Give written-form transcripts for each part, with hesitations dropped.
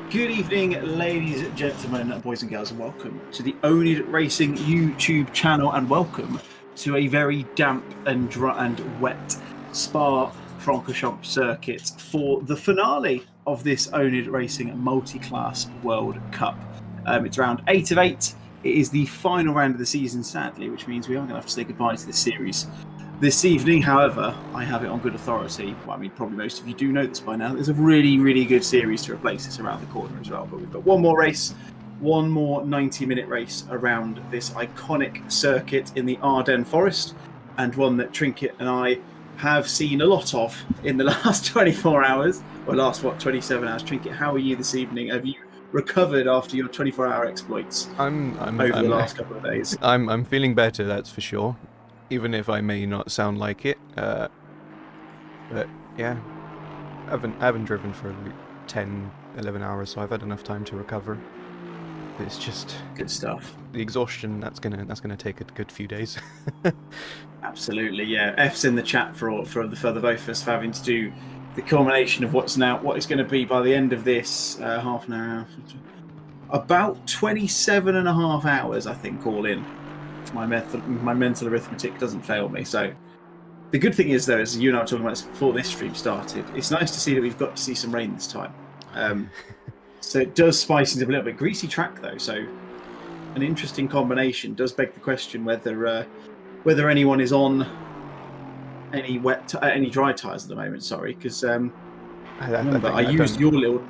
Good evening, ladies, gentlemen, boys and girls, and welcome to the oNiD Racing YouTube channel, and welcome to a very damp and dry and wet Spa-Francorchamps circuit for the finale of this oNiD Racing Multiclass World Cup. It's round 8 of 8. It is the final round of the season, sadly, which means we are going to have to say goodbye to this series this evening. However, I have it on good authority. Well, I mean, probably most of you do know this by now. There's a really, really good series to replace this around the corner as well. But we've got one more race, one more 90-minute race around this iconic circuit in the Ardennes Forest, and one that Trinket and I have seen a lot of in the last 24 hours, or last, 27 hours. Trinket, how are you this evening? Have you recovered after your 24-hour exploits over the last couple of days? I'm feeling better, that's for sure. Even if I may not sound like it, but yeah, I haven't driven for 10, 11 hours, so I've had enough time to recover. It's just good stuff. The exhaustion that's gonna take a good few days. Absolutely, yeah. F's in the chat for the both of us for having to do the culmination of what is going to be by the end of this half an hour, about 27 and a half hours, I think, all in. My mental arithmetic doesn't fail me. So the good thing is, though, as you and I were talking about this before this stream started, it's nice to see that we've got to see some rain this time. So it does spice things up a little bit. Greasy track, though, so an interesting combination. Does beg the question whether anyone is on any any dry tyres at the moment. Sorry, because I used your little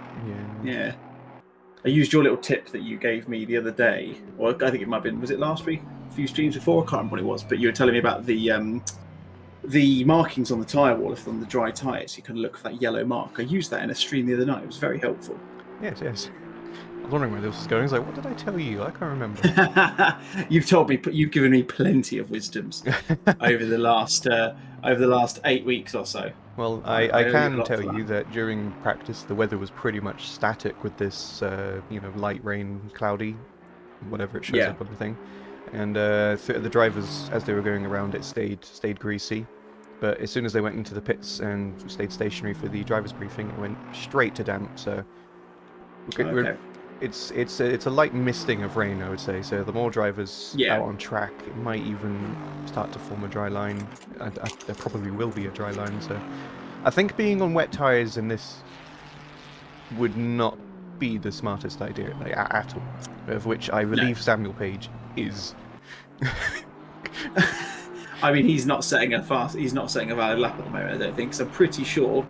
I used your little tip that you gave me the other day, or I think it might have been, was it last week? A few streams before? I can't remember what it was, but you were telling me about the markings on the tyre wall on the dry tyres. You can look for that yellow mark. I used that in a stream the other night. It was very helpful. Yes. I was wondering where this was going. I was like, what did I tell you? I can't remember. You've given me plenty of wisdoms over the last 8 weeks or so. Well, I can tell you that during practice the weather was pretty much static with this, light rain, cloudy, whatever it shows up on the thing. And the drivers, as they were going around it, stayed greasy. But as soon as they went into the pits and stayed stationary for the drivers' briefing, it went straight to damp. So it's a light misting of rain, I would say. So the more drivers out on track, it might even start to form a dry line. There probably will be a dry line. So I think being on wet tyres in this would not be the smartest idea at all. Of which I believe Samuel Page is. I mean, he's not setting a valid lap at the moment, I don't think. So I'm pretty sure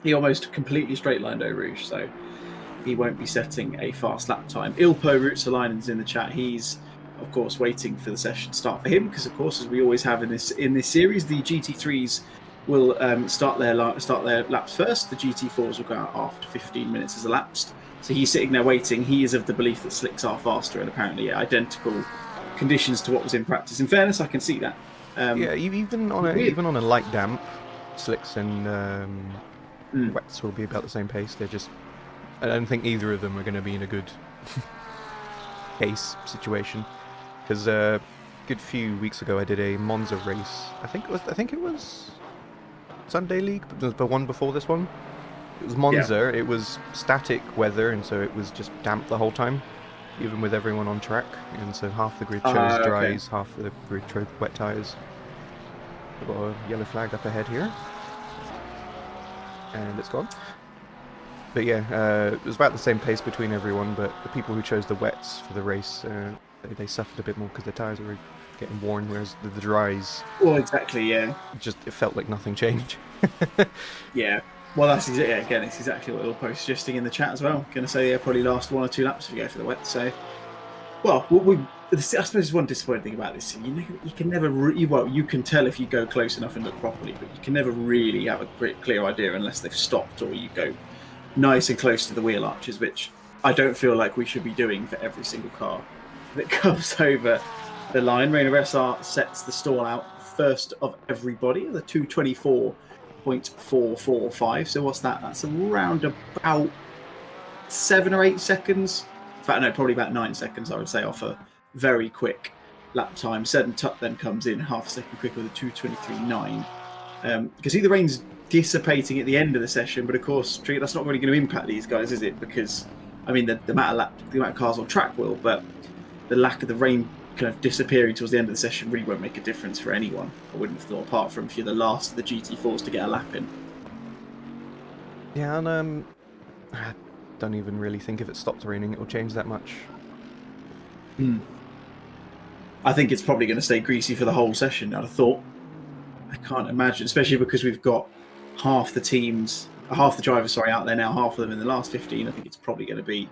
he almost completely straight-lined Eau Rouge, so he won't be setting a fast lap time. Ilpo Rutsalainen's in the chat. He's, of course, waiting for the session to start for him, because, of course, as we always have in this series, the GT3s will start their laps first. The GT4s will go out after 15 minutes has elapsed. So he's sitting there waiting. He is of the belief that slicks are faster, and apparently identical conditions to what was in practice. In fairness, I can see that. Even on a light damp, slicks and wets will be about the same pace. I don't think either of them are going to be in a good case situation, because a good few weeks ago I did a Monza race. I think it was Sunday League, but the one before this one. It was Monza. It was static weather, and so it was just damp the whole time, even with everyone on track. And so half the grid chose dries, half the grid chose wet tyres. We've got a yellow flag up ahead here, and it's gone. But yeah, it was about the same pace between everyone, but the people who chose the wets for the race, they suffered a bit more because their tyres were getting worn, whereas the dries... Well, exactly, yeah. It felt like nothing changed. Yeah. Well, that's again, it's exactly what Ilpo's suggesting in the chat as well. Going to say probably last 1 or 2 laps if you go for the wet. So, well, I suppose one disappointing thing about this, you can never you can tell if you go close enough and look properly, but you can never really have a pretty clear idea unless they've stopped or you go nice and close to the wheel arches, which I don't feel like we should be doing for every single car that comes over the line. Reina SR sets the stall out first of everybody, the 2:24.445. So what's that? That's around about 7 or 8 seconds. In fact, no, probably about 9 seconds, I would say, off a very quick lap time. Seddon Tutt then comes in half a second quicker with a 2:23.9. Because the rain's dissipating at the end of the session, but of course that's not really going to impact these guys, is it? Because I mean, the amount of cars on track will, but the lack of the rain kind of disappearing towards the end of the session really won't make a difference for anyone. I wouldn't have thought, apart from if you're the last of the GT4s to get a lap in. Yeah, and I don't even really think if it stops raining, it will change that much. I think it's probably going to stay greasy for the whole session, I'd have thought. I can't imagine, especially because we've got half the drivers, out there now, half of them in the last 15. I think it's probably going to be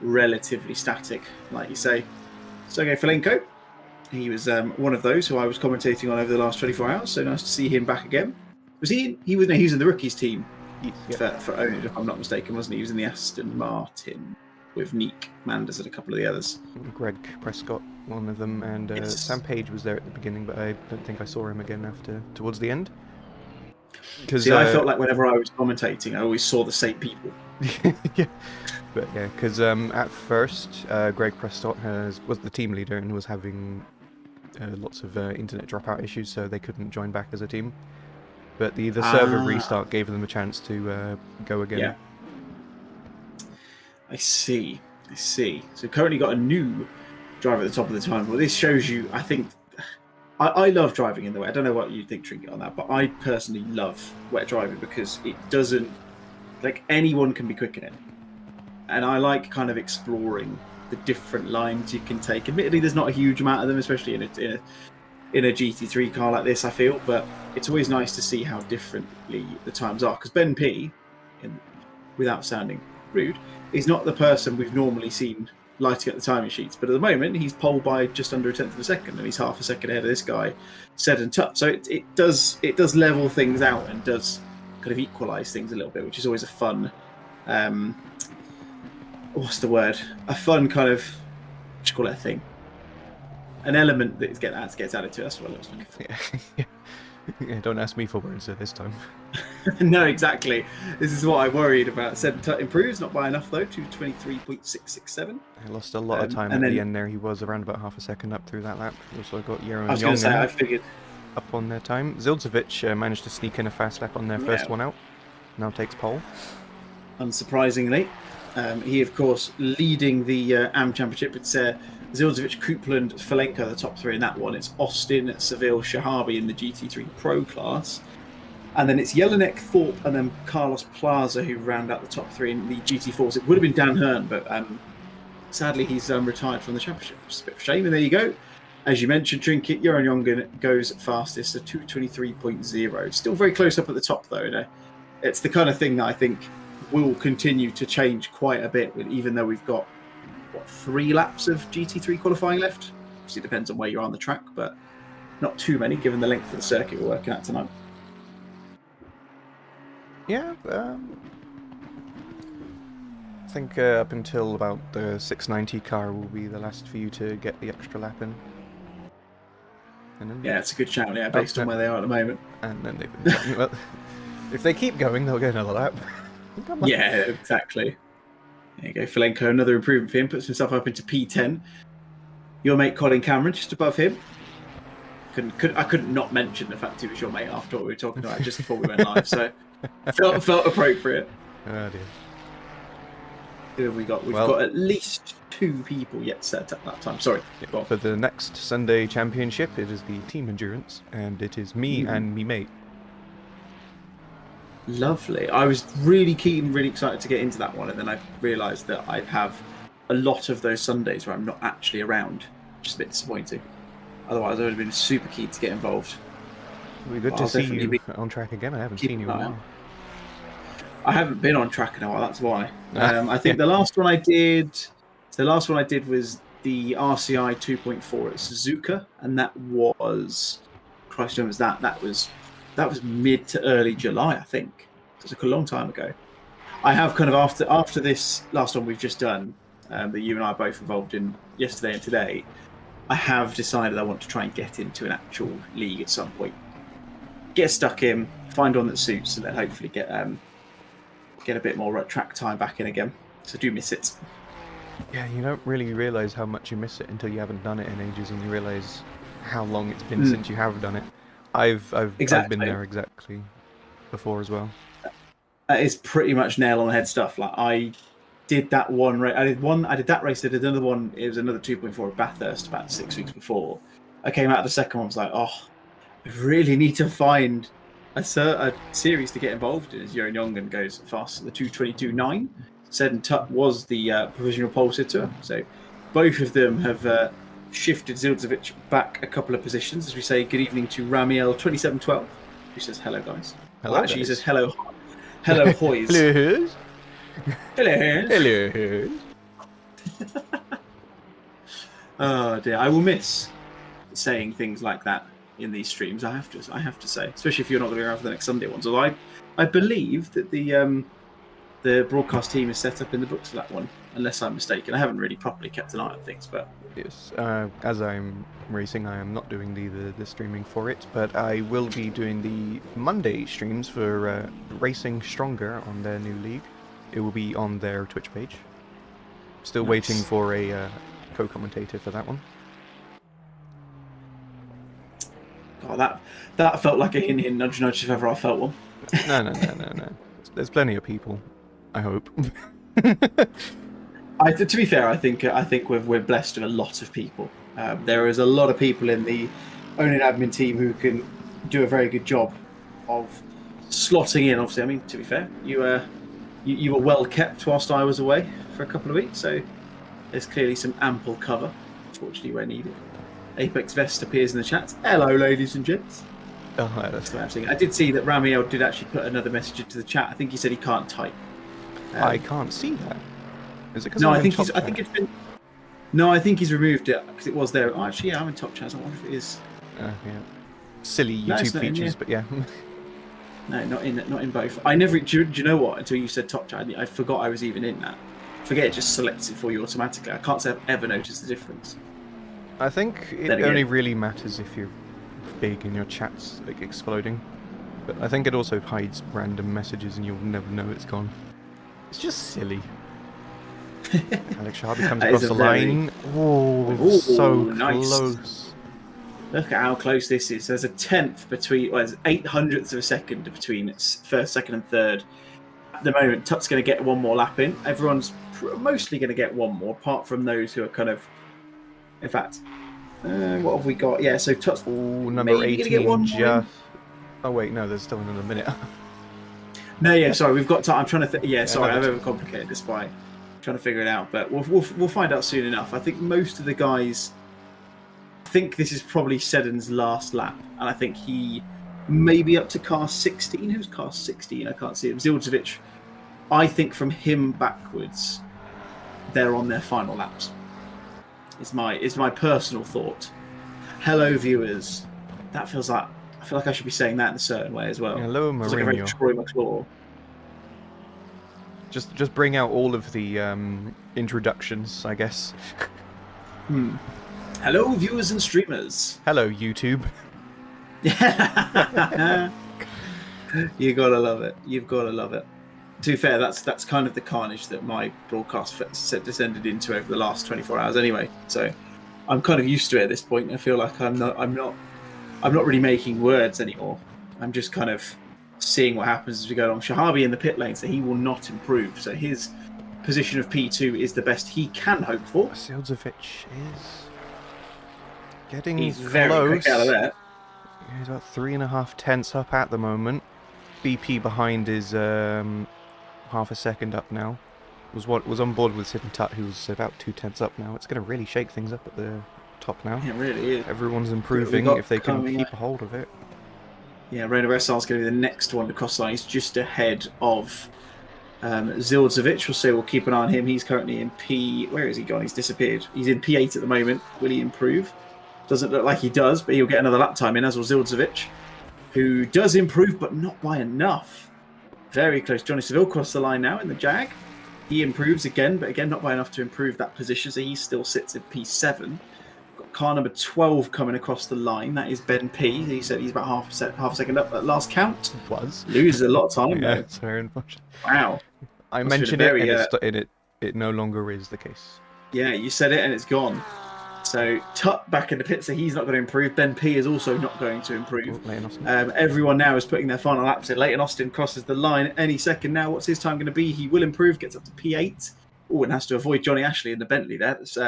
relatively static, like you say. Sergei Filenko, he was one of those who I was commentating on over the last 24 hours, so nice to see him back again. Was he was in the rookies team for oNiD, if I'm not mistaken, wasn't he? He was in the Aston Martin with Nick Manders and a couple of the others. Greg Prescott, one of them, and Sam Page was there at the beginning, but I don't think I saw him again towards the end. See, I felt like whenever I was commentating, I always saw the same people. Yeah, but yeah, because at first, Greg Prescott was the team leader and was having lots of internet dropout issues, so they couldn't join back as a team. But the server restart gave them a chance to go again. Yeah. I see. So currently got a new driver at the top of the time. Well, this shows you, I think, I love driving in the wet. I don't know what you think, Trinket, on that, but I personally love wet driving because it doesn't, like, anyone can be quick in it. And I like kind of exploring the different lines you can take. Admittedly, there's not a huge amount of them, especially in a GT3 car like this, I feel, but it's always nice to see how differently the times are. Because Ben P, without sounding rude, is not the person we've normally seen lighting up the timing sheets, but at the moment he's pole by just under a tenth of a second, and he's half a second ahead of this guy, said and tut. So it does level things out and does kind of equalise things a little bit, which is always a fun. What's the word? A fun kind of, what do you call it, a thing? An element that gets added to. That's what I was looking for. Yeah, don't ask me for words this time. No, exactly. This is what I worried about. Said and tut improves, not by enough though, to 23.667. I lost a lot of time at the end there. He was around about half a second up through that lap. Also got Euro and Young I figured up on their time. Zildzovic managed to sneak in a fast lap on their first one out. Now takes pole. Unsurprisingly. He, of course, leading the AM Championship. It's Zildzovic, Coupland, Filenko, the top three in that one. It's Austin, Seville, Shahabi in the GT3 Pro class. And then it's Jelinek, Thorpe, and then Carlos Plaza who round out the top three in the GT4s. It would have been Dan Hearn, but sadly he's retired from the championship, which is a bit of a shame. And there you go. As you mentioned, Trinket, Joran Jongen goes fastest, a 2:23.0. Still very close up at the top, though. You know? It's the kind of thing that I think will continue to change quite a bit, even though we've got 3 laps of GT3 qualifying left. Obviously, it depends on where you're on the track, but not too many given the length of the circuit we're working at tonight. Yeah, I think up until about the 690 car will be the last for you to get the extra lap in. And then, yeah, it's a good shout, yeah, based on where they are at the moment. And then they've been talking about, if they keep going, they'll get another lap. Yeah, exactly. There you go, Filenko, another improvement for him, puts himself up into P10. Your mate Colin Cameron, just above him. I couldn't not mention the fact he was your mate after what we were talking about just before we went live, so felt appropriate. Oh dear. Who have we got? We've got at least 2 people yet set at that time. Sorry. For the next Sunday championship, it is the team endurance, and it is me and me mate. Lovely. I was really keen, really excited to get into that one, and then I realised that I have a lot of those Sundays where I'm not actually around, which is a bit disappointing. Otherwise, I would have been super keen to get involved. It'll be good to see you on track again. I haven't seen you in a while. I haven't been on track in a while. That's why. I think the last one I did was the RCI 2.4 at Suzuka, and that was, Christ, when was that? That was mid to early July, I think. It was a long time ago. I have kind of after this last one we've just done, that you and I are both involved in yesterday and today, I have decided I want to try and get into an actual league at some point. Get stuck in, find one that suits, and then hopefully get a bit more track time back in again. So I do miss it. Yeah, you don't really realise how much you miss it until you haven't done it in ages, and you realise how long it's been since you have done it. I've been there exactly before as well. That is pretty much nail on the head stuff. Like did that one race. I did that race. I did another one. It was another 2.4 at Bathurst about 6 weeks before. I came out of the second one. I was like, oh, I really need to find a series to get involved in. As Jeroen Jongen goes fast, the 2:22.9. Seddon Tut was the provisional pole sitter. So both of them have shifted Zildzovic back a couple of positions. As we say, good evening to Ramiel 2712, who says hello, guys. Hello, well, actually, he guys. says hello, Hoys. Hello. Hello. Hello. Oh dear, I will miss saying things like that in these streams. I have to say, especially if you're not going to be around for the next Sunday ones. Although I believe that the broadcast team is set up in the books for that one, unless I'm mistaken. I haven't really properly kept an eye on things, but Yes, as I'm racing, I am not doing the streaming for it, but I will be doing the Monday streams for Racing Stronger on their new league. It will be on their Twitch page. Still waiting for a co-commentator for that one. God, that felt like a hint, nudge, nudge if ever I felt one. No. There's plenty of people, I hope. To be fair, I think we're blessed with a lot of people. There is a lot of people in the oNiD admin team who can do a very good job of slotting in. Obviously, I mean, to be fair, you were well kept whilst I was away for a couple of weeks, so there's clearly some ample cover, unfortunately, where needed. Apex Vest appears in the chat. Hello, ladies and gents. Oh, that's what I'm saying. I did see that Ramiel did actually put another message into the chat. I think he said he can't type. I can't see that. Is it because no, I think it's been. No, I think he's removed it because it was there. Oh, actually, yeah, I'm in top chat. I wonder if it is. Yeah. Silly YouTube features, but yeah. No, not in both. I never. Do you know what? Until you said top chat, I forgot I was even in that. Forget it just selects it for you automatically. I can't say I've ever noticed the difference. I think it only really matters if you're big and your chat's like exploding. But I think it also hides random messages and you'll never know it's gone. It's just silly. Alex Sharby comes across the line. Oh, so nice. close. Look at how close this is. There's a tenth between, there's 800ths of a second between its first, second, and third. At the moment, Tut's going to get one more lap in. Everyone's mostly going to get one more, apart from those who are kind of. In fact, what have we got? Yeah, so Tut's number 18 get one just. Oh wait, no, there's still another minute. No, yeah, sorry, we've got time. I'm trying to. Yeah, sorry, I've overcomplicated this by trying to figure it out, but we'll find out soon enough. I think most of the guys think this is probably Seddon's last lap, and I think he may be up to car 16. Who's car 16? I can't see him. Zildzovic. I think from him backwards, they're on their final laps. Is my personal thought. Hello, viewers. That feels like I feel like I should be saying that in a certain way as well. Hello, Mourinho. Like a very Troy McClure. Just bring out all of the introductions, I guess. Hello, viewers and streamers. Hello, YouTube. You gotta love it. You've gotta love it. To be fair, that's kind of the carnage that my broadcast descended into over the last 24 hours, anyway. So I'm kind of used to it at this point. I feel like I'm not really making words anymore. I'm just kind of seeing what happens as we go along. Shahabi in the pit lane, so he will not improve. So his position of P2 is the best he can hope for. Zildzovic is getting He's close. very quick out of there. He's about 3.5 tenths up at the moment. BP behind is half a second up now. Was on board with Seddon Tut, who's about 2 tenths up now. It's going to really shake things up at the top now. It really is. Everyone's improving if they can keep a hold of it. Yeah, Rainer Ressal is going to be the next one to cross the line. He's just ahead of Zildzovic. We'll say we'll keep an eye on him. He's currently in P. Where is he gone? He's disappeared. He's in P8 at the moment. Will he improve? Doesn't look like he does, but he'll get another lap time in, as will Zildzovic, who does improve, but not by enough. Very close. Johnny Seville crossed the line now in the Jag. He improves again, but again, not by enough to improve that position, so he still sits in P7. Car number 12 coming across the line. That is Ben P. He said he's about half a second up at last count. Loses a lot of time. Yeah, though. it's very unfortunate. Wow. I mentioned it, and it no longer is the case. Yeah, you said it, and it's gone. So Tut back in the pit, so he's not going to improve. Ben P is also not going to improve. Everyone now is putting their final laps in. Leighton Austin crosses the line any second now. What's his time going to be? He will improve, gets up to P8. and has to avoid Johnny Ashley in the Bentley there. That's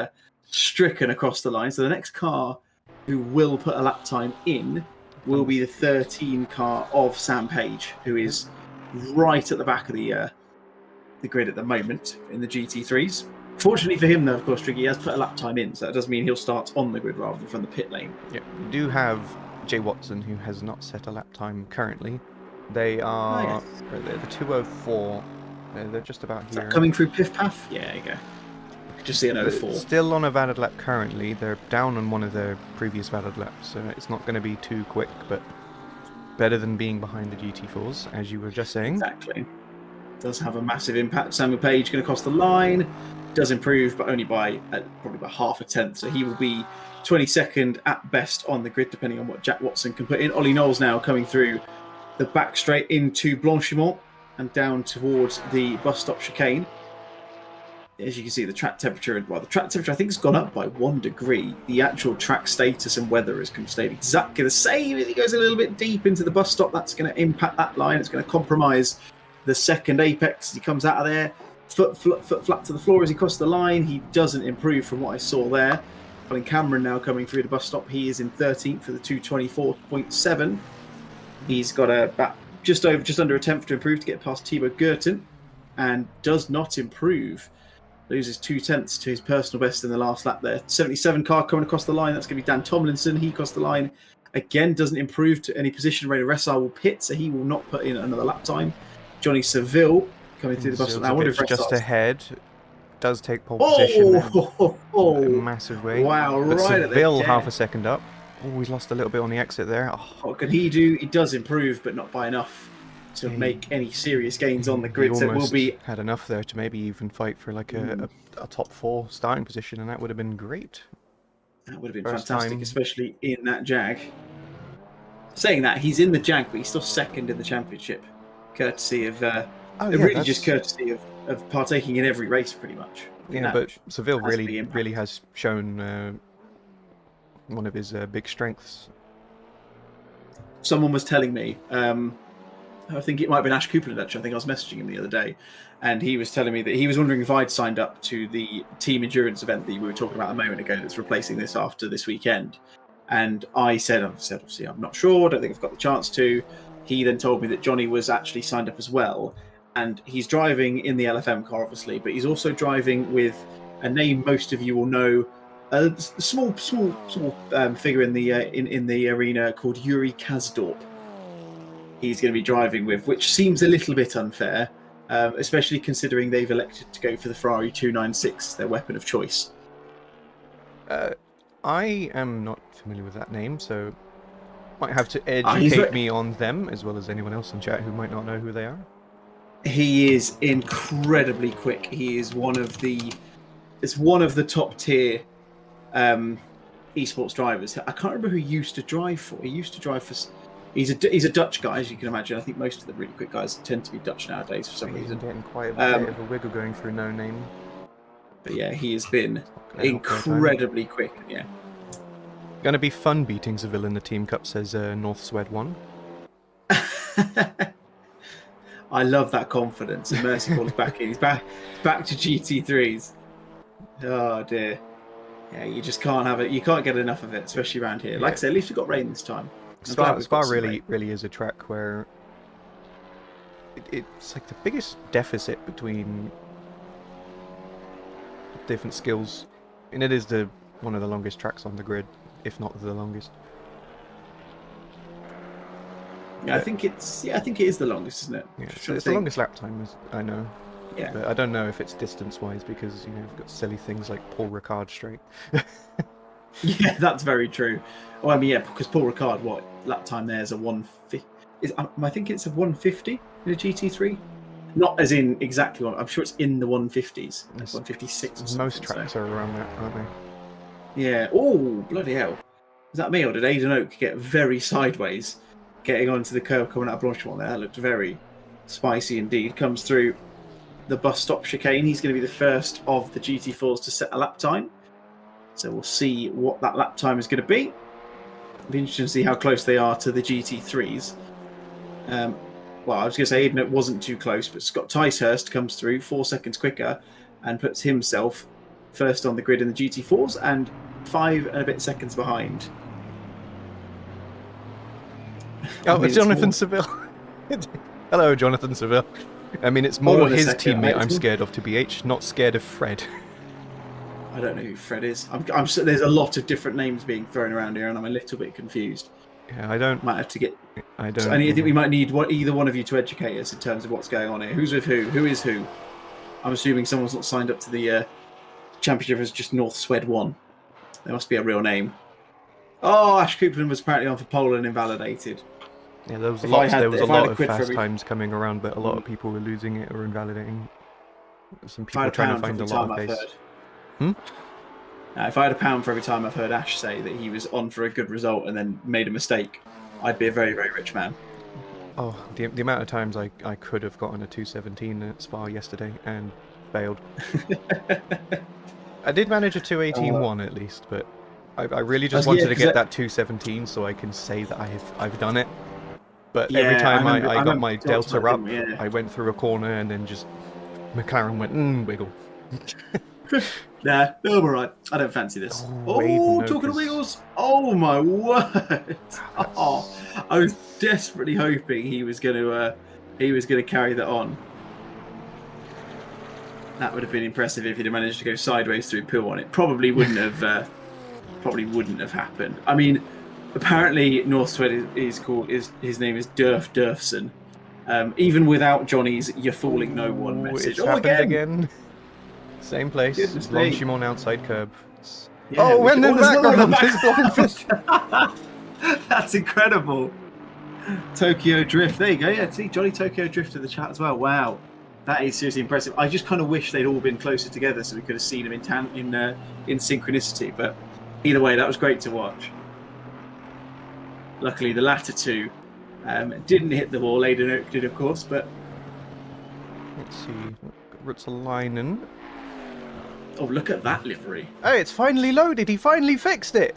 stricken across the line. So the next car who will put a lap time in will be the 13 car of Sam Page, who is right at the back of the grid at the moment in the GT3s. Fortunately for him, though, of course, Triggy has put a lap time in, so that does mean he'll start on the grid rather than from the pit lane. Yeah, we do have Jay Watson, who has not set a lap time currently. They are they're the 2:04. They're just about here. Is that coming through Piff Paff? Yeah, there you go. I could just see an 04. Still on a valid lap currently. They're down on one of their previous valid laps, so it's not going to be too quick, but better than being behind the GT4s, as you were just saying. Exactly. Does have a massive impact. Samuel Page going to cross the line. Does improve, but only by probably by half a tenth. So he will be 22nd at best on the grid, depending on what Jack Watson can put in. Ollie Knowles now coming through the back straight into Blanchimont and down towards the bus stop chicane. As you can see, the track temperature, I think has gone up by 1 degree. The actual track status and weather has stayed exactly the same. As he goes a little bit deep into the bus stop, that's going to impact that line. It's going to compromise the second apex as he comes out of there. Foot flat to the floor as he crosses the line. He doesn't improve from what I saw there. Colin Cameron now coming through the bus stop. He is in 13th for the 2:24.7. He's got just under a tenth to improve to get past Thibaut Gurtin, and does not improve. Loses 2 tenths to his personal best in the last lap there. 77 car coming across the line. That's going to be Dan Tomlinson. He crossed the line again. Doesn't improve to any position. Rainer Ressar will pit, so he will not put in another lap time. Johnny Seville coming through the bus stop. I wonder if just ahead. Does take pole position in a massive way. Wow, but right Seville at the half a second up. Oh, he's lost a little bit on the exit there. What can he do? He does improve, but not by enough to make any serious gains on the grid. So it will be had enough there to maybe even fight for like a top 4 starting position, and that would have been great. That would have been fantastic, especially in that Jag. Saying that, he's in the Jag, but he's still second in the championship, courtesy of just courtesy of partaking in every race, pretty much. Yeah, but Seville really has shown one of his big strengths. Someone was telling me, I think it might have been Ash Coupland, actually. I think I was messaging him the other day, and he was telling me that he was wondering if I'd signed up to the team endurance event that we were talking about a moment ago that's replacing this after this weekend. And I said, obviously, I'm not sure. I don't think I've got the chance to. He then told me that Johnny was actually signed up as well. And he's driving in the LFM car, obviously, but he's also driving with a name most of you will know, a small figure in the arena called Yuri Kazdorp. He's going to be driving with, which seems a little bit unfair, especially considering they've elected to go for the Ferrari 296, their weapon of choice. I am not familiar with that name, so might have to educate me on them, as well as anyone else in chat who might not know who they are. He is incredibly quick. He is one of the top tier esports drivers. I can't remember who he used to drive for. He's a Dutch guy, as you can imagine. I think most of the really quick guys tend to be Dutch nowadays for some reason. Getting quite a bit of a wiggle going through no name. But yeah, he has been incredibly quick. Yeah. Gonna be fun beating Seville in the Team Cup, says North Swed 1. I love that confidence. And Mercyful is back in. He's back to GT3s. Oh dear. Yeah, you just can't have it. You can't get enough of it, especially around here. Like I said, at least we got rain this time. Spa really is a track where it's like the biggest deficit between different skills, and it is one of the longest tracks on the grid, if not the longest. Yeah, I think it is the longest, isn't it? Yeah, it's the longest lap time, as I know. Yeah. But I don't know if it's distance-wise, because we've got silly things like Paul Ricard straight. Yeah, that's very true. Well, I mean, yeah, because Paul Ricard, lap time there is a 150. I think it's a 150 in a GT3. Not as in exactly one. I'm sure it's in the 150s. 156 or something. Most tracks are around that, aren't they? Yeah. Oh, bloody hell. Is that me, or did Aidan Oak get very sideways getting onto the curb coming out of Blanchimont there? That looked very spicy indeed. Comes through the bus stop chicane. He's going to be the first of the GT4s to set a lap time. So we'll see what that lap time is going to be. It'll be interesting to see how close they are to the GT3s. Well, I was going to say Aidan Oak wasn't too close, but Scott Ticehurst comes through 4 seconds quicker. and puts himself first on the grid in the GT4s and 5 and a bit seconds behind. Oh, it's Jonathan Seville. Hello, Jonathan Seville. I mean, it's more his teammate I'm scared of, to BH, not scared of Fred. I don't know who Fred is. There's a lot of different names being thrown around here, and I'm a little bit confused. Yeah, I don't. Might have to get. I don't. I think we might need either one of you to educate us in terms of what's going on here. Who's with who? Who is who? I'm assuming someone's not signed up to the championship as just North Swed 1. There must be a real name. Oh, Ash Cooperman was apparently on for pole and invalidated. Yeah, there was a lot of fast times coming around, but a lot of people were losing it or invalidating. Some people trying to find a lot of pace. If I had a pound for every time I've heard Ash say that he was on for a good result and then made a mistake, I'd be a very, very rich man. Oh, the amount of times I could have gotten a 217 at Spa yesterday and failed. I did manage a 218-1 at least, but I really just wanted to get that 217 so I can say that I've done it. But every time I got my delta up, I went through a corner and then just McLaren went, wiggle. Nah, no, I'm alright. I don't fancy this. Talking of wiggles! Oh my word! Oh, I was desperately hoping he was going to carry that on. That would have been impressive if he'd have managed to go sideways through P1. It probably wouldn't have happened. I mean, apparently North Swed his name is Durfson. Even without Johnny's "you're fooling no one" message. It's happened again. Same place. It's Longchimon outside curb. And then that's incredible. Tokyo Drift. There you go. Yeah, see Johnny Tokyo Drift in the chat as well. Wow, that is seriously impressive. I just kind of wish they'd all been closer together so we could have seen them in synchronicity. But either way, that was great to watch. Luckily, the latter two didn't hit the wall. Aidan Oak did, of course. But let's see, Rutsalainen. Oh, look at that livery. Hey, it's finally loaded. He finally fixed it.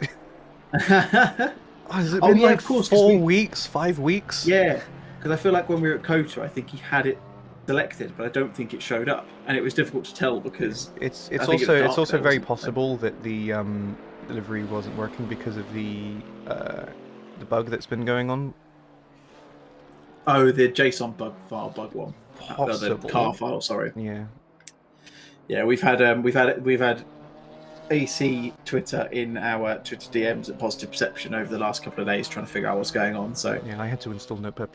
Has it been like 4 weeks, 5 weeks? Yeah, because I feel like when we were at COTA, I think he had it selected, but I don't think it showed up. And it was difficult to tell because... It's also very possible that the delivery wasn't working because of the bug that's been going on. Oh, the JSON file bug one. Possible. The car file, sorry. Yeah. Yeah, we've had AC Twitter in our Twitter DMs at Positive Perception over the last couple of days trying to figure out what's going on. So yeah, I had to install Notepad++,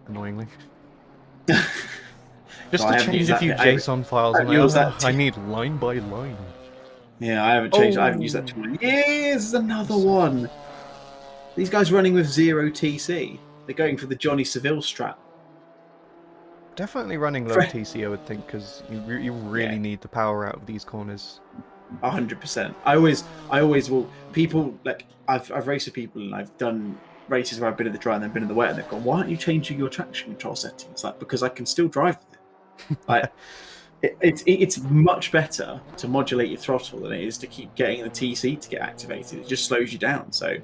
annoyingly. Just to change a few JSON files. I need line by line. Yeah, I haven't changed. I haven't used that tool in years. Another one. These guys running with 0 TC. They're going for the Johnny Seville strat. Definitely running low TC, I would think, because you really need the power out of these corners. 100%. I always will. People like I've raced with people and I've done races where I've been in the dry and then been in the wet, and they've gone, "Why aren't you changing your traction control settings?" Like, because I can still drive with it. Like, it's much better to modulate your throttle than it is to keep getting the TC to get activated. It just slows you down. So,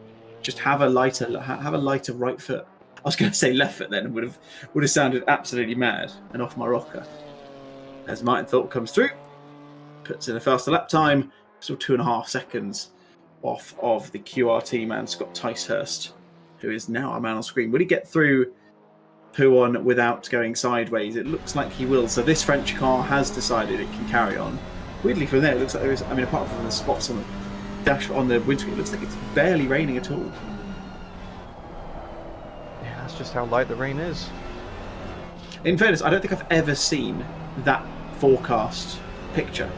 just have a lighter right foot. I was going to say left foot then, would have sounded absolutely mad and off my rocker. As Martin Thorpe comes through, puts in a faster lap time, still 2.5 seconds off of the QRT man, Scott Ticehurst, who is now a man on screen. Will he get through Pouon without going sideways? It looks like he will. So this French car has decided it can carry on. Weirdly from there, it looks like there is, I mean, apart from the spots on the dash on the windscreen, it looks like it's barely raining at all. That's just how light the rain is. In fairness, I don't think I've ever seen that forecast picture.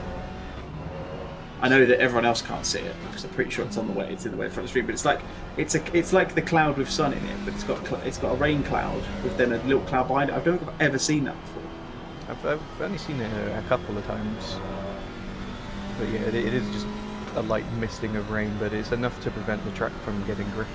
I know that everyone else can't see it because I'm pretty sure it's on the way. It's in the way in front of the screen, but it's like the cloud with sun in it, but it's got a rain cloud with then a little cloud behind it. I don't think I've ever seen that before. I've only seen it a couple of times, but yeah, it is just a light misting of rain, but it's enough to prevent the track from getting gritty.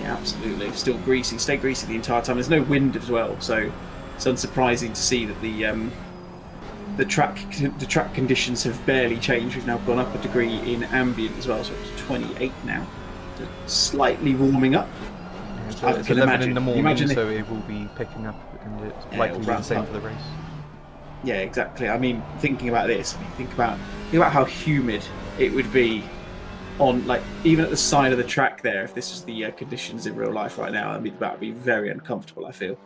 Yeah, absolutely. Still greasy. Stay greasy the entire time. There's no wind as well, so it's unsurprising to see that the track conditions have barely changed. We've now gone up a degree in ambient as well, so it's 28 now. Slightly warming up. Yeah, so it's 11 in the morning, so it will be picking up, and it's likely to be the same for the race. Yeah, exactly. I mean, thinking about this, think about how humid it would be on, like, even at the side of the track there. If this was the conditions in real life right now, I mean, that would be very uncomfortable, I feel.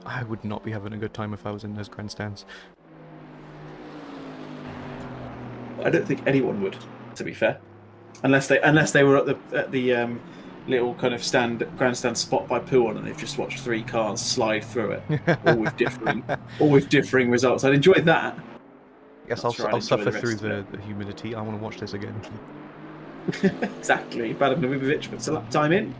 I would not be having a good time if I was in those grandstands. I don't think anyone would, to be fair, unless they were at the little kind of grandstand spot by Poon, and they've just watched 3 cars slide through it, all with differing results. I'd enjoy that. Yes, Not sure I'd I'll enjoy suffer the through rest of the humidity. I want to watch this again. Exactly. Baden Navivovic puts a lap time in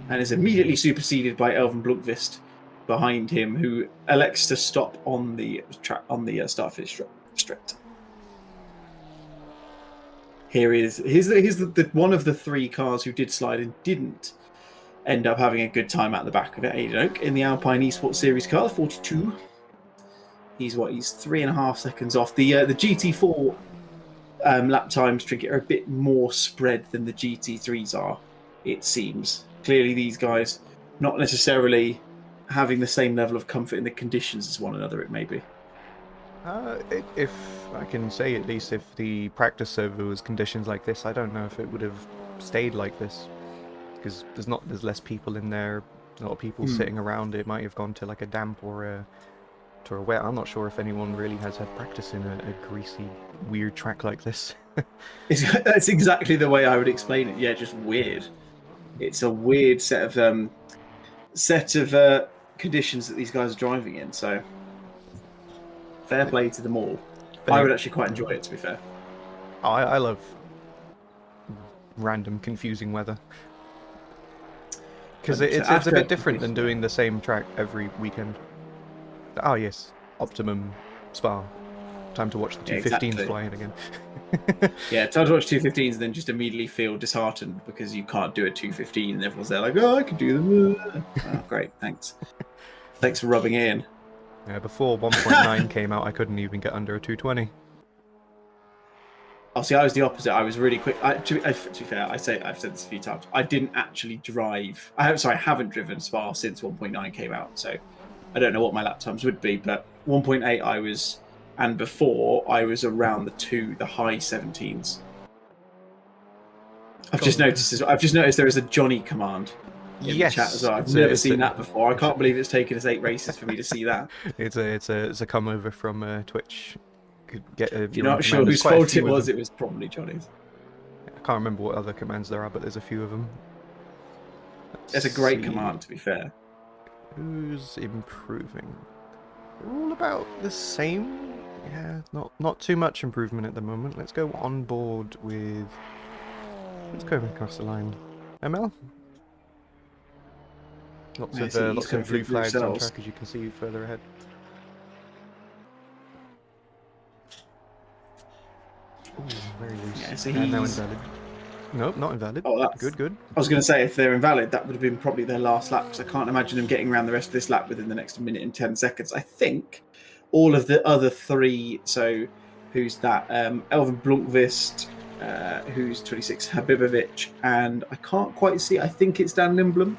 and is immediately superseded by Elvin Blomqvist behind him, who elects to stop on the track on the start-finish straight. Here's the one of the 3 cars who did slide and didn't end up having a good time at the back of it. Aidan Oak in the Alpine Esports Series car, 42. He's 3.5 seconds off. The GT4 lap times, Trinket, are a bit more spread than the GT3s are, it seems. Clearly, these guys not necessarily having the same level of comfort in the conditions as one another, it may be. If I can say, at least, if the practice server was conditions like this, I don't know if it would have stayed like this. Because there's less people in there, a lot of people sitting around. It might have gone to like a damp or a wet. I'm not sure if anyone really has had practice in a greasy, weird track like this. That's exactly the way I would explain it. Yeah, just weird. It's a weird set of conditions that these guys are driving in. So fair play to them all. I would actually quite enjoy it, to be fair. Oh, I love random, confusing weather. Because it's a bit different than doing the same track every weekend. Oh yes, Optimum Spa. Time to watch the 215s flying again. Yeah, time to watch 215s and then just immediately feel disheartened because you can't do a 215 and everyone's there like, oh, I can do them. Oh, great, thanks. Thanks for rubbing in. Yeah, before 1.9 came out, I couldn't even get under a 220. Oh, see, I was the opposite. I was really quick. To be fair, I've said this a few times. I didn't actually drive. I haven't driven Spa since 1.9 came out, so I don't know what my lap times would be. But 1.8, I was, and before I was around the high 17s. I've just noticed there is a Johnny command in the chat as well. I've never seen that before. I can't believe it's taken us 8 races for me to see that. It's a come over from Twitch. If you're not sure whose fault it was probably Johnny's. I can't remember what other commands there are, but there's a few of them. It's a great command, to be fair. Who's improving? They're all about the same. Yeah, not too much improvement at the moment. Let's go on board with. Let's go across the line. ML. Lots of blue flags on track, as you can see further ahead. Ooh, very loose. Yeah, so now invalid. Nope, not invalid. Oh, that's good. I was going to say, if they're invalid, that would have been probably their last lap, because I can't imagine them getting around the rest of this lap within the next minute and 10 seconds. I think all of the other 3, so who's that? Elvin Blomqvist, who's 26, Habibovic, and I can't quite see, I think it's Dan Lindblom.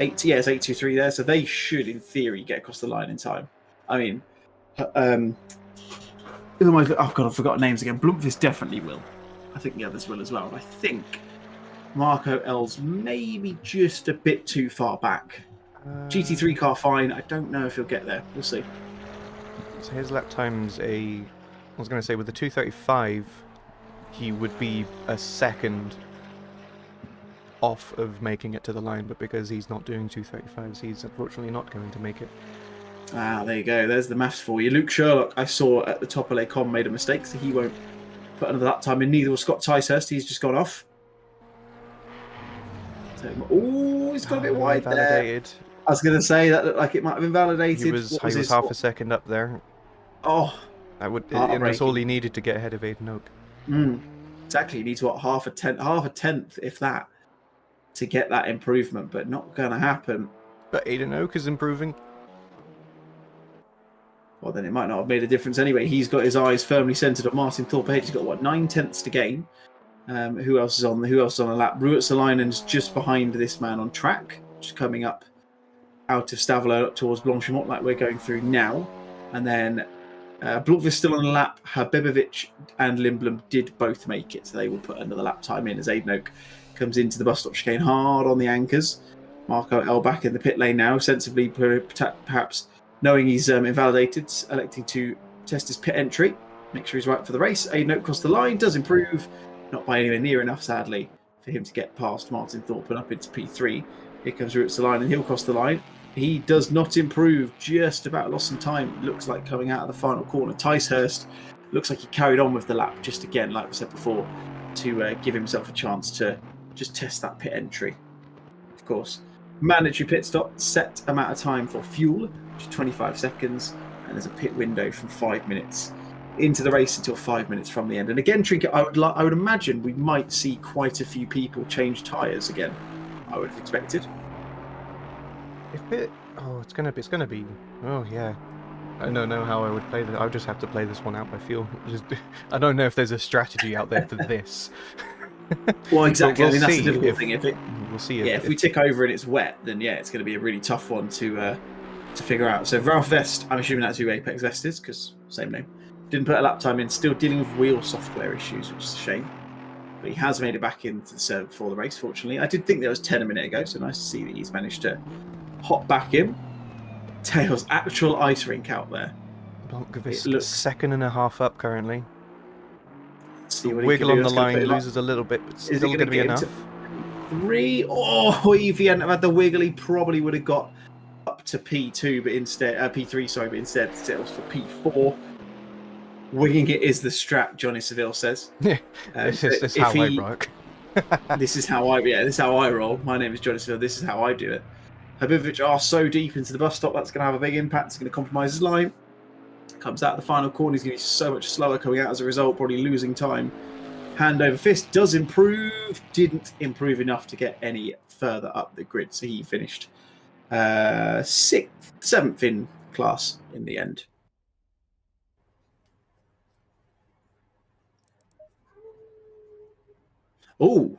It's 823 there, so they should, in theory, get across the line in time. I mean, oh god, I've forgotten names again. Blomqvist definitely will. I think the others will as well. I think Marco L's maybe just a bit too far back. GT3 car fine. I don't know if he'll get there. We'll see. So his lap time's I was going to say with the 235, he would be a second off of making it to the line, but because he's not doing 235s, he's unfortunately not going to make it. Ah, there you go. There's the maths for you. Luke Sherlock, I saw at the top of LACOM, made a mistake, so he won't put another lap time in. Neither will Scott Ticehurst. He's just gone off. Oh, he's got a bit wide there. I was going to say that looked like it might have been validated. He was half a second up there. Oh, and that's all he needed to get ahead of Aidan Oak. Exactly. He needs half a tenth, if that, to get that improvement, but not going to happen. But Aidan Oak is improving. Well, then it might not have made a difference anyway. He's got his eyes firmly centred on Martin Thorpe. He's got 9 tenths to gain. Who else is on a lap? Ruotsalainen's just behind this man on track, just coming up out of Stavolo up towards Blanchimont like we're going through now. And then Blokvist still on a lap. Habibovic and Lindblom did both make it, so they will put another lap time in as Aidnoke comes into the bus stop chicane hard on the anchors. Marco L back in the pit lane now, sensibly perhaps knowing he's invalidated, electing to test his pit entry, make sure he's right for the race. Aidnoke across the line, does improve, not by anywhere near enough, sadly, for him to get past Martin Thorpe and up into P3. Here comes Roots the line, and he'll cross the line. He does not improve, just about lost some time, looks like, coming out of the final corner. Ticehurst looks like he carried on with the lap, just again, like we said before, to give himself a chance to just test that pit entry. Of course, mandatory pit stop, set amount of time for fuel, which is 25 seconds, and there's a pit window from 5 minutes into the race until 5 minutes from the end. And again, Trinket, I would imagine we might see quite a few people change tyres again. I would have expected. It's gonna be. Oh yeah, I don't know how I would play this. I'll just have to play this one out. I feel. I don't know if there's a strategy out there for this. Well, exactly. I mean, that's the difficult thing. We'll see. If we tick over and it's wet, then yeah, it's going to be a really tough one to figure out. So Ralph Vest, I'm assuming that's who Apex Vest is, because same name. Didn't put a lap time in. Still dealing with wheel software issues, which is a shame. But he has made it back into the server before the race. Fortunately, I did think there was 10 a minute ago, so nice to see that he's managed to hop back in. Tails, actual ice rink out there. It looks second and a half up currently. See what wiggle on the line, loses a little bit, but still going to be enough. 3. Oh, if he hadn't had the wiggle, he probably would have got up to P2, but instead P3. Sorry, but instead settles for P4. Winging it is the strat, Johnny Seville says. Yeah, this is how I rock. This is how I roll. My name is Johnny Seville. This is how I do it. Habibovic are so deep into the bus stop, that's going to have a big impact. It's going to compromise his line. Comes out of the final corner, he's going to be so much slower coming out as a result, probably losing time. Hand over fist, does improve, didn't improve enough to get any further up the grid, so he finished 7th in class in the end. Oh,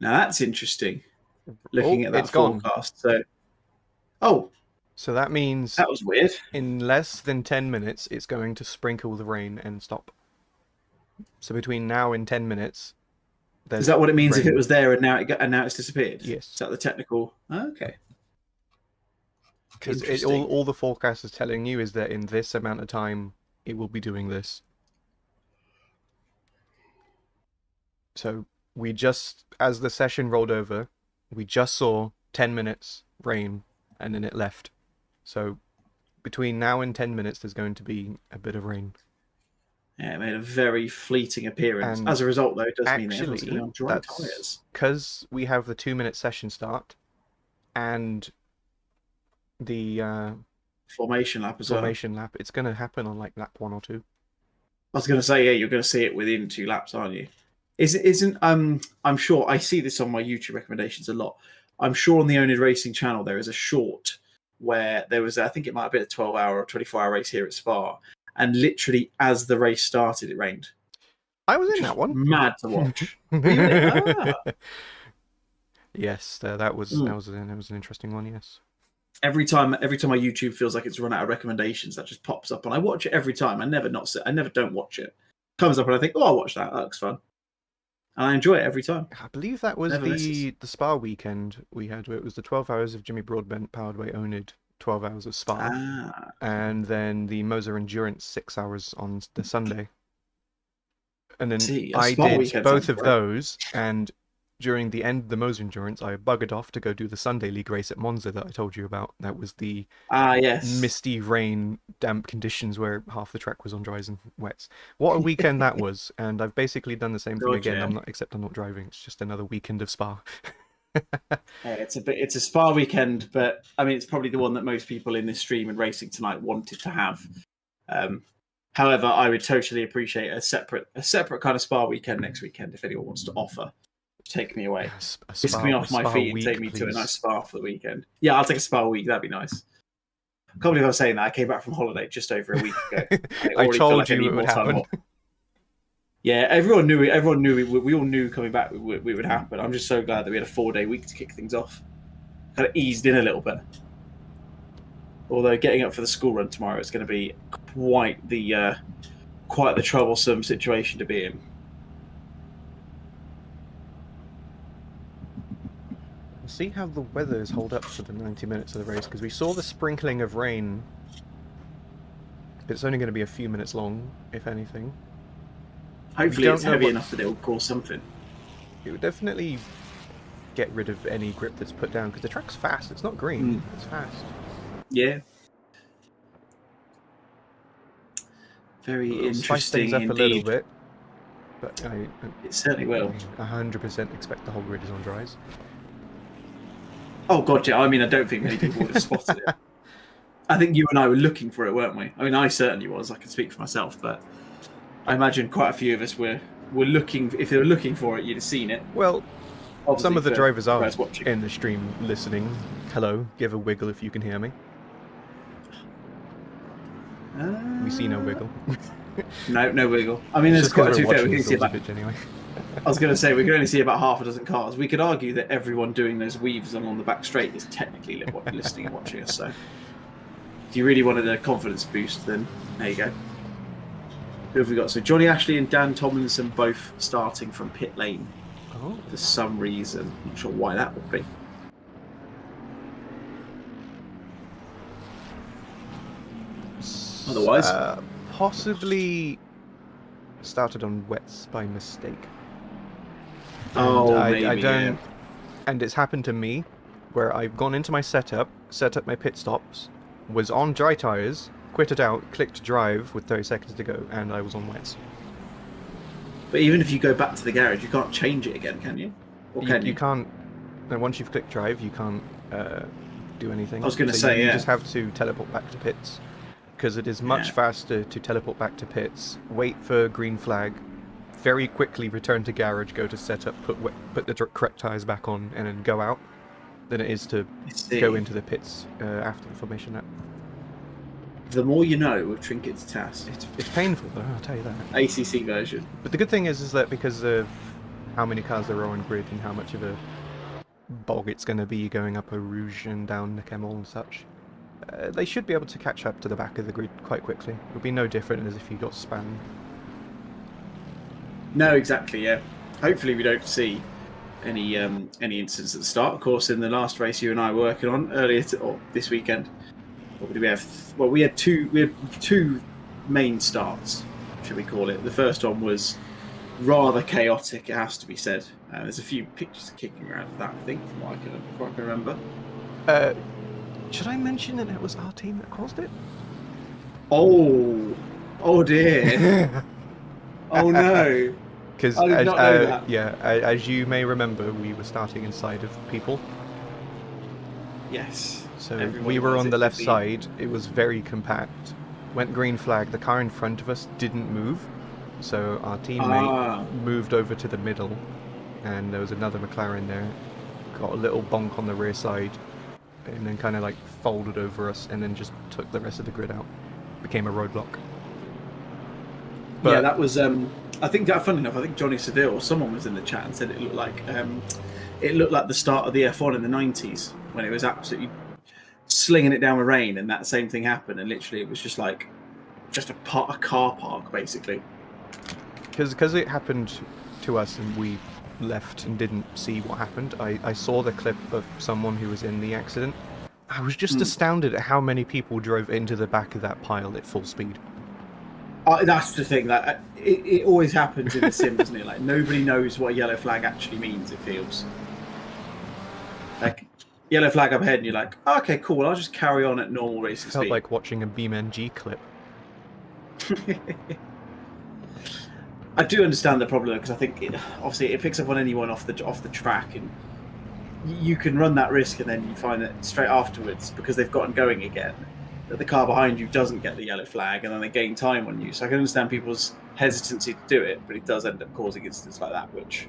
now that's interesting. Looking at that forecast. So that means that was weird. In less than 10 minutes, it's going to sprinkle the rain and stop. So between now and 10 minutes, is that what it means? Rain. If it was there and now it's disappeared? Yes. Is that the technical? Okay. Because all the forecast is telling you is that in this amount of time, it will be doing this. So we just, as the session rolled over, we just saw 10 minutes rain, and then it left. So between now and 10 minutes, there's going to be a bit of rain. Yeah, it made a very fleeting appearance. And as a result, though, it does mean everyone's going to be on dry tyres. Because we have the 2-minute session start, and the formation lap as well. Formation lap. It's going to happen on like lap 1 or 2. I was going to say, yeah, you're going to see it within 2 laps, aren't you? I'm sure I see this on my YouTube recommendations a lot. I'm sure on the oNiD Racing channel there is a short where there was, I think it might have been a 12-hour or 24-hour race here at Spa, and literally as the race started, it rained. I was in that one. Mad to watch. Yes, that was an interesting one. Yes. Every time my YouTube feels like it's run out of recommendations, that just pops up, and I watch it every time. I never don't watch it. Comes up and I think, oh, I'll watch that. That looks fun. And I enjoy it every time. I believe that was the Spa weekend we had, where it was the 12 hours of Jimmy Broadbent powered by oNiD, 12 hours of Spa, and then the Moser Endurance 6 hours on the Sunday. And then I did both of those, and during the end of the Moser Endurance, I buggered off to go do the Sunday League race at Monza that I told you about. That was the misty, rain, damp conditions where half the track was on dries and wets. What a weekend that was! And I've basically done the same thing again. Except I'm not driving. It's just another weekend of Spa. It's a Spa weekend, but I mean, it's probably the one that most people in this stream and Racing Tonight wanted to have. However, I would totally appreciate a separate kind of Spa weekend next weekend if anyone wants to offer. Take me away. Whisk me off my feet and take me to a nice spa for the weekend. Yeah, I'll take a spa week. That'd be nice. I can't believe I was saying that. I came back from holiday just over a week ago. I told you it would happen. Yeah, everyone knew. Everyone knew. We all knew coming back we would happen. I'm just so glad that we had a 4-day week to kick things off. Kind of eased in a little bit. Although getting up for the school run tomorrow is going to be quite the troublesome situation to be in. We'll see how the weathers hold up for the 90 minutes of the race, because we saw the sprinkling of rain. It's only going to be a few minutes long, if anything. Hopefully it's heavy enough that it will cause something. It would definitely get rid of any grip that's put down, because the track's fast. It's not green, it's fast. Yeah. Very interesting spice things up indeed. a little bit, but it certainly will. 100% expect the whole grid is on dries. Oh god, yeah. I mean, I don't think many people would have spotted it. I think you and I were looking for it, weren't we? I mean, I certainly was. I can speak for myself, but I imagine quite a few of us were looking. If they were looking for it, you'd have seen it. Well, obviously some of the drivers are watching in the stream listening. Hello, give a wiggle if you can hear me. We see no wiggle. No wiggle. I mean, there's quite a few. We can see about anyway. I was going to say we can only see about half a dozen cars. We could argue that everyone doing those weaves along the back straight is technically listening and watching us. So, if you really wanted a confidence boost, then there you go. Who have we got? So Johnny Ashley and Dan Tomlinson both starting from pit lane for some reason. Not sure why that would be. Otherwise, possibly started on wets by mistake. Maybe, I don't. And it's happened to me, where I've gone into my setup, set up my pit stops, was on dry tires, quit it out, clicked drive with 30 seconds to go, and I was on wets. But even if you go back to the garage, you can't change it again, can you? Or can you? You can't. And once you've clicked drive, you can't do anything. I was going to say, you just have to teleport back to pits, because it is much faster to teleport back to pits, wait for green flag, very quickly return to garage, go to setup, put the correct tires back on, and then go out, than it is to go into the pits after the formation lap. The more you know with Trinket's task. It's painful, though, I'll tell you that. ACC version. But the good thing is that because of how many cars there are on grid and how much of a bog it's going to be going up a Rouge and down the Kemmel and such, they should be able to catch up to the back of the grid quite quickly. It'll be no different as if you got spammed. No, exactly, yeah. Hopefully we don't see any incidents at the start. Of course, in the last race you and I were working on earlier this weekend, what did we have? Well, we had two main starts, should we call it. The first one was rather chaotic, it has to be said. There's a few pictures kicking around of that, I think, from what I can remember. Should I mention that it was our team that caused it? Oh dear. Oh no. Because as you may remember, we were starting inside of people. Yes. So we were on the left side. It was very compact. Went green flag. The car in front of us didn't move, so our teammate moved over to the middle, and there was another McLaren there. Got a little bonk on the rear side, and then kind of like folded over us, and then just took the rest of the grid out. Became a roadblock. But, yeah, that was. I think that, funny enough, I think Johnny Seville or someone was in the chat and said it looked like the start of the F1 in the 90s when it was absolutely slinging it down with rain, and that same thing happened, and literally it was just a car park basically. Because it happened to us and we left and didn't see what happened. I saw the clip of someone who was in the accident. I was just astounded at how many people drove into the back of that pile at full speed. That's the thing. Like, it always happens in the sim, doesn't it? Like, nobody knows what a yellow flag actually means. It feels like yellow flag up ahead, and you're like, oh, okay, cool. I'll just carry on at normal racing speed. Felt like watching a BeamNG clip. I do understand the problem because I think obviously it picks up on anyone off the track, and you can run that risk, and then you find that straight afterwards, because they've gotten going again, that the car behind you doesn't get the yellow flag, and then they gain time on you. So I can understand people's hesitancy to do it, but it does end up causing incidents like that, which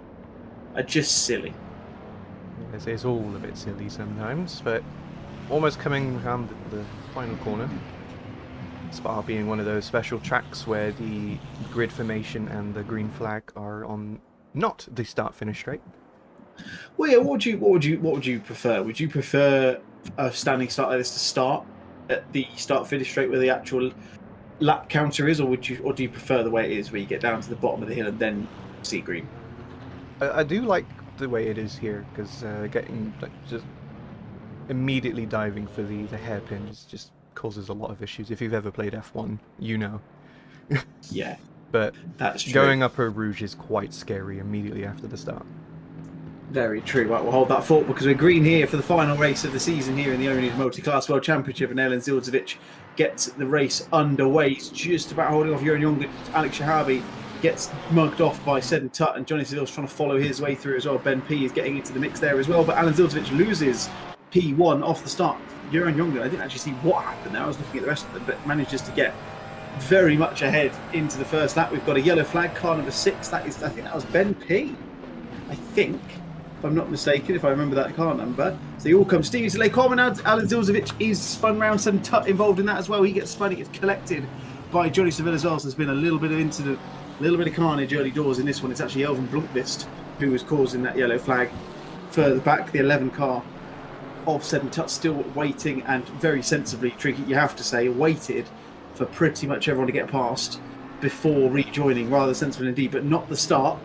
are just silly. It's all a bit silly sometimes, but almost coming around the final corner. Spa being one of those special tracks where the grid formation and the green flag are on not the start-finish straight. Well, yeah, what would you prefer? Would you prefer a standing start like this to start at the start-finish straight where the actual lap counter is, or do you prefer the way it is, where you get down to the bottom of the hill and then see green? I do like the way it is here, because getting just immediately diving for the hairpins just causes a lot of issues. If you've ever played F1, you know. Yeah, but that's true. Going up Eau Rouge is quite scary immediately after the start. Very true. Right, we'll hold that thought because we're green here for the final race of the season here in the oNiD Multiclass World Championship, and Alen Zildzovic gets the race underway. He's just about holding off Jeroen Jongen. Alex Shahabi gets mugged off by Seddon Tutt, and Johnny Seville's trying to follow his way through as well. Ben P is getting into the mix there as well, but Alen Zildzovic loses P1 off the start. Jeroen Jongen, I didn't actually see what happened there. I was looking at the rest of them, but manages to get very much ahead into the first lap. We've got a yellow flag, car number 6. That is, I think that was Ben P. I think, if I'm not mistaken, if I remember that car number. So he all comes. Stevie Soleil Coleman, Alen Zildzovic is spun round. Seddon Tutt involved in that as well. He gets spun, he gets collected by Johnny Seville as well. So there's been a little bit of incident, a little bit of carnage early doors in this one. It's actually Elvin Blomqvist who was causing that yellow flag. Further back, the 11 car of Seddon Tutt still waiting, and very sensibly, Tricky, you have to say, waited for pretty much everyone to get past before rejoining. Rather sensible indeed, but not the start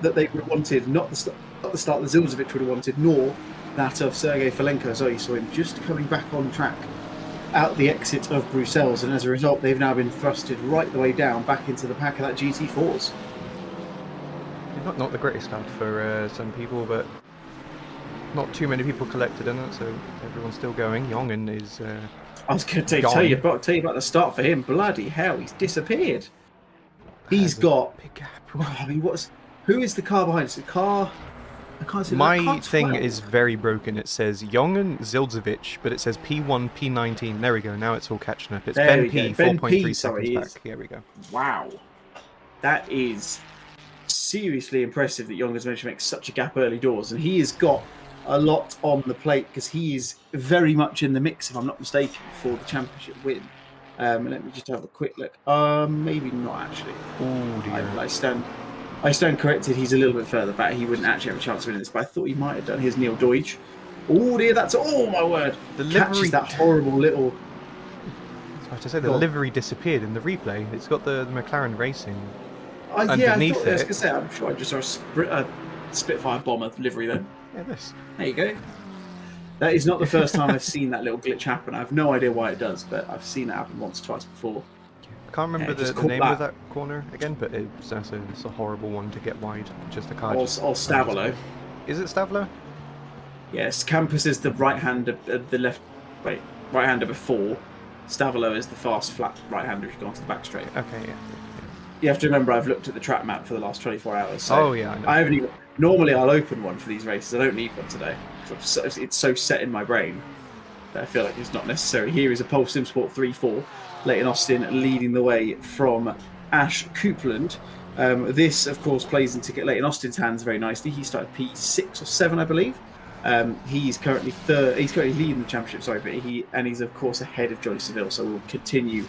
that they would have wanted, not the start that Zildzovic would have wanted, nor that of Sergei Folenko. So you saw him just coming back on track out the exit of Brussels, and as a result they've now been thrusted right the way down back into the pack of that GT4s. Not the greatest start for some people, but not too many people collected in it, so everyone's still going. Jongen is I was going to tell you about the start for him. Bloody hell, he's disappeared. He's got big gap. I mean, who is the car behind us? The car. I can't see. My thing is very broken. It says Jongen Zildzovic, but it says P1, P19. There we go. Now it's all catching up. It's Ben P, 4.3 seconds back. Here we go. Wow, that is seriously impressive that Jongen's managed to make such a gap early doors, and he has got a lot on the plate because he is very much in the mix, if I'm not mistaken, for the championship win. Let me just have a quick look. Maybe not actually. Oh dear. I stand corrected. He's a little bit further back. He wouldn't actually have a chance of winning this, but I thought he might have done. Here's Neil Deutsch. Oh dear, that's my word. The catches livery, that horrible little. I was about to say the livery disappeared in the replay. It's got the McLaren Racing underneath yeah, I it. was going to say, I'm sure I just saw a Spitfire bomber livery then. Yeah, this. There you go. That is not the first time I've seen that little glitch happen. I have no idea why it does, but I've seen it happen once or twice before. I can't remember the name of that corner again, but it's a horrible one to get wide. Just a car. Or Stavolo. Is it Stavolo? Yes, Campus is the right-hander, the left. Wait, right-hander before. Stavolo is the fast, flat right-hander who's gone to the back straight. Okay, yeah. You have to remember, I've looked at the track map for the last 24 hours. So yeah, I know. I haven't even. Normally, I'll open one for these races. I don't need one today. It's so set in my brain that I feel like it's not necessary. Here is a Pulse Sim Sport 3-4. Leighton Austin leading the way from Ash Coupland. This, of course, plays into Leighton Austin's hands very nicely. He started P6 or 7, I believe. He's currently third. He's currently leading the championship. Sorry, but he's of course ahead of Johnny Seville. So we'll continue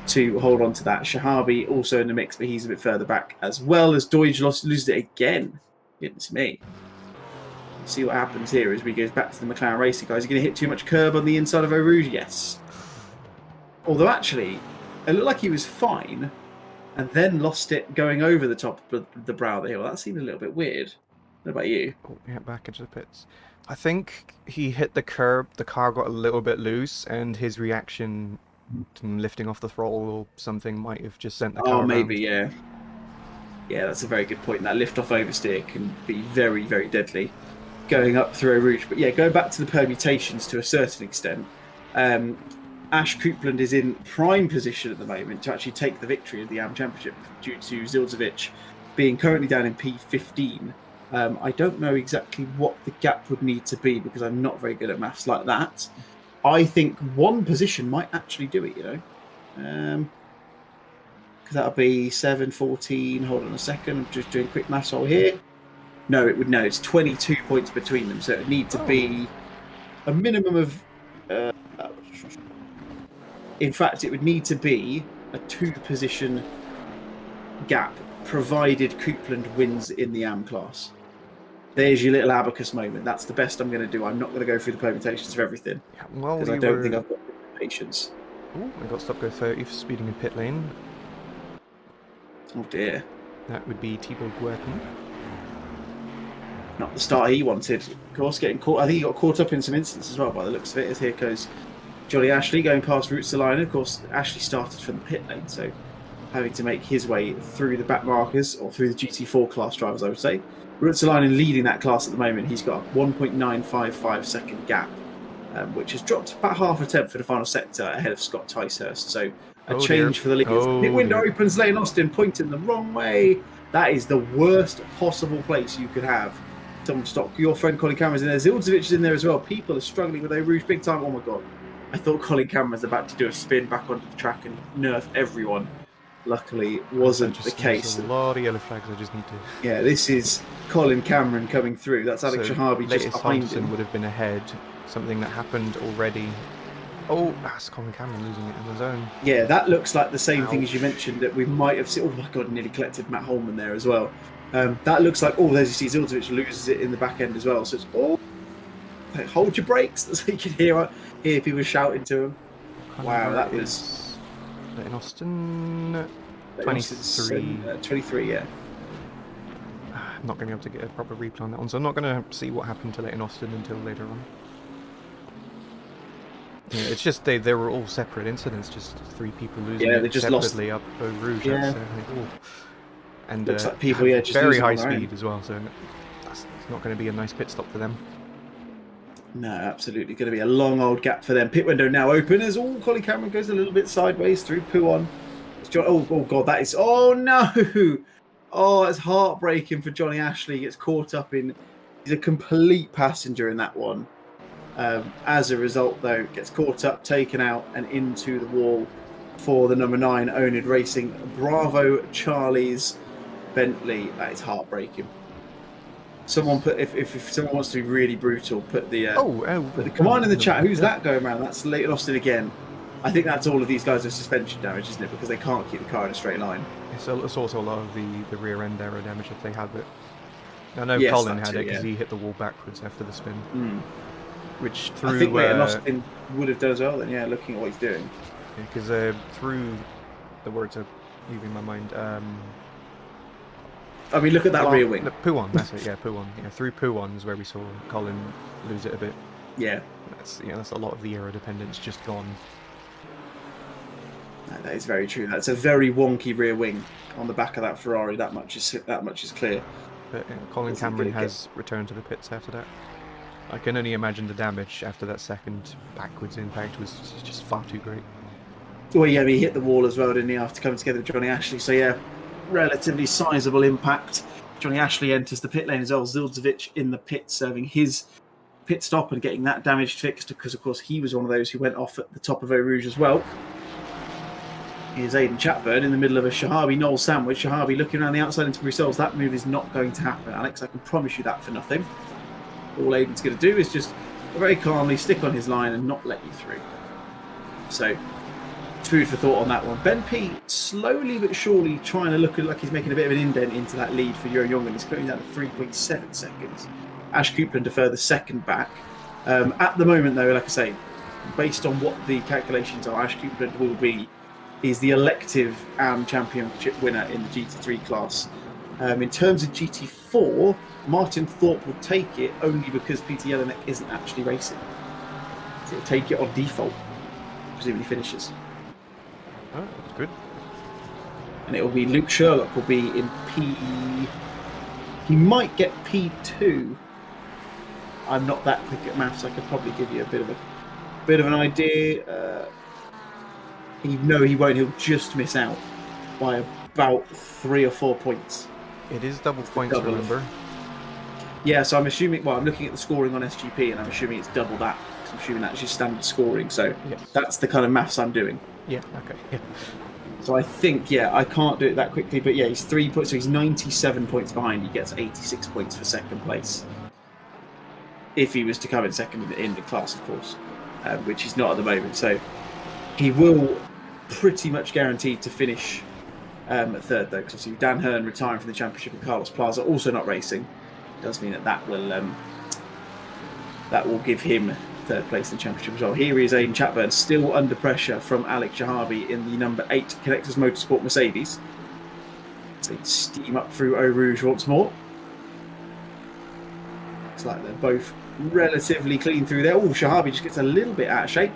to hold on to that. Shahabi also in the mix, but he's a bit further back as well as Deutsch loses it again. Goodness me. See what happens here as we go back to the McLaren Racing guys. Are going to hit too much curb on the inside of Eau Rouge? Yes. Although actually, it looked like he was fine, and then lost it going over the top of the brow of the hill. That seemed a little bit weird. What about you? Oh, yeah, back into the pits. I think he hit the curb, the car got a little bit loose, and his reaction to lifting off the throttle or something might have just sent the car around. Maybe, yeah. Yeah, that's a very good point. That lift-off oversteer can be very, very deadly going up through Eau Rouge. But yeah, going back to the permutations to a certain extent, Ash Coupland is in prime position at the moment to actually take the victory of the AM Championship due to Zildzovic being currently down in P15. I don't know exactly what the gap would need to be because I'm not very good at maths like that. I think one position might actually do it, you know. Because that'll be 7, 14. Hold on a second. I'm just doing quick maths while here. No, it would. No, it's 22 points between them. So it would need to be a minimum of. In fact, it would need to be a 2-position gap, provided Coupland wins in the AM class. There's your little abacus moment. That's the best I'm going to do. I'm not going to go through the permutations of everything. Yeah, well, because I don't think I've got the patience. Oh, I got stop go 30 for speeding in pit lane. Oh dear. That would be Thibaut Guertin. Not the start he wanted. Of course, getting caught. I think he got caught up in some incidents as well by the looks of it. As here goes Johnny Ashley going past Roots-Salinen. Of course, Ashley started from the pit lane, so having to make his way through the back markers, or through the GT4 class drivers, I would say. Roots-Salinen leading that class at the moment. He's got a 1.955 second gap, which has dropped about half a tenth for the final sector ahead of Scott Ticehurst. So a change for the leaders. Pit window opens, Leighton Austin pointing the wrong way. That is the worst possible place you could have. Someone stop. Your friend Colin Cameron's in there. Zildzovic is in there as well. People are struggling with Eau Rouge big time. Oh my god. I thought Colin Cameron was about to do a spin back onto the track and nerf everyone. Luckily, wasn't the case. There's a lot of yellow flags I just need to... Yeah, this is Colin Cameron coming through. That's Alex Shahabi just behind him. would have been ahead. Something that happened already. Oh, that's Colin Cameron losing it in the zone. Yeah, that looks like the same thing as you mentioned that we might have seen. Oh my god, nearly collected Matt Holman there as well. That looks like, there's you see Zildzovic loses it in the back end as well. So it's, hold your brakes. So you can hear people shouting to him. Wow, that was... Leighton Austin... 23. 23, yeah. I'm not going to be able to get a proper replay on that one, so I'm not going to see what happened to Leighton Austin until later on. Yeah, it's just they were all separate incidents, just 3 people losing they just separately up Eau Rouge. Yeah. And looks like people, just very high speed as well, so it's not going to be a nice pit stop for them. No, absolutely. Going to be a long old gap for them. Pit window now open as Colin Cameron goes a little bit sideways through Pouon. Oh god, that is... Oh no! Oh, it's heartbreaking for Johnny Ashley. He gets caught up in... He's a complete passenger in that one. As a result, though, gets caught up, taken out, and into the wall for the number 9 oNiD Racing. Bravo Charlie's Bentley. That is heartbreaking. Someone put, if someone wants to be really brutal, put the put the command in the chat. Who's that going around? That's Leighton Austin again. I think that's all of these guys with suspension damage, isn't it? Because they can't keep the car in a straight line. It's also a lot of the rear end aero damage if they had it. I know Yes, Colin had it because yeah. he hit the wall backwards after the spin. Which I through... think Leighton Austin would have done as well then, yeah, looking at what he's doing. Because through... The words are leaving my mind. I mean, look at that rear wing. Pouon, that's it, yeah, Pouon. Yeah, through Pouon is where we saw Colin lose it a bit. Yeah. That's a lot of the aero dependence just gone. That is very true. That's a very wonky rear wing on the back of that Ferrari. That much is clear. But Colin Cameron has returned to the pits after that. I can only imagine the damage after that second backwards impact was just far too great. Well, yeah, he hit the wall as well, didn't he, after coming together with Johnny Ashley. So, yeah, relatively sizable impact. Johnny Ashley enters the pit lane as well. Zildzovic in the pit, serving his pit stop and getting that damage fixed because, of course, he was one of those who went off at the top of Eau Rouge as well. Here's Aidan Chatburn in the middle of a Shahabi-Knoll sandwich. Shahabi looking around the outside into Brussels. That move is not going to happen, Alex. I can promise you that for nothing. All Aidan's going to do is just very calmly stick on his line and not let you through. So, food for thought on that one. Ben P slowly but surely trying to look like he's making a bit of an indent into that lead for Euro Young, and he's cutting down to 3.7 seconds. Ash Coupland defer the second back. At the moment, though, like I say, based on what the calculations are, Ash Coupland is the elective AM Championship winner in the GT3 class. In terms of GT4, Martin Thorpe will take it only because Peter Jelinek isn't actually racing. So he'll take it on default, presumably finishes. Oh, that's good. And it will be Luke Sherlock will be in P... He might get P2. I'm not that quick at maths. I could probably give you a bit of an idea. No, he won't. He'll just miss out by about 3 or 4 points. It is double points, remember? Yeah, so I'm assuming... Well, I'm looking at the scoring on SGP, and I'm assuming it's double that. I'm assuming that's just standard scoring, so yes. That's the kind of maths I'm doing. Yeah, okay. Yeah. So I think, I can't do it that quickly, but yeah, he's 3 points, so he's 97 points behind. He gets 86 points for second place. If he was to come in second in the class, of course, which he's not at the moment. So he will pretty much guaranteed to finish third, though, because obviously Dan Hearn retiring from the championship and Carlos Plaza also not racing. Does mean that will give him third place in the championship as well. Here is Aidan Chatburn, still under pressure from Alex Shahabi in the number 8 Connectors Motorsport Mercedes. So they steam up through Eau Rouge once more. It's like they're both relatively clean through there. Oh, Shahabi just gets a little bit out of shape.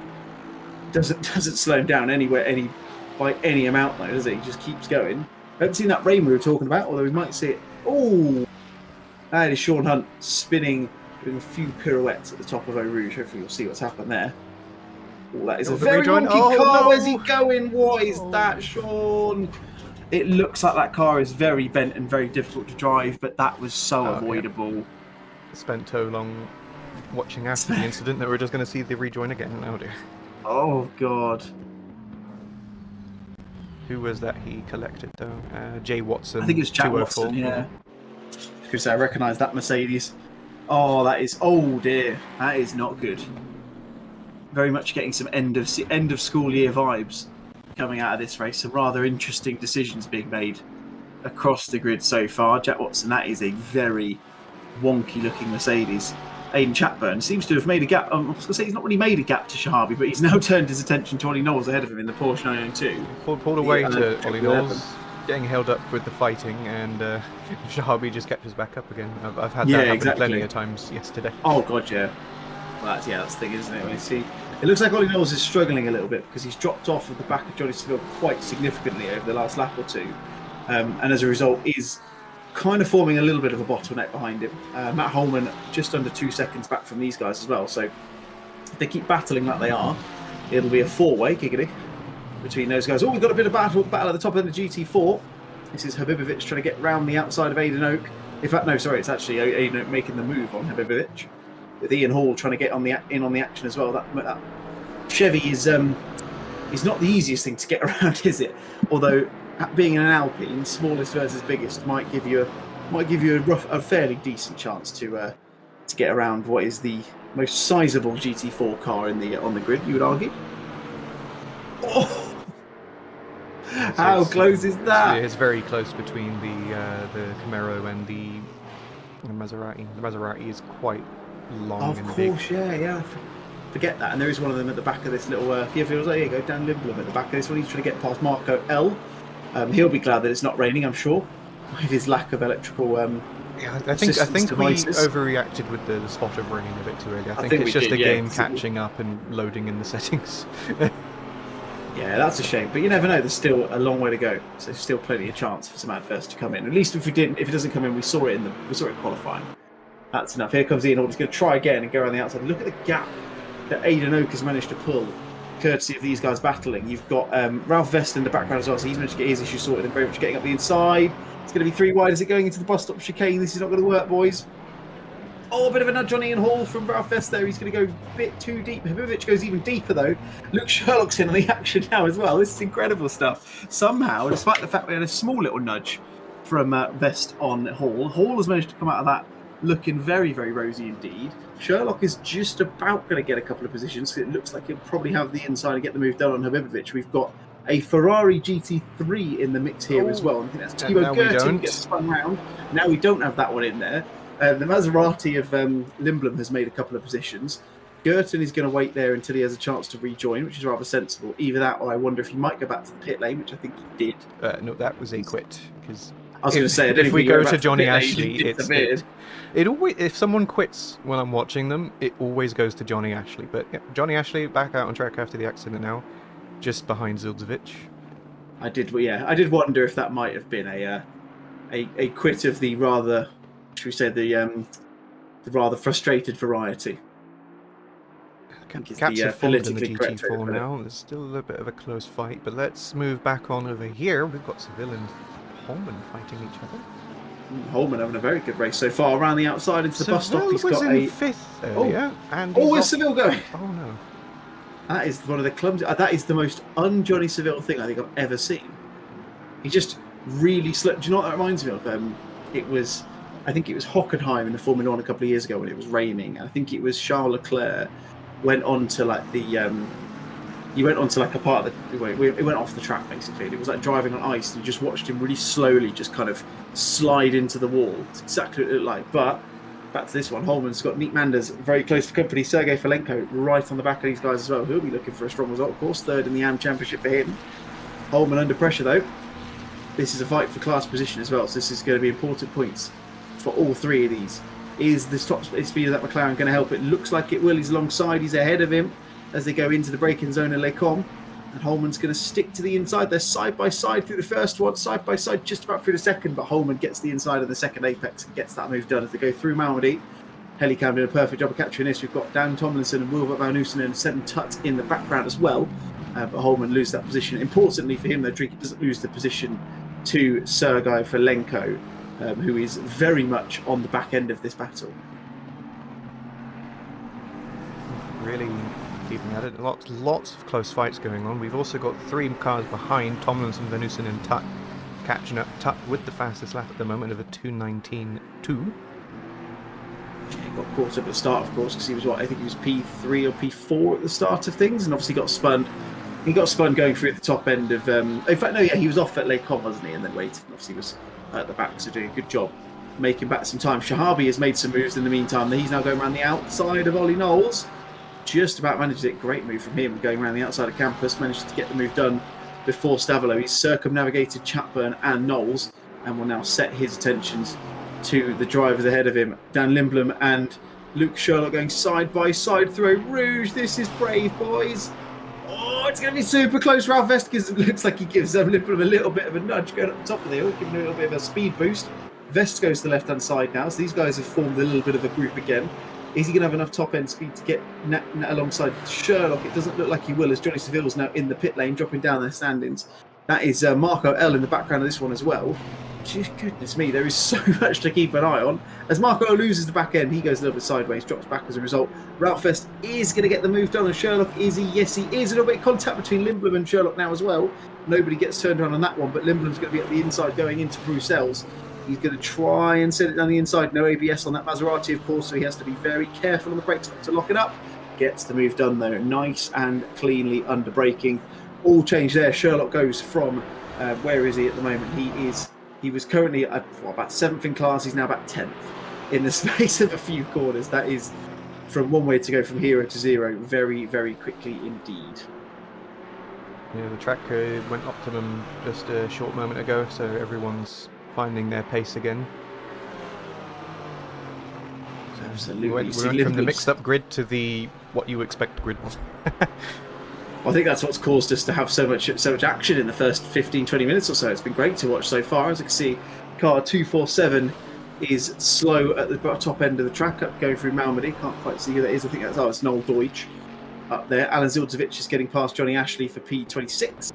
Doesn't slow him down by any amount though, does it? He just keeps going. I haven't seen that rain we were talking about, although we might see it. Oh, that is Sean Hunt spinning, doing a few pirouettes at the top of Eau Rouge. Hopefully you'll see what's happened there. Oh, that is a very wonky car. No. Where's he going? What is that, Sean? It looks like that car is very bent and very difficult to drive, but that was so avoidable. Yeah. Spent so long watching after the incident that we're just going to see the rejoin again. Oh dear. Oh God. Who was that he collected though? Jay Watson. I think it was Jack Watson, yeah. Because I recognise that Mercedes. Oh, that is, oh dear, that is not good. Very much getting some end of school year vibes coming out of this race. Some rather interesting decisions being made across the grid so far. Jack Watson, that is a very wonky looking Mercedes. Aidan Chatburn seems to have made a gap. I was going to say he's not really made a gap to Shahabi, but he's now turned his attention to Ollie Knowles ahead of him in the Porsche 992. Pulled away to Ollie Knowles, getting held up with the fighting, and Shahabi just kept his back up again. I've had that happen plenty of times yesterday. Oh God, yeah. Well, that's the thing, isn't it? When you see, it looks like Ollie Knowles is struggling a little bit because he's dropped off of the back of Johnny Seville quite significantly over the last lap or two, and as a result is kind of forming a little bit of a bottleneck behind him. Matt Holman just under 2 seconds back from these guys as well. So if they keep battling like they are, it'll be a four-way giggity between those guys. Oh, we've got a bit of battle at the top of the GT4. This is Habibovic trying to get round the outside of Aidan Oak. In fact, no, sorry, it's actually Aidan Oak making the move on Habibovic, with Ian Hall trying to get in on the action as well. That Chevy is not the easiest thing to get around, is it? Although being in an Alpine, smallest versus biggest might give you a fairly decent chance to get around what is the most sizable GT4 car on the grid, you would argue. Oh, how close is that? It's very close between the Camaro and the Maserati. The Maserati is quite long and big. Of course, yeah. Forget that. And there is one of them at the back of this little. Feels like, here you go, Dan Lindblom at the back of this one. He's trying to get past Marco L. He'll be glad that it's not raining, I'm sure, with his lack of electrical. Yeah, I think devices. We overreacted with the spot of raining a bit too early. I think it's just the game catching up and loading in the settings. Yeah, that's a shame, but you never know. There's still a long way to go, so there's still plenty of chance for some adverse to come in. At least if it doesn't come in, we saw it qualifying. That's enough. Here comes Ian Hall. He's going to try again and go around the outside. Look at the gap that Aidan Oak has managed to pull, courtesy of these guys battling. You've got Ralph Vest in the background as well, so he's managed to get his issue sorted and very much getting up the inside. It's going to be 3 wide. Is it going into the bus stop chicane? This is not going to work, boys. Oh, a bit of a nudge on Ian Hall from Ralph Vest there. He's going to go a bit too deep. Habibovic goes even deeper, though. Luke Sherlock's in on the action now as well. This is incredible stuff. Somehow, despite the fact we had a small little nudge from Vest on Hall, Hall has managed to come out of that looking very, very rosy indeed. Sherlock is just about going to get a couple of positions. It looks like he'll probably have the inside and get the move done on Habibovic. We've got a Ferrari GT3 in the mix here as well. I think that's Thibaut Gertin gets spun round. Now we don't have that one in there. The Maserati of Lindblom has made a couple of positions. Gertin is going to wait there until he has a chance to rejoin, which is rather sensible. Either that, or I wonder if he might go back to the pit lane, which I think he did. No, that was a quit. Because I was going to say, if we go to Johnny Ashley, it always, if someone quits when I'm watching them, it always goes to Johnny Ashley. But yeah, Johnny Ashley back out on track after the accident now, just behind Zildzovic. I did wonder if that might have been a quit of the rather, should we say, the rather frustrated variety. Cats have formed in the GT4 now. There's still a bit of a close fight, but let's move back on over here. We've got Seville and Holman fighting each other. Holman having a very good race so far. Around the outside into the bus stop, he's got in 5th earlier. Where's Seville going? Oh no. That is one of the clumsy. That is the most un-Johnny Seville thing I think I've ever seen. He just really slipped. Do you know what that reminds me of? I think it was Hockenheim in the Formula 1 a couple of years ago when it was raining. I think it was Charles Leclerc went on to like the he went on to like a part of the it went off the track basically, and it was like driving on ice, and you just watched him really slowly just kind of slide into the wall. It's exactly what it looked like. But back to this one. Holman's got Nick Manders very close for company. Sergei Folenko right on the back of these guys as well. He'll be looking for a strong result, of course. Third in the AM Championship for him. Holman under pressure, though. This is a fight for class position as well, so this is going to be important points for all three of these. Is this top speed of that McLaren going to help? It looks like it will. He's alongside. He's ahead of him as they go into the braking zone in Lecom. And Holman's going to stick to the inside. They're side by side through the first one, side by side just about through the second. But Holman gets the inside of the second apex and gets that move done as they go through Malmedy. Helicam doing a perfect job of capturing this. We've got Dan Tomlinson and Wilbert Van Oosten and Seven Tut in the background as well. But Holman loses that position. Importantly for him, though, Drinky doesn't lose the position to Sergei Folenko, who is very much on the back end of this battle. Really keeping at it. Lots of close fights going on. We've also got 3 cars behind, Tomlinson, Van Oosten and Tut catching up. Tut with the fastest lap at the moment of a 2:19.2. He got caught up at the start, of course, because he was I think he was P3 or P4 at the start of things, and obviously got spun. He got spun going through at the top end of. In fact, no, yeah, he was off at Lecom, wasn't he? And then waited. Obviously, he was at the back, so doing a good job making back some time. Shahabi has made some moves in the meantime. He's now going around the outside of Ollie Knowles. Just about managed it. Great move from him, going around the outside of campus. Managed to get the move done before Stavilo. He's circumnavigated Chatburn and Knowles, and will now set his attentions to the drivers ahead of him. Dan Lindblom and Luke Sherlock going side by side through Rouge. This is brave, boys. Oh, it's going to be super close. Ralph Vest looks like he gives Lindblom a little bit of a nudge going up the top of the hill, giving him a little bit of a speed boost. Vest goes to the left-hand side now, so these guys have formed a little bit of a group again. Is he going to have enough top-end speed to get alongside Sherlock? It doesn't look like he will, as Johnny Seville's now in the pit lane, dropping down their standings. That is Marco L in the background of this one as well. Jeez, goodness me, there is so much to keep an eye on. As Marco loses the back end, he goes a little bit sideways, drops back as a result. Ralph Vest is going to get the move done, and Sherlock, is he? Yes, he is. A little bit of contact between Lindblom and Sherlock now as well. Nobody gets turned around on that one, but Lindblom's going to be at the inside going into Bruxelles. He's going to try and set it down the inside. No ABS on that Maserati, of course, so he has to be very careful on the brakes to lock it up. Gets the move done, though. Nice and cleanly under braking. All change there. Sherlock goes from, where is he at the moment? He was currently at about 7th in class. He's now about 10th in the space of a few corners. That is from one way to go from hero to zero very, very quickly indeed. Yeah, the track went optimum just a short moment ago, so everyone's finding their pace again. Absolutely. We went from the mixed-up grid to the what you expect grid. I think that's what's caused us to have so much action in the first 15-20 minutes or so. It's been great to watch so far. As you can see, car 247 is slow at the top end of the track, up going through Malmedy. Can't quite see who that is. I think that's it's Noel Deutsch up there. Alan Zildzovic is getting past Johnny Ashley for P26.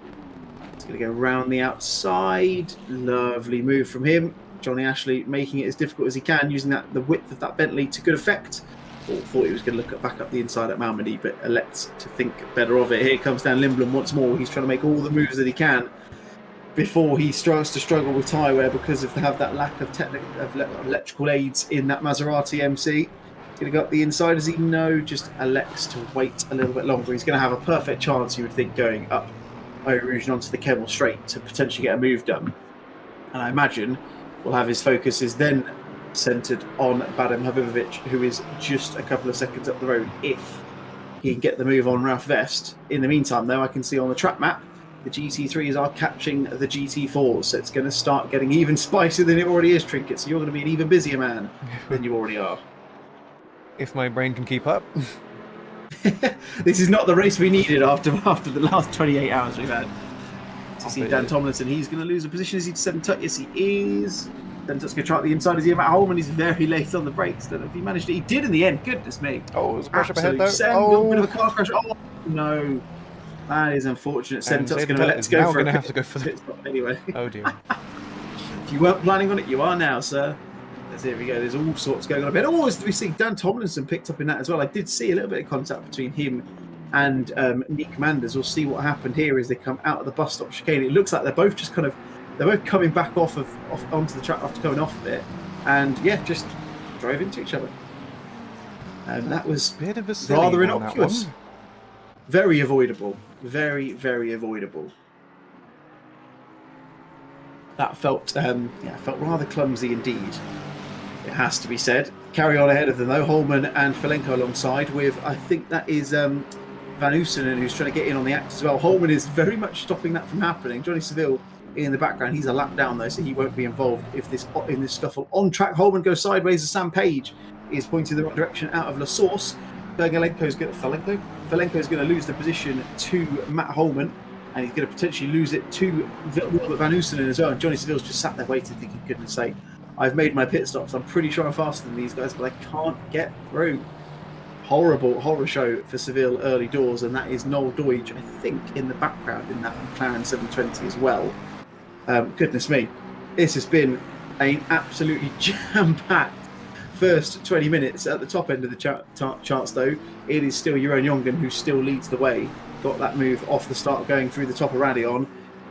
He's going to go round the outside. Lovely move from him. Johnny Ashley making it as difficult as he can, using the width of that Bentley to good effect. Thought he was going to look back up the inside at Malmedy, but elects to think better of it. Here comes Dan Lindblom once more. He's trying to make all the moves that he can before he starts to struggle with tyre wear because of that lack of electrical aids in that Maserati MC. He's going to go up the inside. Does he? No, just elects to wait a little bit longer. He's going to have a perfect chance, you would think, going up Eau Rouge and onto the Kemmel Straight to potentially get a move done. And I imagine we'll have his focus is then centred on Badam Habibovic, who is just a couple of seconds up the road if he can get the move on Ralph Vest. In the meantime, though, I can see on the track map the GT3s are catching the GT4s, so it's going to start getting even spicier than it already is, Trinket. So you're going to be an even busier man than you already are. If my brain can keep up. This is not the race we needed after the last 28 hours we've had. So you see Dan Tomlinson, he's going to lose a position. Is he to 7 Tut? Yes, he is. Then Tut's going to try at the inside. Is he Matt Holman? He's very late on the brakes. Don't know if he managed it. He did in the end. Goodness me. Oh, it was a crash up ahead, though. Oh, a bit of a car crash. Oh, no. That is unfortunate. Seven Tut's going to let's go for it. Now going to have to go for it. Anyway. Oh, dear. If you weren't planning on it, you are now, sir. There we go. There's all sorts going on. Oh, as we see, Dan Tomlinson picked up in that as well. I did see a little bit of contact between him and Nick Manders. We'll see what happened here as they come out of the bus stop chicane. It looks like they're both just they're both coming back off onto the track after coming off of it, and yeah, just drove into each other. And that was bit of a rather innocuous. Very avoidable. Very, very avoidable. That felt rather clumsy indeed. it has to be said. Carry on ahead of them though, Holman and Felenko alongside with, I think that is Van Oosenen, who's trying to get in on the act as well. Holman is very much stopping that from happening. Johnny Seville in the background, he's a lap down though, so he won't be involved if in this scuffle. On track, Holman goes sideways as Sam Page is pointing the right direction out of La Source. Felenko's going to lose the position to Matt Holman, and he's going to potentially lose it to Robert Van Oosenen as well. And Johnny Seville's just sat there waiting, thinking, goodness sake, I've made my pit stops. I'm pretty sure I'm faster than these guys, but I can't get through. Horror show for Seville early doors, and that is Noel Deutsch, I think, in the background in that McLaren 720 as well. Goodness me, this has been an absolutely jam-packed first 20 minutes. At the top end of the charts, though, it is still Jeroen Jongen who still leads the way. Got that move off the start, going through the top of Radion.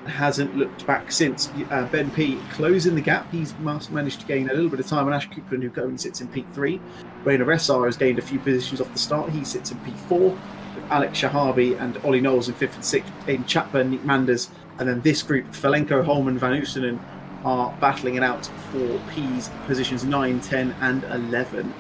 Hasn't looked back since. Ben P closing the gap. He's managed to gain a little bit of time on Ash Coupland, who currently sits in P3. Rainer Ressar has gained a few positions off the start. He sits in P4 with Alex Shahabi and Ollie Knowles in 5th and 6th. Aiden Chapman, Nick Manders, and then this group, Felenko, Holman, Van Oosenen, are battling it out for P's positions 9, 10 and 11.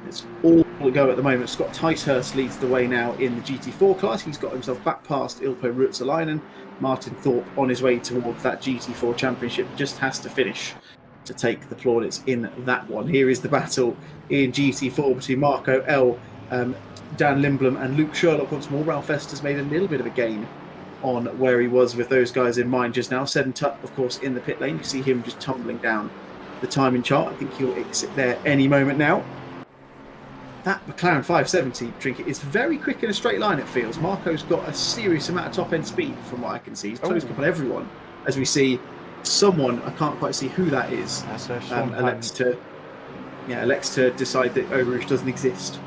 It's all to go at the moment. Scott Ticehurst leads the way now in the GT4 class. He's got himself back past Ilpo Ruotsalainen. Martin Thorpe on his way towards that GT4 championship, just has to finish to take the plaudits in that one. Here is the battle in GT4 between Marco L, Dan Lindblom and Luke Sherlock once more. Ralph Estes made a little bit of a gain on where he was with those guys in mind just now. Seddon Tutt, of course, in the pit lane. You see him just tumbling down the timing chart. I think he'll exit there any moment now. That McLaren 570 Trinket is very quick in a straight line, it feels. Marco's got a serious amount of top-end speed from what I can see. He's closed up on everyone. As we see someone, I can't quite see who that is, elects to decide that Eau Rouge doesn't exist.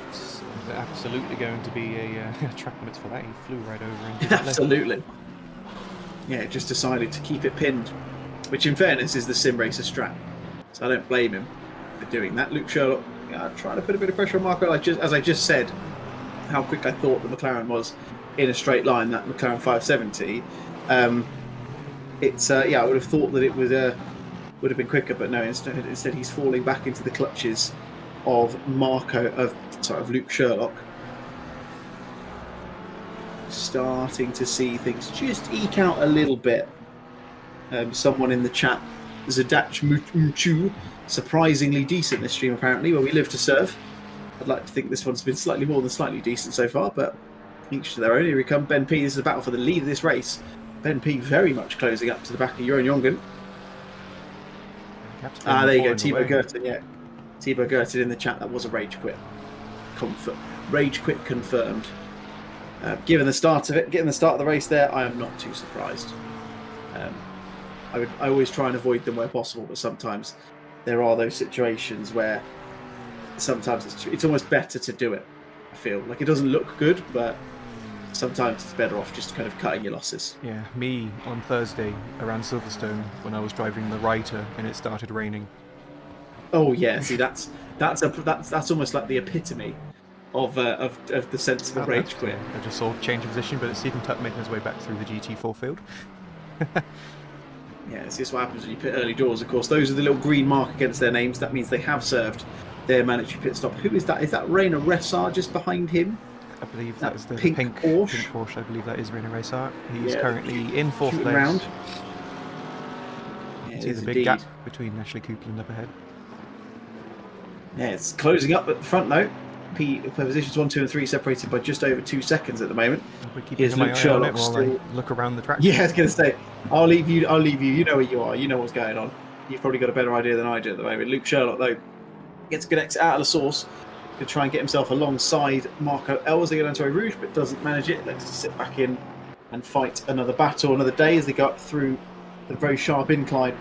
It's absolutely going to be a track limits for that. He flew right over into Absolutely. Yeah, just decided to keep it pinned, which in fairness is the sim racer strat. So I don't blame him for doing that. Luke Sherlock trying to put a bit of pressure on Marco. As I just said, how quick I thought the McLaren was in a straight line, that McLaren 570. I would have thought that it would have been quicker, but no. Instead, he's falling back into the clutches of Luke Sherlock. Starting to see things just eke out a little bit. Someone in the chat, Zadach Muchu, surprisingly decent this stream apparently, where we live to serve. I'd like to think this one's been slightly more than slightly decent so far, but each to their own. Here we come, Ben P. This is a battle for the lead of this race. Ben P very much closing up to the back of Jeroen Jongen. There you go, Thibaut Gerten, yeah. Thibaut Gerten in the chat, that was a rage quit. Rage quit confirmed. Given the start of it, getting the start of the race there, I am not too surprised. I always try and avoid them where possible, but sometimes there are those situations where sometimes it's almost better to do it. I feel like it doesn't look good, but sometimes it's better off just kind of cutting your losses. Yeah, me on Thursday around Silverstone when I was driving the Reiter and it started raining. Oh yeah, see that's almost like the epitome of the sensible rage quit. I just saw change of position, but it's Stephen Tutt making his way back through the GT4 field. Yeah, it's just what happens when you pit early doors. Of course, those are the little green mark against their names. That means they have served their mandatory pit stop. Who is that? Is that Rainer Ressar just behind him? I believe that is the pink Porsche. I believe that is Rainer Ressar. He's currently in fourth place. Round. Yeah, see the big gap between Ashley Coupland up ahead. Yeah, it's closing up at the front though. Positions 1, 2 and 3 separated by just over 2 seconds at the moment. Here's Luke Sherlock while I look around the track. Yeah, I was going to say, I'll leave you. You know where you are. You know what's going on. You've probably got a better idea than I do at the moment. Luke Sherlock though gets a good exit out of the source. Could try and get himself alongside Marco Els. They get into Eau Rouge, but doesn't manage it. Lets to sit back in and fight another battle, another day as they go up through the very sharp incline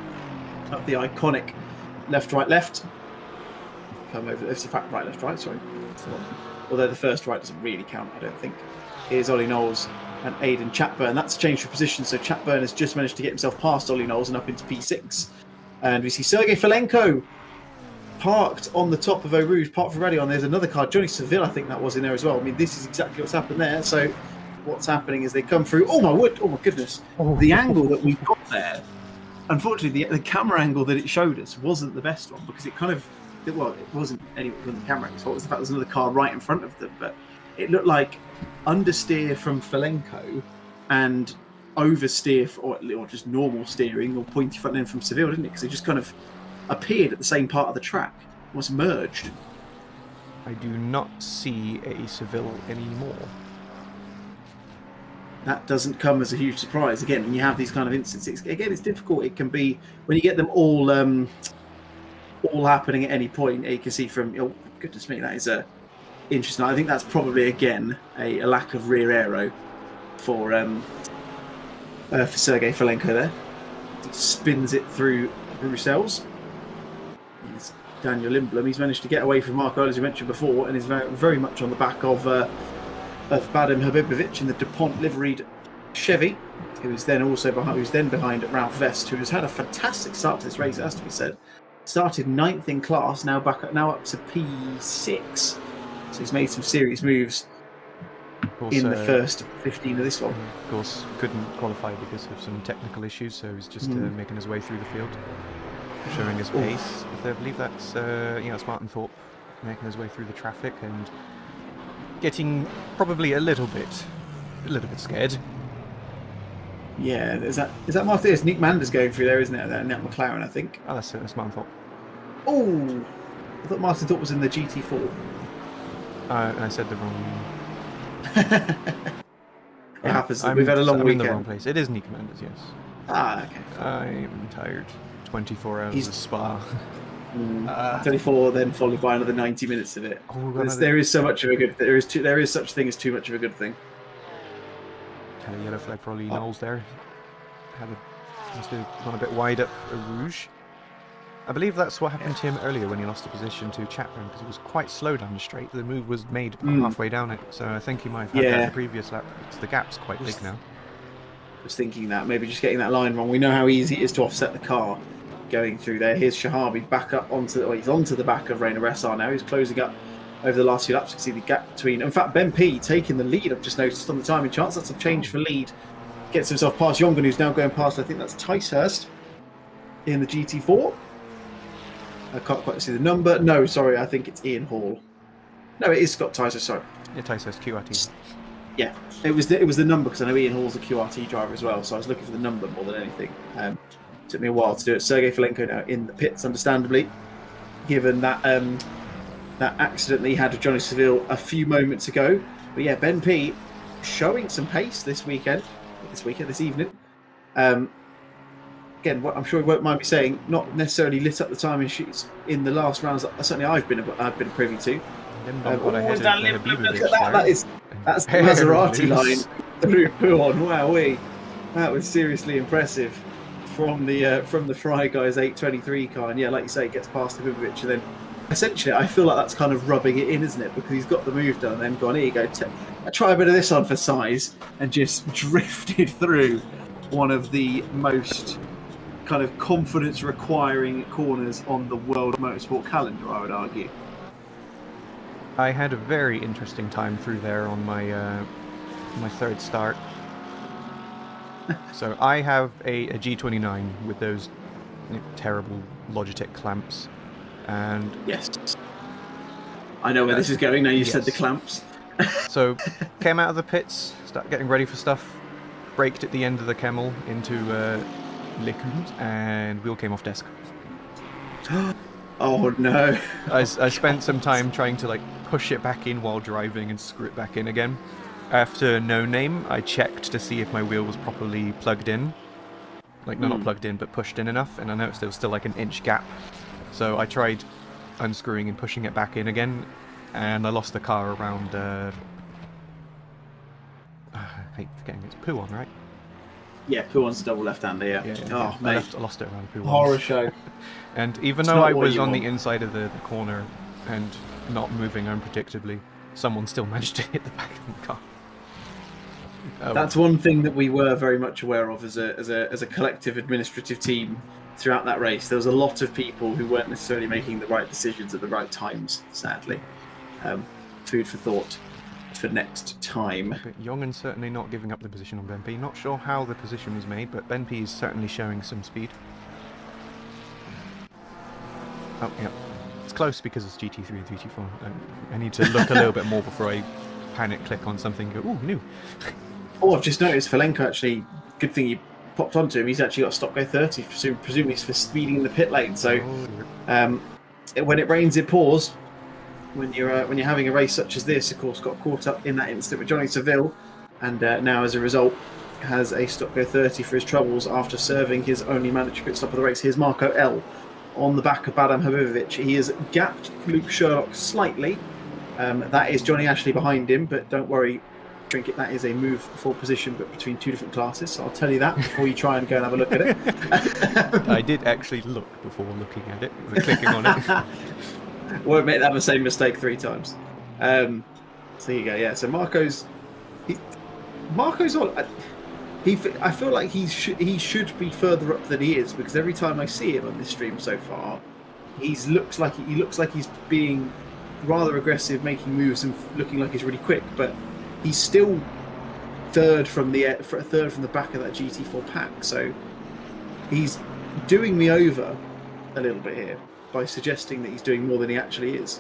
up the iconic left, right, left. Come over. It's in fact right, left, right. Sorry. Although the first right doesn't really count, I don't think. Here's Ollie Knowles and Aiden Chapman. That's a change for position. So Chapman has just managed to get himself past Ollie Knowles and up into P6. And we see Sergei Felenko parked on the top of Eau Rouge, parked for Radion. There's another car, Johnny Seville, I think that was in there as well. I mean, this is exactly what's happened there. So what's happening is they come through. Oh my goodness! The angle that we got there. unfortunately, the camera angle that it showed us wasn't the best one because it kind of, well, it wasn't the camera angle's fault. It was the fact there's another car right in front of them, but it looked like understeer from Felenko and oversteer or just normal steering or pointy front end from Seville, didn't it? Because it just kind of appeared at the same part of the track, was merged. I do not see a Seville anymore. That doesn't come as a huge surprise. Again, when you have these kind of instances, again, it's difficult. It can be when you get them all happening at any point. You can see from, oh goodness me, that is interesting. I think that's probably again a lack of rear aero for Sergei Felenko there. He spins it through Bruxelles. He's Daniel Lindblom. He's managed to get away from Mark Earl, as you mentioned before, and is very much on the back of Badim Habibovic in the DuPont liveried Chevy, who is then also behind Ralph Vest, who has had a fantastic start to this race, it has to be said. Started 9th in class, now up to P6. So he's made some serious moves in the first 15 of this one. Of course, couldn't qualify because of some technical issues, so he's just making his way through the field, showing his pace. I believe that's Martin Thorpe making his way through the traffic and getting probably a little bit scared. Yeah, is that Martin? It's Nick Manders going through there, isn't it? That McLaren, I think. Oh, that's Martin Thorpe. Oh, I thought Martin Thorpe was in the GT4. I said the wrong. It happens. We've had a long weekend. I'm in the wrong place. It is Nick Manders, yes. Ah, okay. I'm tired. 24 hours of Spa. 24, then followed by another 90 minutes of it. There is so much of a good. There is such thing as too much of a good thing. Had a yellow flag for Lee Knowles there. Must have gone a bit wide up a Rouge. I believe that's what happened to him earlier when he lost the position to Chapman because he was quite slow down the straight. The move was made halfway down it, so I think he might have had that in the previous lap. The gap's quite big now. I was thinking that maybe just getting that line wrong. We know how easy it is to offset the car going through there. Here's Shahabi back up he's onto the back of Rainer Ressar now. He's closing up over the last few laps. You can see the gap between. In fact, Ben P taking the lead. I've just noticed on the timing charts. That's a change for lead. Gets himself past Jongen, who's now going past. I think that's Ticehurst in the GT4. I can't quite see the number. No, sorry, I think it's Ian Hall. No, it is Scott Ticehurst. Sorry. Yeah, Ticehurst QRT. Yeah, it was the number because I know Ian Hall's a QRT driver as well. So I was looking for the number more than anything. Took me a while to do it. Sergei Felenko now in the pits, understandably, given that that accident that he had with Johnny Seville a few moments ago. But yeah, Ben P showing some pace this evening. Again, what I'm sure he won't mind me saying, not necessarily lit up the timing sheets in the last rounds that certainly I've been privy to. That's the Maserati line through Puon. Wowee, that was seriously impressive from the Fry guy's 823 car. And yeah, like you say, it gets past Habibovic, and then essentially I feel like that's kind of rubbing it in, isn't it? Because he's got the move done and then gone, here you go, try a bit of this on for size, and just drifted through one of the most kind of confidence requiring corners on the world motorsport calendar, I would argue. I had a very interesting time through there on my my third start. So I have a G29 with those terrible Logitech clamps, and yes, I know where this is going now. You said the clamps. So came out of the pits, started getting ready for stuff, braked at the end of the Kemmel into Lekund, and wheel came off desk. Oh no! I spent some time trying to push it back in while driving and screw it back in again. After no name, I checked to see if my wheel was properly plugged in. Not plugged in, but pushed in enough, and I noticed there was still an inch gap. So I tried unscrewing and pushing it back in again, and I lost the car around... I hate forgetting, it's Puon, right? Yeah, Puon's a double left-hander, yeah. Oh, mate. I lost it around Puon. Horror show. And even though I was on the inside of the corner and not moving unpredictably, someone still managed to hit the back of the car. That's one thing that we were very much aware of as a collective administrative team throughout that race. There was a lot of people who weren't necessarily making the right decisions at the right times, sadly. Food for thought. for next time. But Young and certainly not giving up the position on Benpy. Not sure how the position was made, but Benpy is certainly showing some speed. Oh, yeah. It's close because it's GT3 and GT4. I need to look a little bit more before I panic click on something and go, ooh, new. Oh, I've just noticed Felenko actually, good thing you popped onto him, he's actually got a stop go 30, presumably it's for speeding in the pit lane. So when it rains, it pours. When you're having a race such as this, of course, got caught up in that incident with Johnny Seville, and now as a result has a stop go 30 for his troubles after serving his only mandatory pit stop of the race. Here's Marco L on the back of Badam Habibovic. He has gapped Luke Sherlock slightly. That is Johnny Ashley behind him, but don't worry, Trinket, that is a move for position, but between two different classes. So I'll tell you that before you try and go and have a look at it. I did actually look before looking at it, clicking on it. Won't make that same mistake 3 times. So there you go. Yeah. So Marco's on. I feel like he should be further up than he is, because every time I see him on this stream so far, he looks like he's being rather aggressive, making moves and looking like he's really quick, but he's still third from the back of that GT4 pack. So he's doing me over a little bit here by suggesting that he's doing more than he actually is.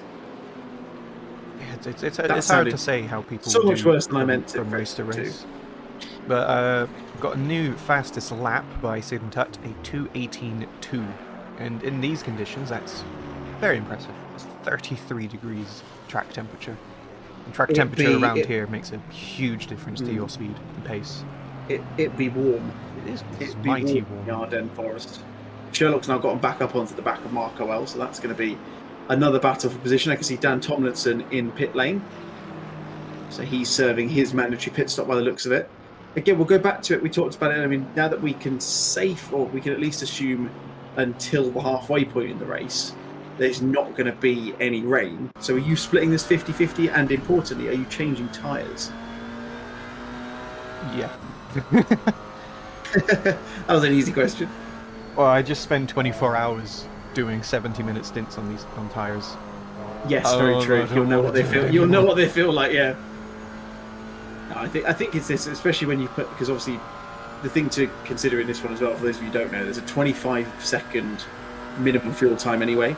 Yeah, it's hard to say how people so do much worse than I meant from race to race. But got a new fastest lap by Sid and Tut, a 2:18.2, and in these conditions, that's very impressive. It's 33 degrees track temperature. And track temperature around here makes a huge difference to your speed and pace. It'd be warm. It's mighty warm. In the Ardennes Forest. Sherlock's now gotten back up onto the back of Marco L, so that's going to be another battle for position. I can see Dan Tomlinson in pit lane. So he's serving his mandatory pit stop by the looks of it. Again, we'll go back to it. We talked about it. I mean, now that we can we can at least assume until the halfway point in the race, there's not going to be any rain. So are you splitting this 50-50? And importantly, are you changing tyres? Yeah. That was an easy question. Well, I just spent 24 hours doing 70-minute stints on tyres. Yes, very true. You'll know what they feel. You'll know what they feel like. Yeah. No, I think it's this, especially when you put, because obviously the thing to consider in this one as well, for those of you who don't know, there's a 25-second minimum fuel time anyway.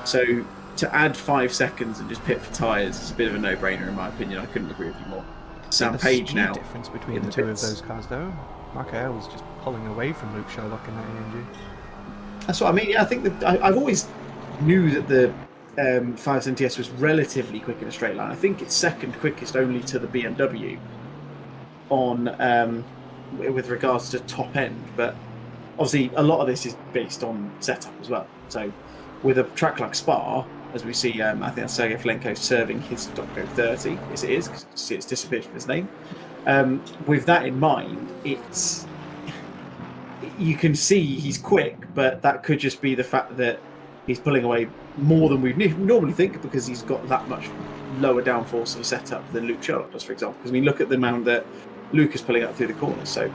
So to add 5 seconds and just pit for tyres is a bit of a no-brainer in my opinion. I couldn't agree with you more. Sam Page now. The difference between the two of those cars, though. Marco L was just pulling away from Luke Sherlock in that AMG. That's what I mean. Yeah, I think that I've always knew that the 570S was relatively quick in a straight line. I think it's second quickest only to the BMW on with regards to top end, but obviously a lot of this is based on setup as well. So with a track like Spa, as we see, I think that's Sergei Felenko serving his stop go 30. Yes, it is, because you see it's disappeared from his name. With that in mind, you can see he's quick, but that could just be the fact that he's pulling away more than we normally think, because he's got that much lower downforce of a setup than Luke Sherlock does, for example. Because I mean, look at the amount that Luke is pulling up through the corners. So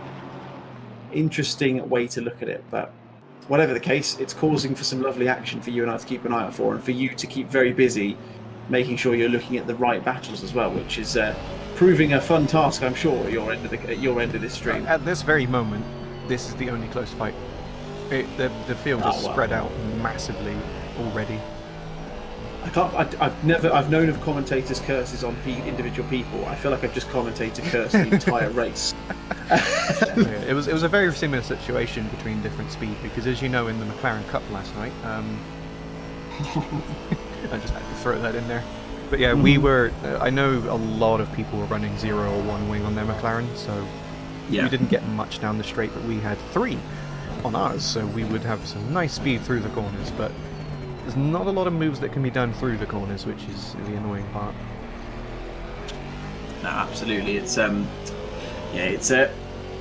interesting way to look at it, but whatever the case, it's causing for some lovely action for you and I to keep an eye out for, and for you to keep very busy making sure you're looking at the right battles as well, which is proving a fun task, I'm sure, at your end of this stream. At this very moment, this is the only close fight. The field is spread out massively already. I've known of commentators' curses on individual people. I feel like I've just commentated curse the entire race. Yeah, it was a very similar situation between different speed, because as you know, in the McLaren Cup last night, I just had to throw that in there. But yeah, we were. I know a lot of people were running 0 or 1 wing on their McLaren, so we didn't get much down the straight, but we had 3 on ours, so we would have some nice speed through the corners. But there's not a lot of moves that can be done through the corners, which is the annoying part. No, absolutely. It's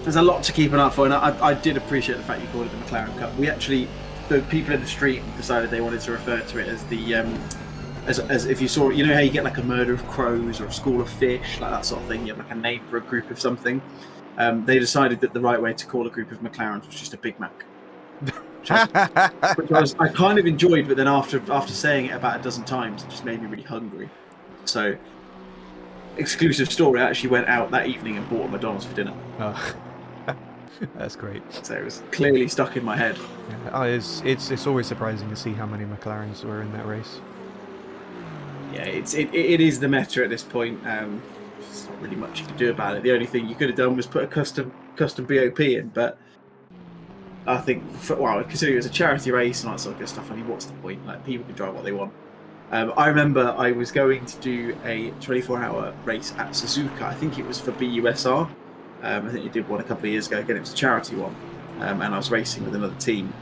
there's a lot to keep an eye for, and I did appreciate the fact you called it the McLaren Cup. We actually, the people in the street decided they wanted to refer to it as the as if you saw, you know how you get like a murder of crows or a school of fish, like that sort of thing. You have like a name for a group of something. They decided that the right way to call a group of McLarens was just a Big Mac. Which I kind of enjoyed, but then after saying it about a dozen times, it just made me really hungry. So exclusive story, I actually went out that evening and bought a McDonald's for dinner. Oh. That's great. So it was clearly stuck in my head. Yeah, it's always surprising to see how many McLarens were in that race. Yeah, it is the meta at this point. There's not really much you can do about it. The only thing you could have done was put a custom BOP in, but I think, considering it was a charity race and all that sort of good stuff, I mean, what's the point? Like, people can drive what they want. I remember I was going to do a 24-hour race at Suzuka. I think it was for BUSR. I think you did one a couple of years ago. Again, it was a charity one, and I was racing with another team.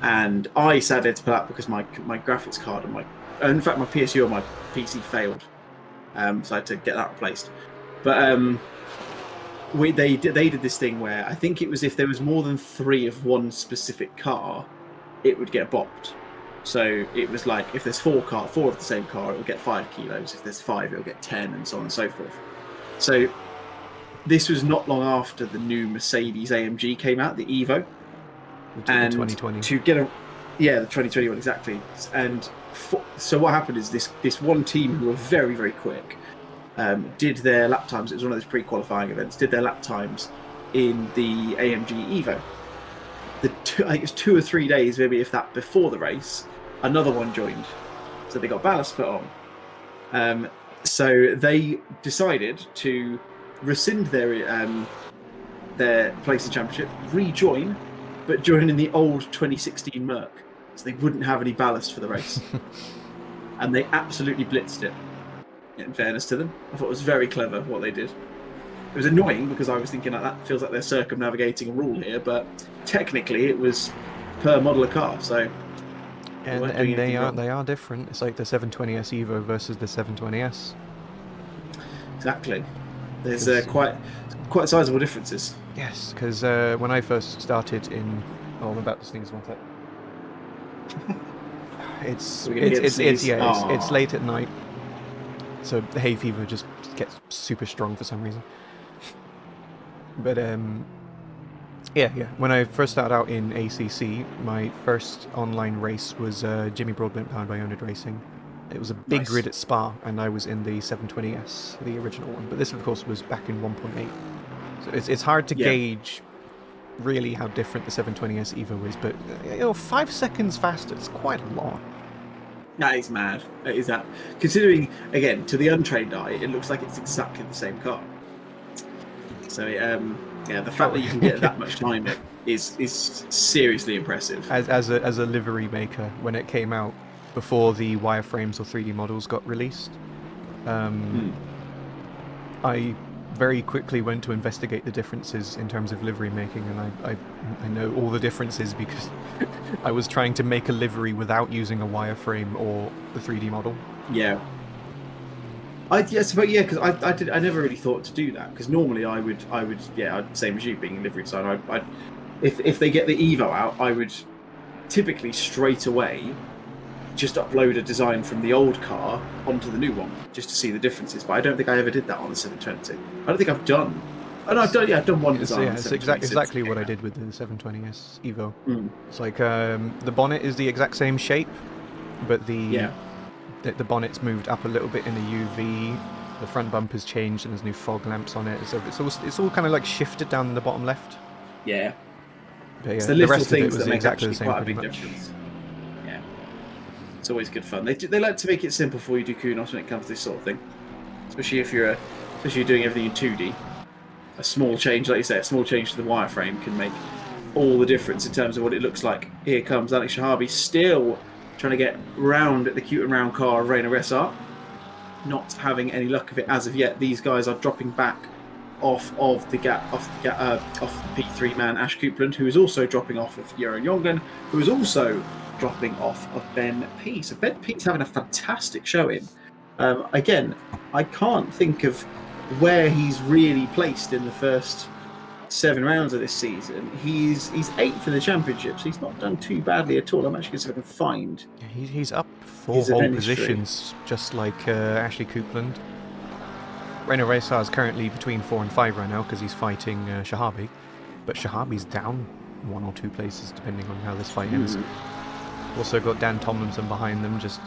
And I decided to pull out because my graphics card and in fact, my PSU on my PC failed, so I had to get that replaced. But they did this thing where I think it was if there was more than 3 of one specific car, it would get bopped. So it was like if there's 4 of the same car, it will get 5 kilos. If there's 5, it will get 10, and so on and so forth. So this was not long after the new Mercedes AMG came out, the Evo, and 2020. To get the 2021 exactly. And so what happened is this one team who were very, very quick did their lap times. It was one of those pre-qualifying events. Did their lap times in the AMG Evo. I think it was 2 or 3 days, maybe if that, before the race, another one joined. So they got ballast put on. So they decided to rescind their place in championship, rejoin, but join in the old 2016 Merc, so they wouldn't have any ballast for the race. And they absolutely blitzed it, in fairness to them. I thought it was very clever what they did. It was annoying because I was thinking like, that feels like they're circumnavigating a rule here, but technically it was per model of car, so and they are different. It's like the 720S Evo versus the 720S. Exactly. There's quite sizable differences. Yes, because when I first started I'm about to sneeze one sec. It's late at night, so the hay fever just gets super strong for some reason. But when I first started out in ACC, my first online race was Jimmy Broadbent powered by oNiD Racing. It was a big grid at Spa, and I was in the 720S, the original one. But this, of course, was back in 1.8. So it's hard to gauge really how different the 720S Evo is. But 5 seconds faster, it's quite a lot. That is mad. It is that. Considering, again, to the untrained eye, it looks like it's exactly the same car. So, the fact that you can get that much time is seriously impressive. As a livery maker, when it came out, before the wireframes or 3D models got released, I very quickly went to investigate the differences in terms of livery making, and I know all the differences because I was trying to make a livery without using a wireframe or the 3D model. Yeah. Because I never really thought to do that, because normally I would same as you being a livery designer, if they get the Evo out, I would typically straight away just upload a design from the old car onto the new one just to see the differences. But I don't think I ever did that on the 720. I don't think I've done. Oh no, I've done one design. Yeah, it's exactly what I did with the 720S Evo. It's like the bonnet is the exact same shape, but the bonnet's moved up a little bit in the UV. The front bumper's changed and there's new fog lamps on it. So it's all kind of like shifted down in the bottom left. Yeah. But it's the little rest things of it was that make exactly actually the same, quite a big pretty much. difference. Yeah. It's always good fun. They like to make it simple for you, do kudos when it comes to this sort of thing. Especially if you're doing everything in 2D. A small change, like you say, a small change to the wireframe can make all the difference in terms of what it looks like. Here comes Alex Shahabi still trying to get round the cute and round car of Rainer Ressart. Not having any luck of it as of yet. These guys are dropping back off the P3 man Ash Coupland, who is also dropping off of Jeroen Jongen, who is also dropping off of Ben P. So Ben P's having a fantastic showing. Again, I can't think of where he's really placed in the first 7 rounds of this season. He's 8th in the championship, so he's not done too badly at all. I'm actually going to see if I can find. He's up 4 whole positions, just like Ashley Coupland. Rainer Racing is currently between 4 and 5 right now because he's fighting Shahabi, but Shahabi's down 1 or 2 places depending on how this fight ends. Also got Dan Tomlinson behind them, just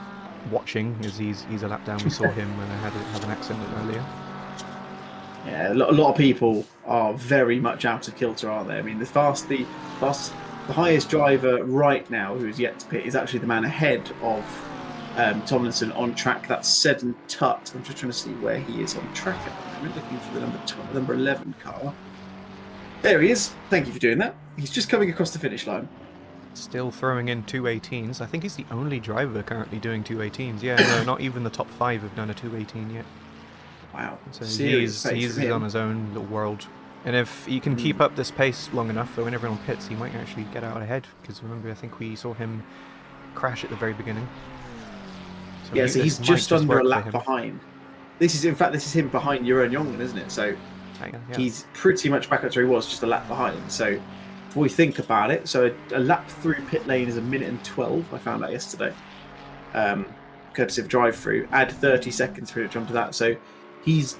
watching as he's a lap down. We saw him when I had an accident earlier. Yeah, a lot of people are very much out of kilter, aren't they? I mean, the highest driver right now who's yet to pit is actually the man ahead of Tomlinson on track. That's Seddon Tutt. I'm just trying to see where he is on track at the moment, looking for the number 11 car. There he is. Thank you for doing that. He's just coming across the finish line. Still throwing in 218s. I think he's the only driver currently doing 218s. Yeah, no, not even the top 5 have done a 218 yet. Wow. So he's on his own little world. And if he can keep up this pace long enough, so when everyone pits, he might actually get out ahead. Because remember, I think we saw him crash at the very beginning. So yeah, so he's just under a lap behind. This is him behind Jeroen Jongen, isn't it? So he's pretty much back up to where he was, just a lap behind. So if we think about it, so a lap through pit lane is 1 minute and 12. I found out yesterday, courtesy of drive-through. Add 30 seconds for it to jump to that. So he's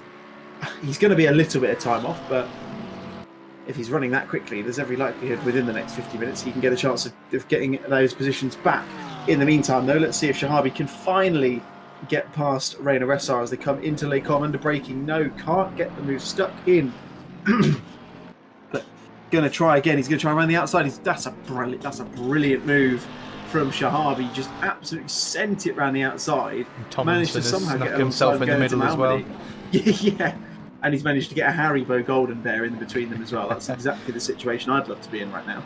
going to be a little bit of time off, but if he's running that quickly, there's every likelihood within the next 50 minutes he can get a chance of getting those positions back. In the meantime, though, let's see if Shahabi can finally get past Reina Ressar as they come into Les Combes under braking. No, can't get the move, stuck in. But going to try again. He's going to try around the outside. That's a brilliant move from Shahabi. Just absolutely sent it around the outside. Managed to somehow get himself in the middle as well. Yeah. And he's managed to get a Haribo Golden Bear in between them as well. That's exactly the situation I'd love to be in right now.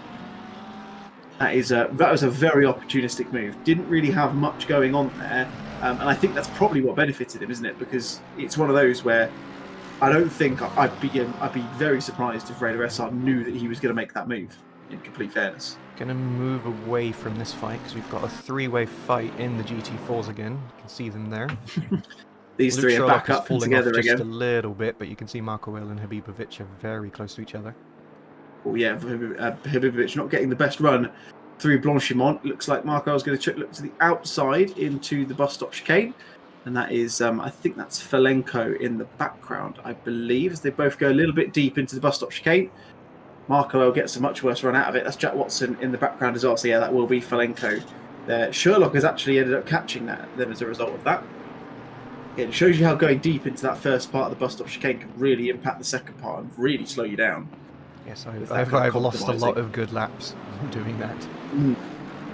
That was a very opportunistic move. Didn't really have much going on there. And I think that's probably what benefited him, isn't it? Because it's one of those where I don't think I'd be very surprised if Reina Ressar knew that he was going to make that move, in complete fairness. Going to move away from this fight because we've got a 3-way fight in the GT4s again. You can see them there. These three are back up together just again. A little bit, but you can see Marco Will and Habibovic are very close to each other. Oh yeah, Habibovic not getting the best run through Blanchimont. Looks like Marco is going to look to the outside into the bus stop chicane, and that is I think that's Felenko in the background, I believe, as they both go a little bit deep into the bus stop chicane. Marco Will gets a much worse run out of it. That's Jack Watson in the background as well. So yeah, that will be Felenko there. Sherlock has actually ended up catching that then as a result of that. It shows you how going deep into that first part of the bus stop chicane can really impact the second part and really slow you down. Yes, I've lost a lot of good laps doing that.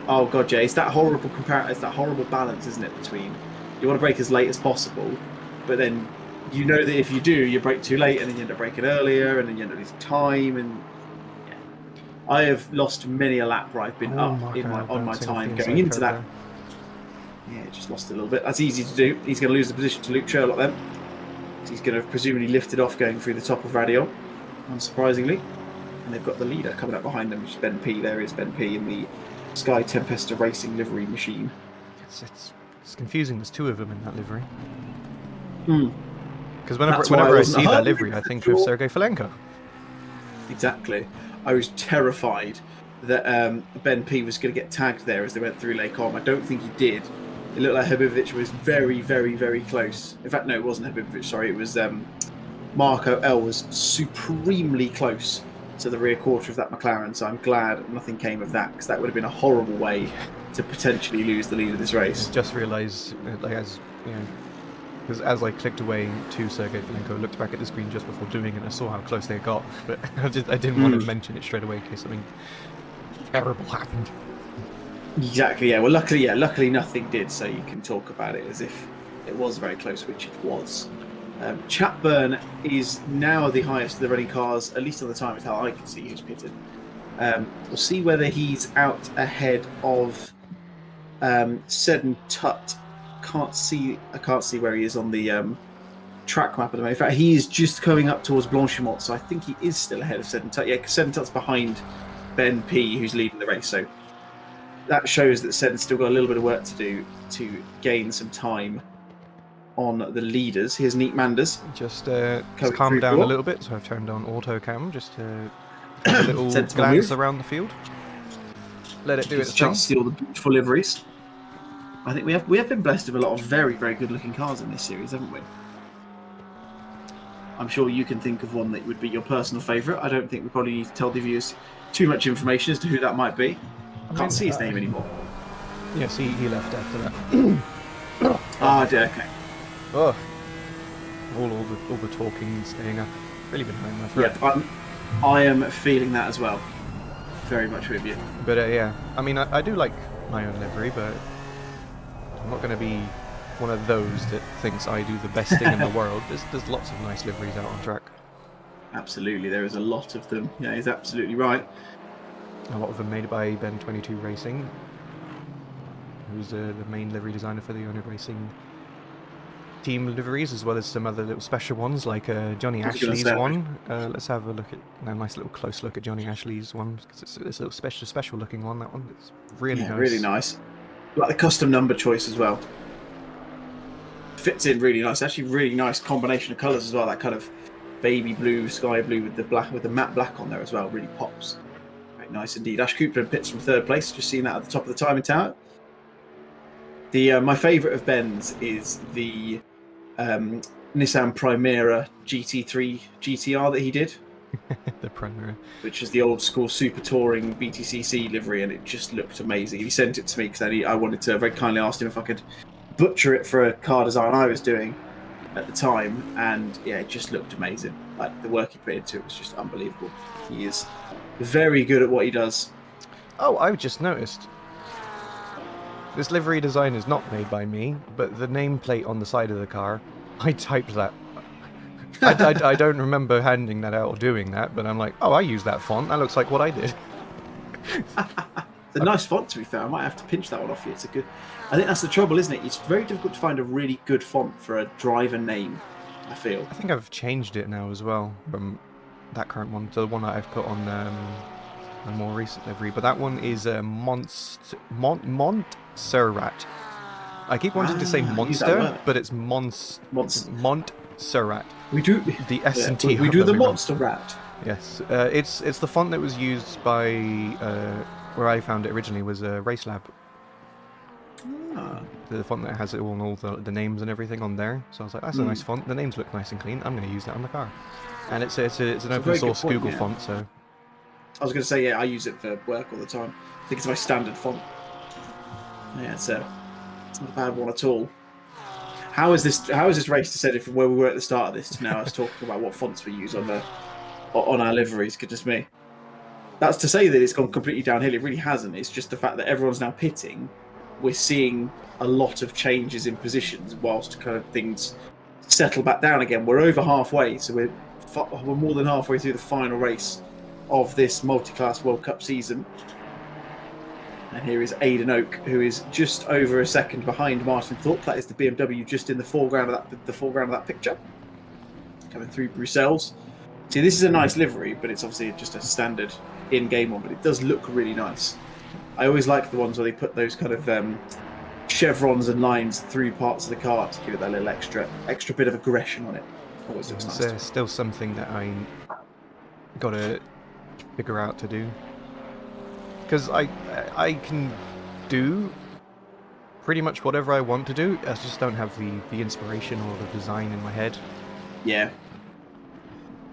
Oh god, yeah, it's that horrible it's that horrible balance, isn't it? Between you want to brake as late as possible, but then you know that if you do, you brake too late, and then you end up braking earlier, and then you end up losing time. And yeah, I have lost many a lap where I've been on my time going into that. Yeah, just lost it a little bit. That's easy to do. He's going to lose the position to Luke Sherlock then. He's going to presumably lift it off going through the top of Radiol, unsurprisingly. And they've got the leader coming up behind them, which is Ben P. There is Ben P. in the Sky Tempesta Racing livery machine. It's confusing. There's two of them in that livery. Because That's whenever I see that livery, I think of Sergei Felenko. Exactly. I was terrified that Ben P. was going to get tagged there as they went through Les Combes. I don't think he did. It looked like Habibovic was very, very, very close. In fact, no, it wasn't Habibovic, sorry. It was Marco L. was supremely close to the rear quarter of that McLaren, so I'm glad nothing came of that, because that would have been a horrible way to potentially lose the lead of this race. I just realised, as I clicked away to Sergei Felenko, looked back at the screen just before doing it, I saw how close they got, but I didn't want to mention it straight away in case something terrible happened. Exactly, yeah. Well, luckily nothing did, so you can talk about it as if it was very close, which it was. Chatburn is now the highest of the running cars, at least on the time, is how I can see who's pitted. We'll see whether he's out ahead of Seddon Tutt. I can't see where he is on the track map at the moment. In fact, he is just coming up towards Blanchimont, so I think he is still ahead of Seddon Tutt. Yeah, because Seddon Tutt's behind Ben P, who's leading the race, so that shows that Seddon's still got a little bit of work to do to gain some time on the leaders. Here's Neat Manders. Just calm down a little bit, so I've turned on auto cam just to have a little glance around the field. Let it do its thing. Chance to see all the beautiful liveries. I think we have been blessed with a lot of very, very good looking cars in this series, haven't we? I'm sure you can think of one that would be your personal favourite. I don't think we probably need to tell the viewers too much information as to who that might be. I can't see his name anymore. Yes, he left after that. Okay. Oh, all the talking and staying up. Really been having my throat. Yeah, I am feeling that as well. Very much with you. But yeah, I mean, I do like my own livery, but I'm not going to be one of those that thinks I do the best thing in the world. There's lots of nice liveries out on track. Absolutely, there is a lot of them. Yeah, he's absolutely right. A lot of them made by Ben22 Racing, who's the main livery designer for the oNiD Racing team liveries, as well as some other little special ones, like Johnny Ashley's one. Let's have a look at a nice little close look at Johnny Ashley's one, because it's a little special looking one. That one, it's really nice. Really nice. Like the custom number choice as well. Fits in really nice. Actually, really nice combination of colours as well. That kind of baby blue, sky blue with the black, with the matte black on there as well. Really pops. Very nice indeed. Ash Cooper pits from 3rd place. Just seen that at the top of the timing tower. The my favourite of Ben's is the Nissan Primera GT3 GTR that he did. The Primera, which is the old school Super Touring BTCC livery, and it just looked amazing. He sent it to me because I wanted to very kindly ask him if I could butcher it for a car design I was doing at the time, and yeah, it just looked amazing. Like the work he put into it was just unbelievable. He is very good at what he does. Oh, I've just noticed. This livery design is not made by me, but the nameplate on the side of the car, I typed that. I don't remember handing that out or doing that, but I'm like, oh, I use that font. That looks like what I did. It's a nice font, to be fair. I might have to pinch that one off you. It's a good. I think that's the trouble, isn't it? It's very difficult to find a really good font for a driver name, I feel. I think I've changed it now as well from that current one to the one that I've put on a more recent livery. But that one is Montserrat. I keep wanting to say Monster, but it's Montserrat. We do the S and T. We do the Monster Rat. Yes, it's the font that was used by where I found it originally was Race Lab. Ah. The font that has it all the names and everything on there. So I was like, that's a nice font. The names look nice and clean. I'm going to use that on the car. And it's an open source Google font. So I was going to say, yeah, I use it for work all the time. I think it's my standard font. Yeah, it's not a bad one at all. How is this race descended from where we were at the start of this to now us talking about what fonts we use on our liveries? Goodness me. That's to say that it's gone completely downhill. It really hasn't. It's just the fact that everyone's now pitting. We're seeing a lot of changes in positions whilst kind of things settle back down again. We're over halfway, so we're more than halfway through the final race of this Multiclass World Cup season. And here is Aidan Oak, who is just over a second behind Martin Thorpe. That is the BMW just in the foreground of that picture, coming through Bruxelles. See, this is a nice livery, but it's obviously just a standard in-game one. But it does look really nice. I always like the ones where they put those kind of chevrons and lines through parts of the car to give it that little extra bit of aggression on it. Always looks nice. It's still something that I got to figure out to do. Because I can do pretty much whatever I want to do. I just don't have the inspiration or the design in my head. Yeah,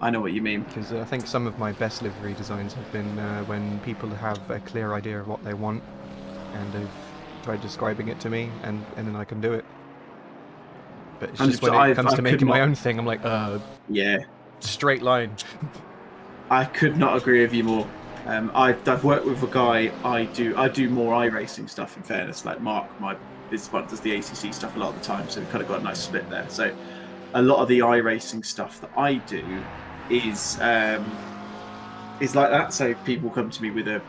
I know what you mean. Because I think some of my best livery designs have been when people have a clear idea of what they want, and they've tried describing it to me, and then I can do it. But it's just when it comes to making my own thing, I'm like, yeah, straight line. I could not agree with you more. I've worked with a guy. I do more iRacing stuff. In fairness, like Mark, my business partner, does the ACC stuff a lot of the time, so we've kind of got a nice split there. So a lot of the iRacing stuff that I do is like that. So people come to me with a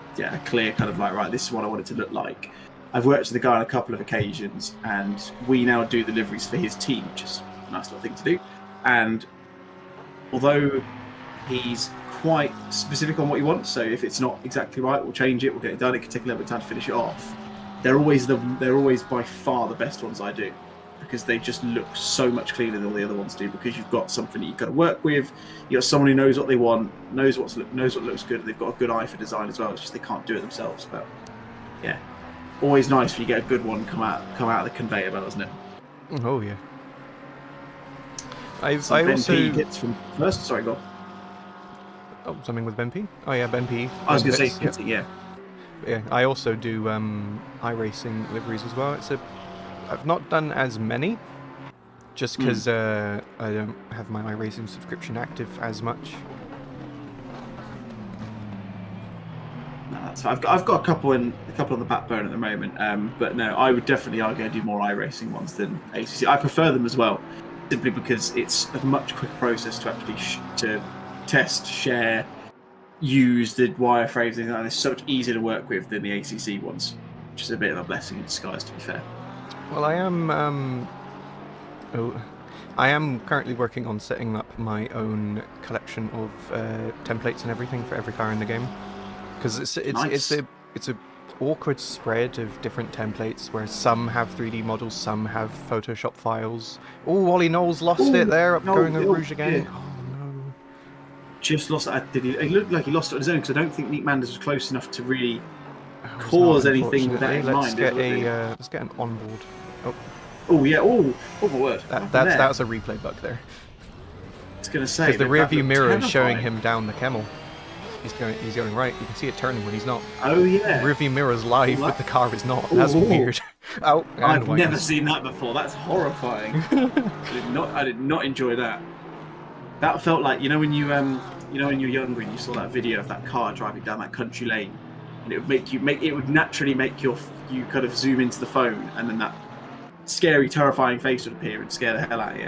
clear kind of like, right, this is what I want it to look like. I've worked with the guy on a couple of occasions, and we now do the liveries for his team, which is a nice little thing to do. And although he's quite specific on what he wants, so if it's not exactly right, we'll change it, we'll get it done. It can take a little bit of time to finish it off. They're always by far the best ones I do, because they just look so much cleaner than all the other ones do, because you've got something that you've got to work with. You've got someone who knows what they want, knows what looks good, and they've got a good eye for design as well. It's just they can't do it themselves. But yeah, always nice when you get a good one come out of the conveyor belt, isn't it? Oh yeah. I Ben also P gets from first. Sorry, go on. Oh, something with Ben P? Oh yeah, Ben P. I was going to say, yeah. Yeah, I also do iRacing liveries as well. I've not done as many, just because I don't have my iRacing subscription active as much. No, that's fine. I've got a couple on the backbone at the moment, but no, I would definitely argue I do more iRacing ones than ACC. I prefer them as well, simply because it's a much quicker process to actually to test, share, use the wireframes. And it's so much easier to work with than the ACC ones, which is a bit of a blessing in disguise, to be fair. Well, I am currently working on setting up my own collection of templates and everything for every car in the game, because it's a awkward spread of different templates where some have 3D models, some have Photoshop files. Oh, Ollie Knowles lost it there, going over Rouge again. Oh no! Just lost it. It looked like he lost it on his own, because I don't think Nick Manders was close enough to really cause anything with that in mind. Let's get an onboard. Oh yeah! Oh my word! That's a replay bug there. I was going to say, because the rear view mirror is showing him down the camel. He's going right. You can see it turning when he's not. Oh yeah. The rear view mirror is live, but the car is not. That's weird. I've never seen that before. That's horrifying. I did not enjoy that. That felt like, when you when you're younger and you saw that video of that car driving down that country lane, and it would naturally make you kind of zoom into the phone, and then that scary, terrifying face would appear and scare the hell out of you.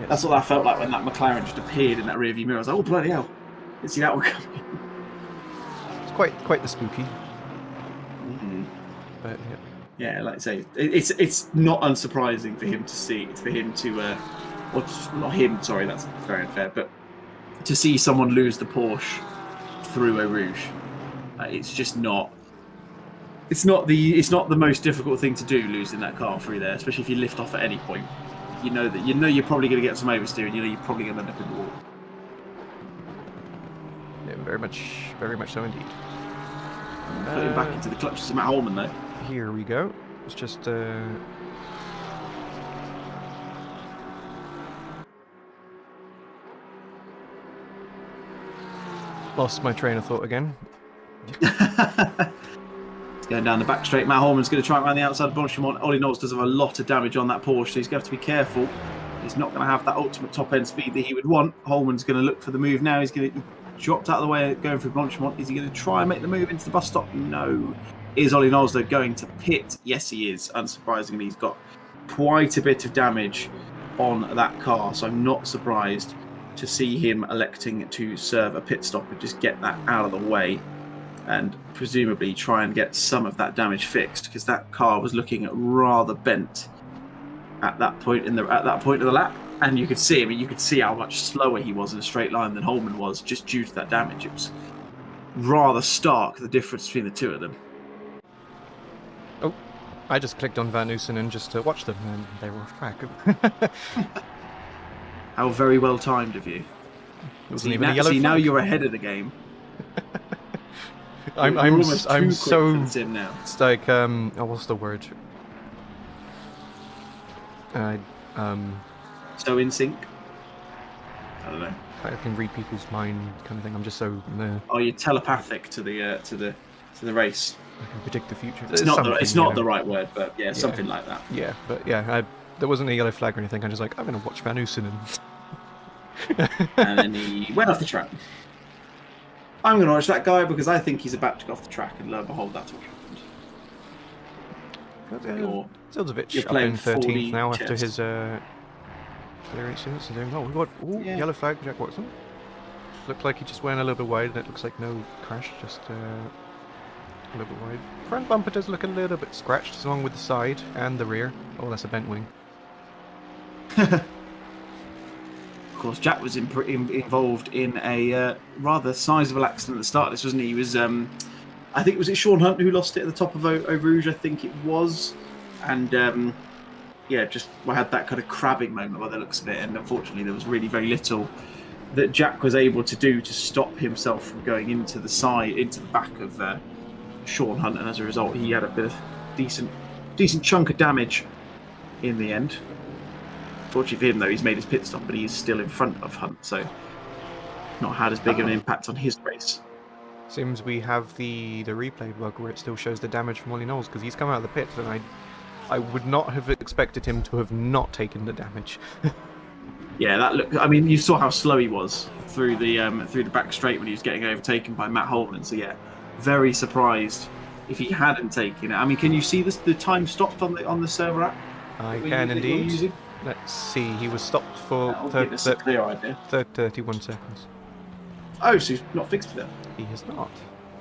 Yeah. That's what that felt like when that McLaren just appeared in that rear view mirror. I was like, oh bloody hell! Didn't see that one coming. It's quite the spooky. But yeah, like I say, it's not unsurprising for him to see, or not him. Sorry, that's very unfair. But to see someone lose the Porsche through a Rouge, it's just not. It's not the most difficult thing to do, losing that car through there, especially if you lift off at any point. You know you're probably going to get some oversteer, and you're probably going to end up in the wall. Yeah, very much so indeed. Put him back into the clutches of Matt Holman, though. Here we go. It's just lost my train of thought again. Going down the back straight. Matt Holman's going to try it around the outside of Blanchimont. Ollie Knowles does have a lot of damage on that Porsche, so he's going to have to be careful. He's not going to have that ultimate top-end speed that he would want. Holman's going to look for the move now. He's going to drop out of the way going through Blanchimont. Is he going to try and make the move into the bus stop? No. Is Ollie Knowles, though, going to pit? Yes, he is. Unsurprisingly, he's got quite a bit of damage on that car, so I'm not surprised to see him electing to serve a pit stop and just get that out of the way, and presumably try and get some of that damage fixed, because that car was looking rather bent at that point of the lap, and you could see. You could see how much slower he was in a straight line than Holman was, just due to that damage. It was rather stark, the difference between the two of them. Oh, I just clicked on Van Oosten just to watch them, and they were off track. How very well timed of you. Now you're ahead of the game. I'm so now. It's like what's the word? So in sync. I don't know. I can read people's mind, kind of thing. I'm just so. Oh, you're telepathic to the race. I can predict the future. It's not the right word, but yeah, something like that. Yeah, but yeah, there wasn't a yellow flag or anything. I was like, I'm going to watch Van Oosten. And then he went off the track. I'm going to watch that guy because I think he's about to go off the track, and lo and behold, that's what happened. Zildjić up in 13th now after his clearance. Oh, we got yellow flag, Jack Watson. Looked like he just went a little bit wide, and it looks like no crash, just a little bit wide. Front bumper does look a little bit scratched, along with the side and the rear. Oh, that's a bent wing. Of course, Jack was involved in a rather sizable accident at the start of this, wasn't he? He was, I think, was it Sean Hunt who lost it at the top of Eau Rouge? I think it was. And, just had that kind of crabbing moment by the looks of it. And unfortunately, there was really very little that Jack was able to do to stop himself from going into the back of Sean Hunt. And as a result, he had a bit of decent chunk of damage in the end. Fortunately for him, though, he's made his pit stop, but he is still in front of Hunt, so not had as big of an impact on his race. Seems we have the replay bug where it still shows the damage from Ollie Knowles, because he's come out of the pits, and I would not have expected him to have not taken the damage. Yeah, that look. I mean, you saw how slow he was through the back straight when he was getting overtaken by Matt Holman. So yeah, very surprised if he hadn't taken it. I mean, can you see the time stopped on the server app? I can indeed. Let's see. He was stopped for 31 seconds. Oh, so he's not fixed it. He has not.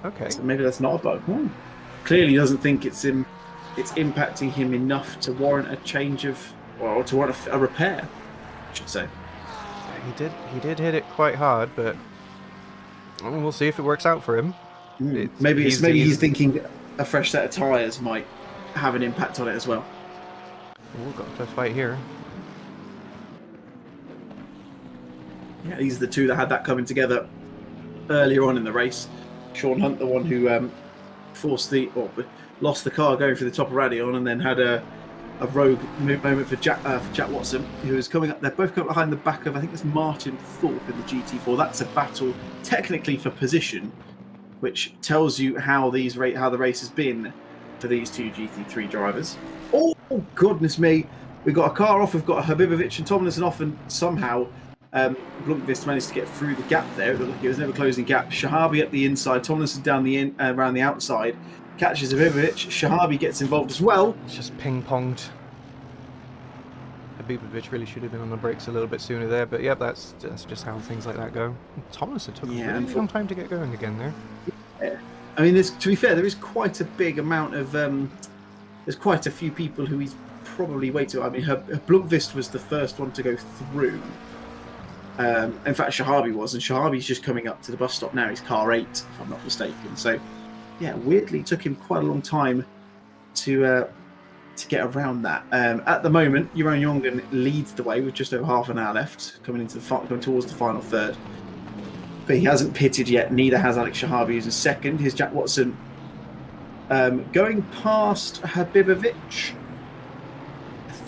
Okay. So maybe that's not a bug. Clearly, he doesn't think it's impacting him enough to warrant a change of, or to warrant a repair, I should say. He did hit it quite hard, but we'll see if it works out for him. Maybe he's thinking a fresh set of tyres might have an impact on it as well. We've got a fight here. Yeah, these are the two that had that coming together earlier on in the race. Sean Hunt, the one who lost the car going through the top of Radion, and then had a rogue moment for Jack Watson, who was coming up. They're both coming behind the back of, I think it's Martin Thorpe in the GT4. That's a battle technically for position, which tells you how the race has been for these two GT3 drivers. Oh goodness me! We've got a car off. We've got Habibovic and Tomlinson off, and somehow Blomqvist managed to get through the gap there. It looked like it was never closing gap. Shahabi at the inside, Tomlinson down around the outside. Catches Habibovic. Shahabi gets involved as well. It's just ping-ponged. Habibovic really should have been on the brakes a little bit sooner there, but yeah, that's just how things like that go. Tomlinson took a really long time to get going again there. Yeah. I mean, to be fair, there is quite a big amount of... there's quite a few people who he's probably waiting. I mean, Blomqvist was the first one to go through. In fact, Shahabi was, and Shahabi's just coming up to the bus stop now. He's car 8, if I'm not mistaken. So, yeah, weirdly, it took him quite a long time to get around that. At the moment, Jeroen Jongen leads the way with just over half an hour left, going towards the final third. But he hasn't pitted yet. Neither has Alex Shahabi, who's in second. Here's Jack Watson going past Habibovic.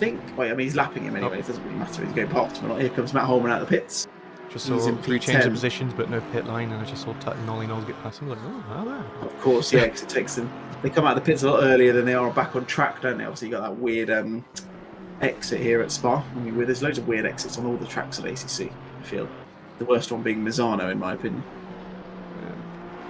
I mean, he's lapping him anyway. It doesn't really matter. He's going past him or not. Here comes Matt Holman out of the pits. Just saw 3 change of positions, but no pit line, and I just saw Nolly Knowles get past him. Like, oh. Of course, yeah, because it takes them. They come out of the pits a lot earlier than they are back on track, don't they? Obviously, you got that weird exit here at Spa. I mean, there's loads of weird exits on all the tracks at ACC. I feel the worst one being Misano, in my opinion.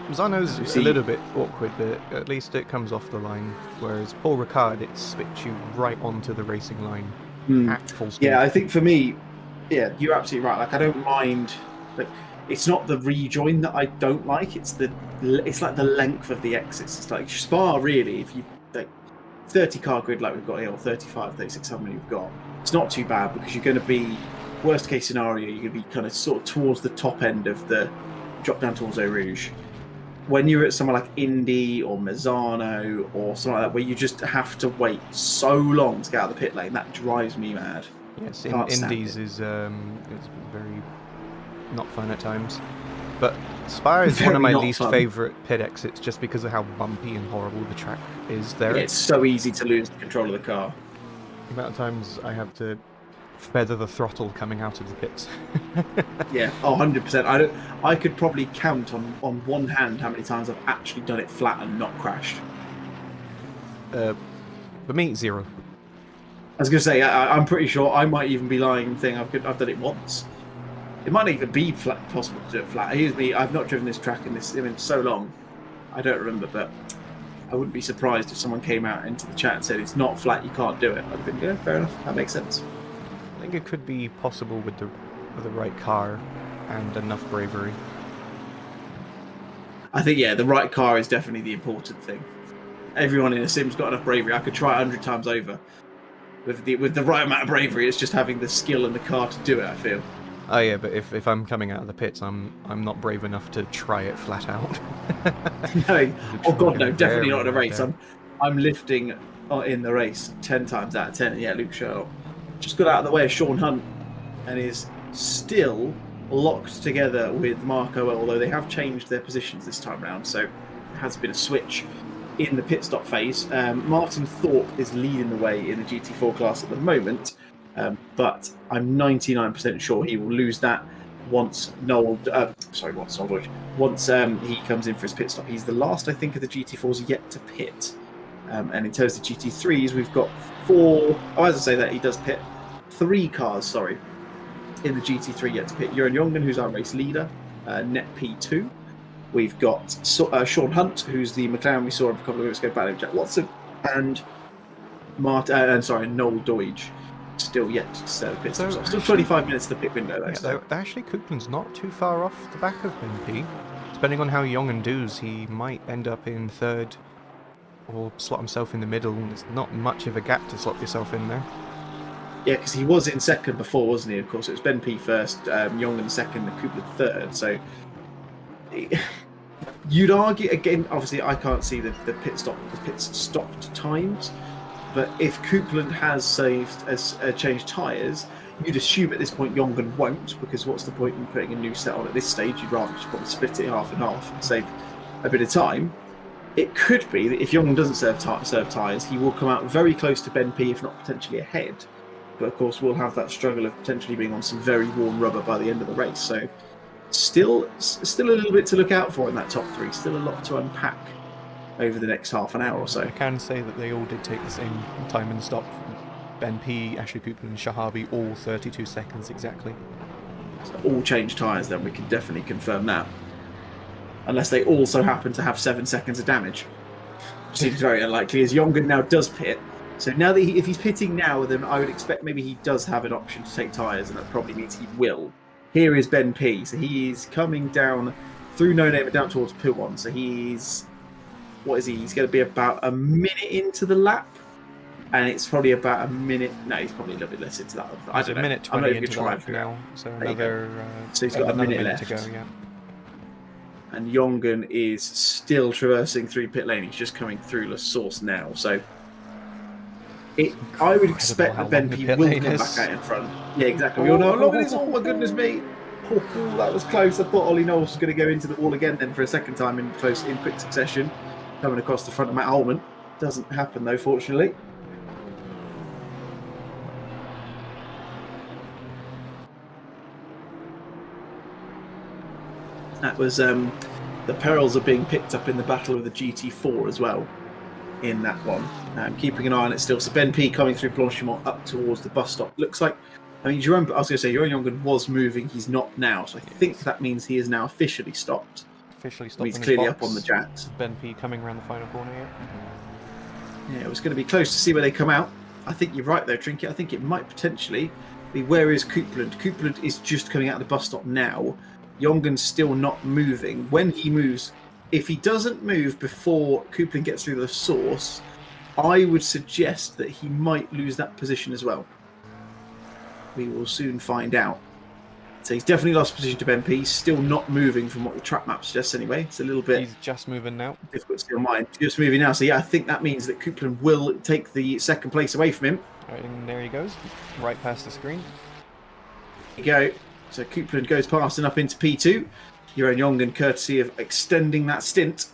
Misano's a little bit awkward, but at least it comes off the line, whereas Paul Ricard, it spits you right onto the racing line at full speed. Yeah, I think for me, yeah, you're absolutely right. Like, I don't mind. Like, it's not the rejoin that I don't like. It's like the length of the exits. It's like Spa, really. If you like 30 car grid like we've got here, or 35, 36, how many we've got, it's not too bad because you're going to be worst case scenario. You're going to be kind of sort of towards the top end of the drop down towards Eau Rouge. When you're at somewhere like Indy or Misano or something like that, where you just have to wait so long to get out of the pit lane, that drives me mad. Yes, Indies is very not fun at times. But Spa is one of my least favourite pit exits just because of how bumpy and horrible the track is there. Yeah, it's so easy to lose control of the car. The amount of times I have to feather the throttle coming out of the pits. Yeah, 100%. I could probably count on one hand how many times I've actually done it flat and not crashed. For me, 0. I was going to say, I'm pretty sure I might even be lying and saying I've done it once. It might not even be possible to do it flat. Here's me, I've not driven this track in so long. I don't remember, but I wouldn't be surprised if someone came out into the chat and said it's not flat, you can't do it. I'd have been, yeah, fair enough, that makes sense. I think it could be possible with the right car and enough bravery. I think, yeah, the right car is definitely the important thing. Everyone in a sim's got enough bravery. I could try 100 times over. With the right amount of bravery, it's just having the skill and the car to do it, I feel. Oh yeah, but if I'm coming out of the pits, I'm not brave enough to try it flat out. No, oh god, no, definitely not in a race. I'm lifting in the race 10 times out of 10. Yeah, Luke Sherlock just got out of the way of Sean Hunt and is still locked together with Marco, although they have changed their positions this time round, so there has been a switch in the pit stop phase. Martin Thorpe is leading the way in the GT4 class at the moment, but I'm 99% sure he will lose that once he comes in for his pit stop. He's the last, I think, of the GT4s yet to pit. And in terms of GT3s, we've got 4. Oh, as I say that, he does pit 3 cars. Sorry, in the GT3 yet to pit. Jeroen Jongen, who's our race leader, net P2. We've got Sean Hunt, who's the McLaren we saw a couple of weeks ago, battling Jack Watson, and Noel Doige, still yet to set a pit stop. So still 25 minutes to the pit window. Though, actually, Coupland's not too far off the back of Ben. Depending on how Jongen does, he might end up in 3rd or slot himself in the middle. There's not much of a gap to slot yourself in there. Yeah, because he was in 2nd before, wasn't he? Of course, it was Ben P 1st, Jongen 2nd, and Coupland 3rd. So you'd argue again. Obviously, I can't see the pit stopped times, but if Coupland has changed tyres, you'd assume at this point Jongen won't, because what's the point in putting a new set on at this stage? You'd rather just probably split it half and half and save a bit of time. It could be that if Jongen doesn't serve tyres, he will come out very close to Ben P, if not potentially ahead. But of course, we'll have that struggle of potentially being on some very warm rubber by the end of the race. So still a little bit to look out for in that top 3. Still a lot to unpack over the next half an hour or so. I can say that they all did take the same time and stop. Ben P, Ashley Coupland and Shahabi all 32 seconds exactly. So all changed tyres then, we can definitely confirm that. Unless they also happen to have 7 seconds of damage. Which seems very unlikely, as Jongen now does pit. So now that if he's pitting now, then I would expect maybe he does have an option to take tyres, and that probably means he will. Here is Ben P. So he is coming down through No Name and down towards P1. So he's... What is he? He's going to be about a minute into the lap. And it's probably about a minute... No, he's probably a little bit less into that. I don't know. A minute 20 into the lap now. So another... so he's got a minute left to go, yeah. And Jongen is still traversing through pit lane. He's just coming through La Source now. So I would expect that Ben P will come back out in front. Yeah, exactly. We all know. Look at this. Oh, my goodness me. Oh, that was close. I thought Ollie Knowles was going to go into the wall again then for a second time in quick succession. Coming across the front of Matt Holman. Doesn't happen though, fortunately. That was the perils of being picked up in the battle of the GT4 as well in that one. Keeping an eye on it still. So Ben P coming through Blanchimont up towards the bus stop. Looks like, I mean, Jeroen, I was going to say, Jeroen Jongen was moving. He's not now. So I think that means he is now officially stopped. He's clearly up on the jacks. Ben P coming around the final corner here. Yeah, it was going to be close to see where they come out. I think you're right though, Trinket. I think it might potentially be, where is Coupland? Coupland is just coming out of the bus stop now. Jongen's still not moving. When he moves, if he doesn't move before Coupland gets through the source, I would suggest that he might lose that position as well. We will soon find out. So he's definitely lost position to Ben P. He's still not moving from what the track map suggests anyway. It's a little bit... He's just moving now. Difficult to see on mine. Just moving now. So yeah, I think that means that Coupland will take the 2nd place away from him. Right, and there he goes. Right past the screen. There you go. So Coupland goes past and up into P2. Jeroen Jongen, courtesy of extending that stint,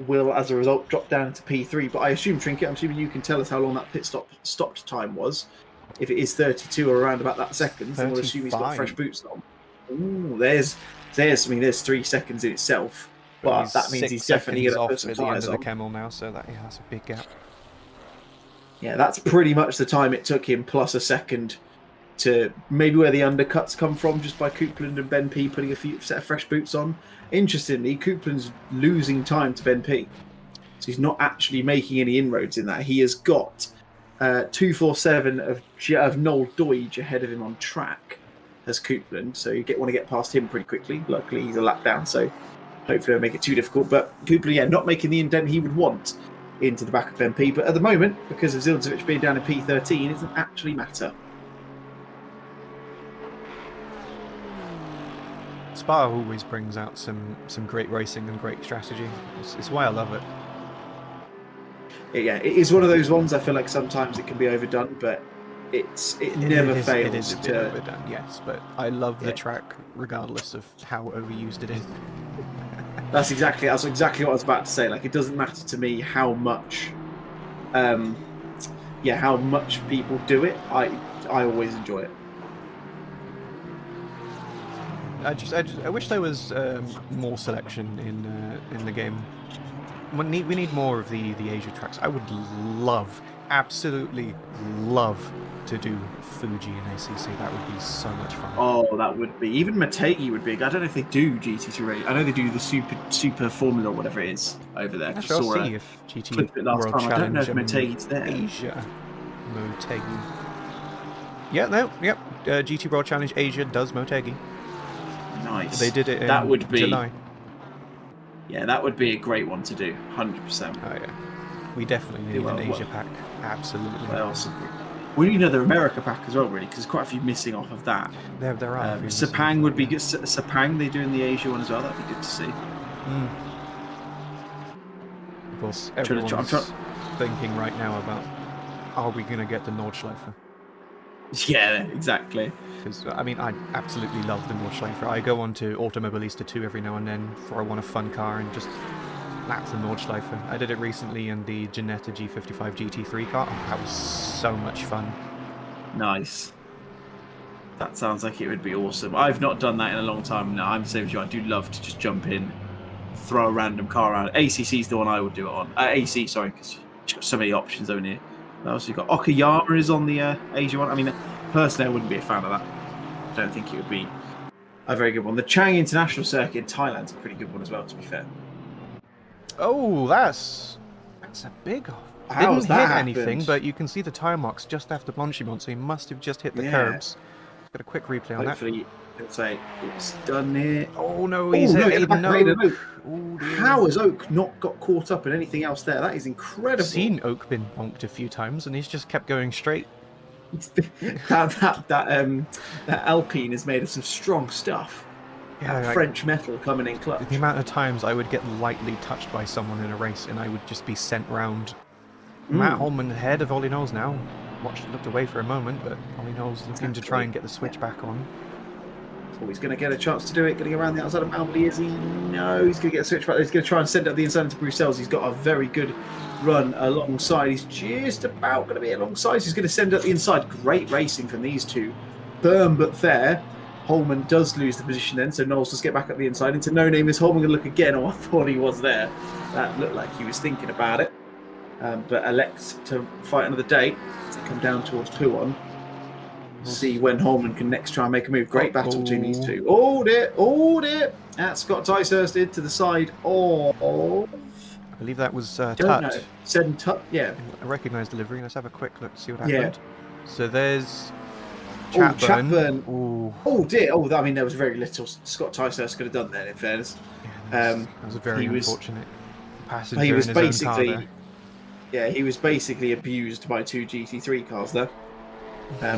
will, as a result, drop down into P3. But I assume, Trinket, I'm assuming you can tell us how long that stopped time was. If it is 32 or around about that second, then we'll assume he's got fresh boots on. Ooh, there's 3 seconds in itself. But that means he's definitely going to put some tyres on. The Camel now, so that's a big gap. Yeah, that's pretty much the time it took him, plus a second to maybe where the undercuts come from, just by Coupland and Ben P putting a set of fresh boots on. Interestingly, Coupland's losing time to Ben P. So he's not actually making any inroads in that. He has got 247 of Noel Doige ahead of him on track as Coupland. So you want to get past him pretty quickly. Luckily, he's a lap down, so hopefully it'll make it too difficult. But Coupland, yeah, not making the indent he would want into the back of Ben P. But at the moment, because of Zildjić being down in P13, it doesn't actually matter. Spa always brings out some great racing and great strategy. It's why I love it. Yeah, it is one of those ones. I feel like sometimes it can be overdone, but it never fails. It is a bit overdone, yes, but I love the track regardless of how overused it is. That's exactly what I was about to say. Like, it doesn't matter to me how much, how much people do it. I always enjoy it. I wish there was more selection in the game. we need more of the Asia tracks. I would love, absolutely love to do Fuji and ACC. That would be so much fun. Oh, that would be. Even Motegi would be. I don't know if they do GT3. I know they do the Super Formula or whatever it is over there. I shall see if GT World Challenge. I don't know if and Motegi's there. Asia. Motegi. Yeah, no, yep. GT World Challenge Asia does Motegi. Nice. They did it in that would be, July. Yeah, that would be a great one to do. 100%. Oh, yeah. We definitely need an Asia pack. Absolutely. Well, we need another America pack as well, really, because there's quite a few missing off of that. There are. Sepang would be good. Sepang, they do in the Asia one as well. That'd be good to see. Of course, everyone's thinking right now about, are we going to get the Nordschleife? Yeah, exactly. Because, I mean, I absolutely love the Nordschleife. I go on to Automobilista 2 every now and then for I want a fun car and just lap the Nordschleife. I did it recently in the Ginetta G55 GT3 car. Oh, that was so much fun. Nice. That sounds like it would be awesome. I've not done that in a long time now. I'm the same as you. I do love to just jump in, throw a random car around. ACC's the one I would do it on. AC, sorry, because you've got so many options over here. Also, you've got Okayama is on the Asia one. I mean, personally, I wouldn't be a fan of that. I don't think it would be a very good one. The Chang International Circuit in Thailand's a pretty good one as well, to be fair. Oh, that's a big off. How Didn't hit happened? anything, but you can see the tyre marks just after Blanchimont, so he must have just hit the curbs. Got a quick replay on Hopefully, it'll say it's done here. Oh no, he's hit no. How has Oak not got caught up in anything else there? That is incredible. I've seen Oak been bonked a few times, and he's just kept going straight. that Alpine is made of some strong stuff. Yeah, like, French metal coming in clutch. The amount of times I would get lightly touched by someone in a race, and I would just be sent round. Matt Holman ahead of Ollie Knowles now. Looked away for a moment, but Ollie Knowles looking to try and get the switch back on. Oh, he's going to get a chance to do it. Going to go around the outside of Albany, is he? No, he's going to get a switch back. He's going to try and send up the inside into Bruxelles. He's got a very good run alongside. He's just about going to be alongside. He's going to send up the inside. Great racing from these two. Firm but fair. Holman does lose the position then, so Knowles does get back up the inside. Into No Name. Is Holman going to look again? Oh, I thought he was there. That looked like he was thinking about it. But elects to fight another day to come down towards Puon. See when Holman can next try and make a move. Great battle between these two. Oh dear. That's Scott Ticehurst into the side of... I believe that was Tut. Said Tut, yeah. I recognise delivery. Let's have a quick look to see what happened. So there's... Chatburn. Oh dear. Oh, I mean, there was very little Scott Ticehurst could have done there, in fairness. Yeah, that was a very unfortunate passenger he was in his basically, own car there. Yeah, he was basically abused by two GT3 cars there.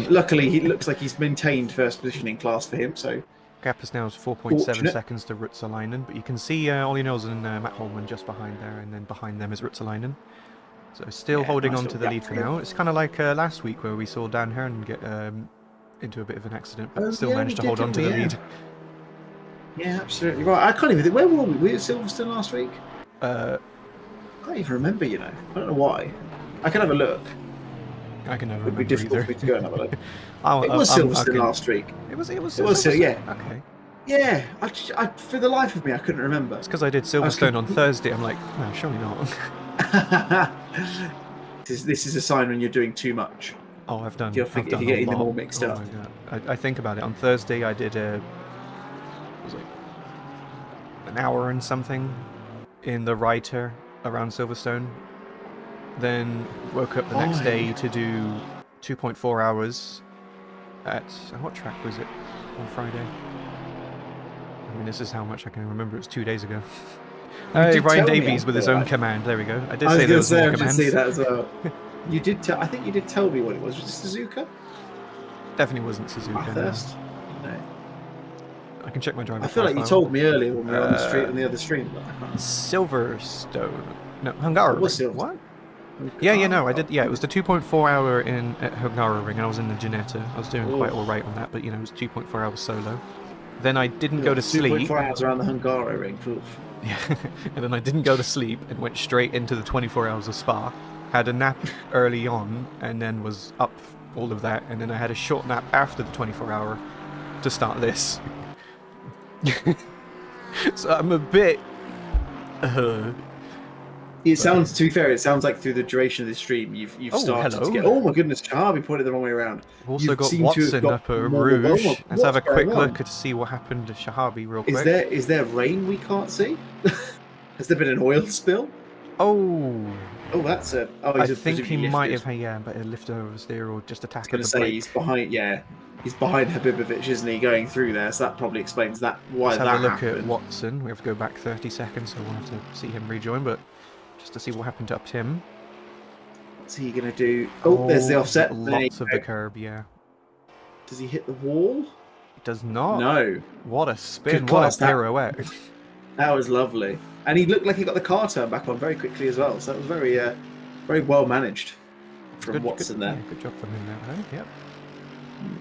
Luckily, he looks like he's maintained first position in class for him. So gap is now 4.7 seconds to Rutsalainen, but you can see Ollie Knowles and Matt Holman just behind there, and then behind them is Rutsalainen. So still holding on to the lead for now. It's kind of like last week where we saw Dan Hearn get into a bit of an accident, but still managed to hold on to the lead. Yeah, absolutely right. I can't even think. Where were we? We were at Silverstone last week. I can't even remember. I don't know why. I can have a look. I can never. It would be difficult for me to go and have a look. It it was Silverstone last week. It was Silverstone, yeah. Okay. Yeah, I for the life of me, I couldn't remember. It's because I did Silverstone on Thursday. I'm like, no, surely not. This is a sign when you're doing too much. Oh, I've done. You're getting them all mixed up. My God. I think about it. On Thursday, I did an hour and something in the Reiter around Silverstone. Then woke up the next day to do 2.4 hours at... What track was it on Friday? I mean, this is how much I can remember. It was 2 days ago. Ryan Davies with his own command. There we go. I did say there was more commands. I did see that as well. You did I think you did tell me what it was. Was it Suzuka? Definitely wasn't Suzuka. No. I can check my driver. I feel like you told me earlier when we were on the street on the other stream. But I can't. Silverstone. No, Hungaroring. What? Yeah, no, I did. Yeah, it was the 2.4 hour at Hungaroring, and I was in the Ginetta. I was doing quite all right on that, but it was 2.4 hours solo. Then I didn't go to sleep. 2.4 hours around the Hungaroring. Yeah, and then I didn't go to sleep and went straight into the 24 hours of Spa. Had a nap early on, and then was up all of that, and then I had a short nap after the 24 hour to start this. So I'm a bit It sounds, to be fair, it sounds like through the duration of this stream, you've started to get. Oh my goodness, Shahabi pointed the wrong way around. We've also got Watson up at Rouge. Let's have a quick look to see what happened to Shahabi real quick. Is there rain we can't see? Has there been an oil spill? Oh, that's a. Oh, I think he might have better liftovers there or just attack. I was going to say he's behind. Yeah, he's behind Habibovic, isn't he? Going through there, so that probably explains that why that happened. Let's have a look at Watson. We have to go back 30 seconds, so we'll have to see him rejoin, but. Just to see what happened to Tim. What's he going to do? Oh, there's the offset. Lots of the curb, yeah. Does he hit the wall? He does not. No. What a spin, what a pirouette. That was lovely. And he looked like he got the car turned back on very quickly as well, so that was very very well managed from Watson there. Yeah, good job from him there, right? Yep.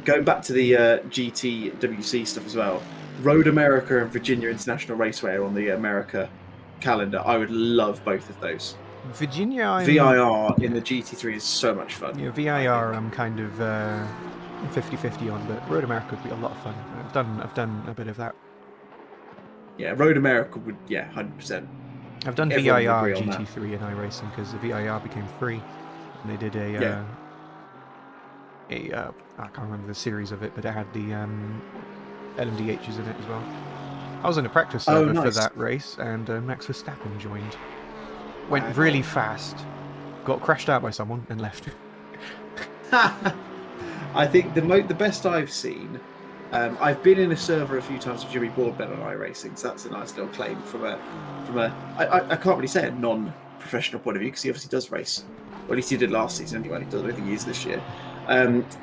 Going back to the GTWC stuff as well, Road America and Virginia International Raceway are on the America calendar. I would love both of those. Virginia VIR in the GT3 is so much fun. Yeah, VIR I'm kind of 50-50 on, but Road America would be a lot of fun. I've done a bit of that. Yeah, Road America would 100%. I've done VIR GT3 in iRacing because the VIR became free. And they did I can't remember the series of it, but it had the LMDHs in it as well. I was in a practice server for that race, and Max Verstappen joined. Went really fast, got crashed out by someone, and left. I think the best I've seen. I've been in a server a few times with Jimmy Broadbent on iRacing, so that's a nice little claim from a I can't really say a non-professional point of view because he obviously does race. Well, at least he did last season anyway. I don't think he is this year.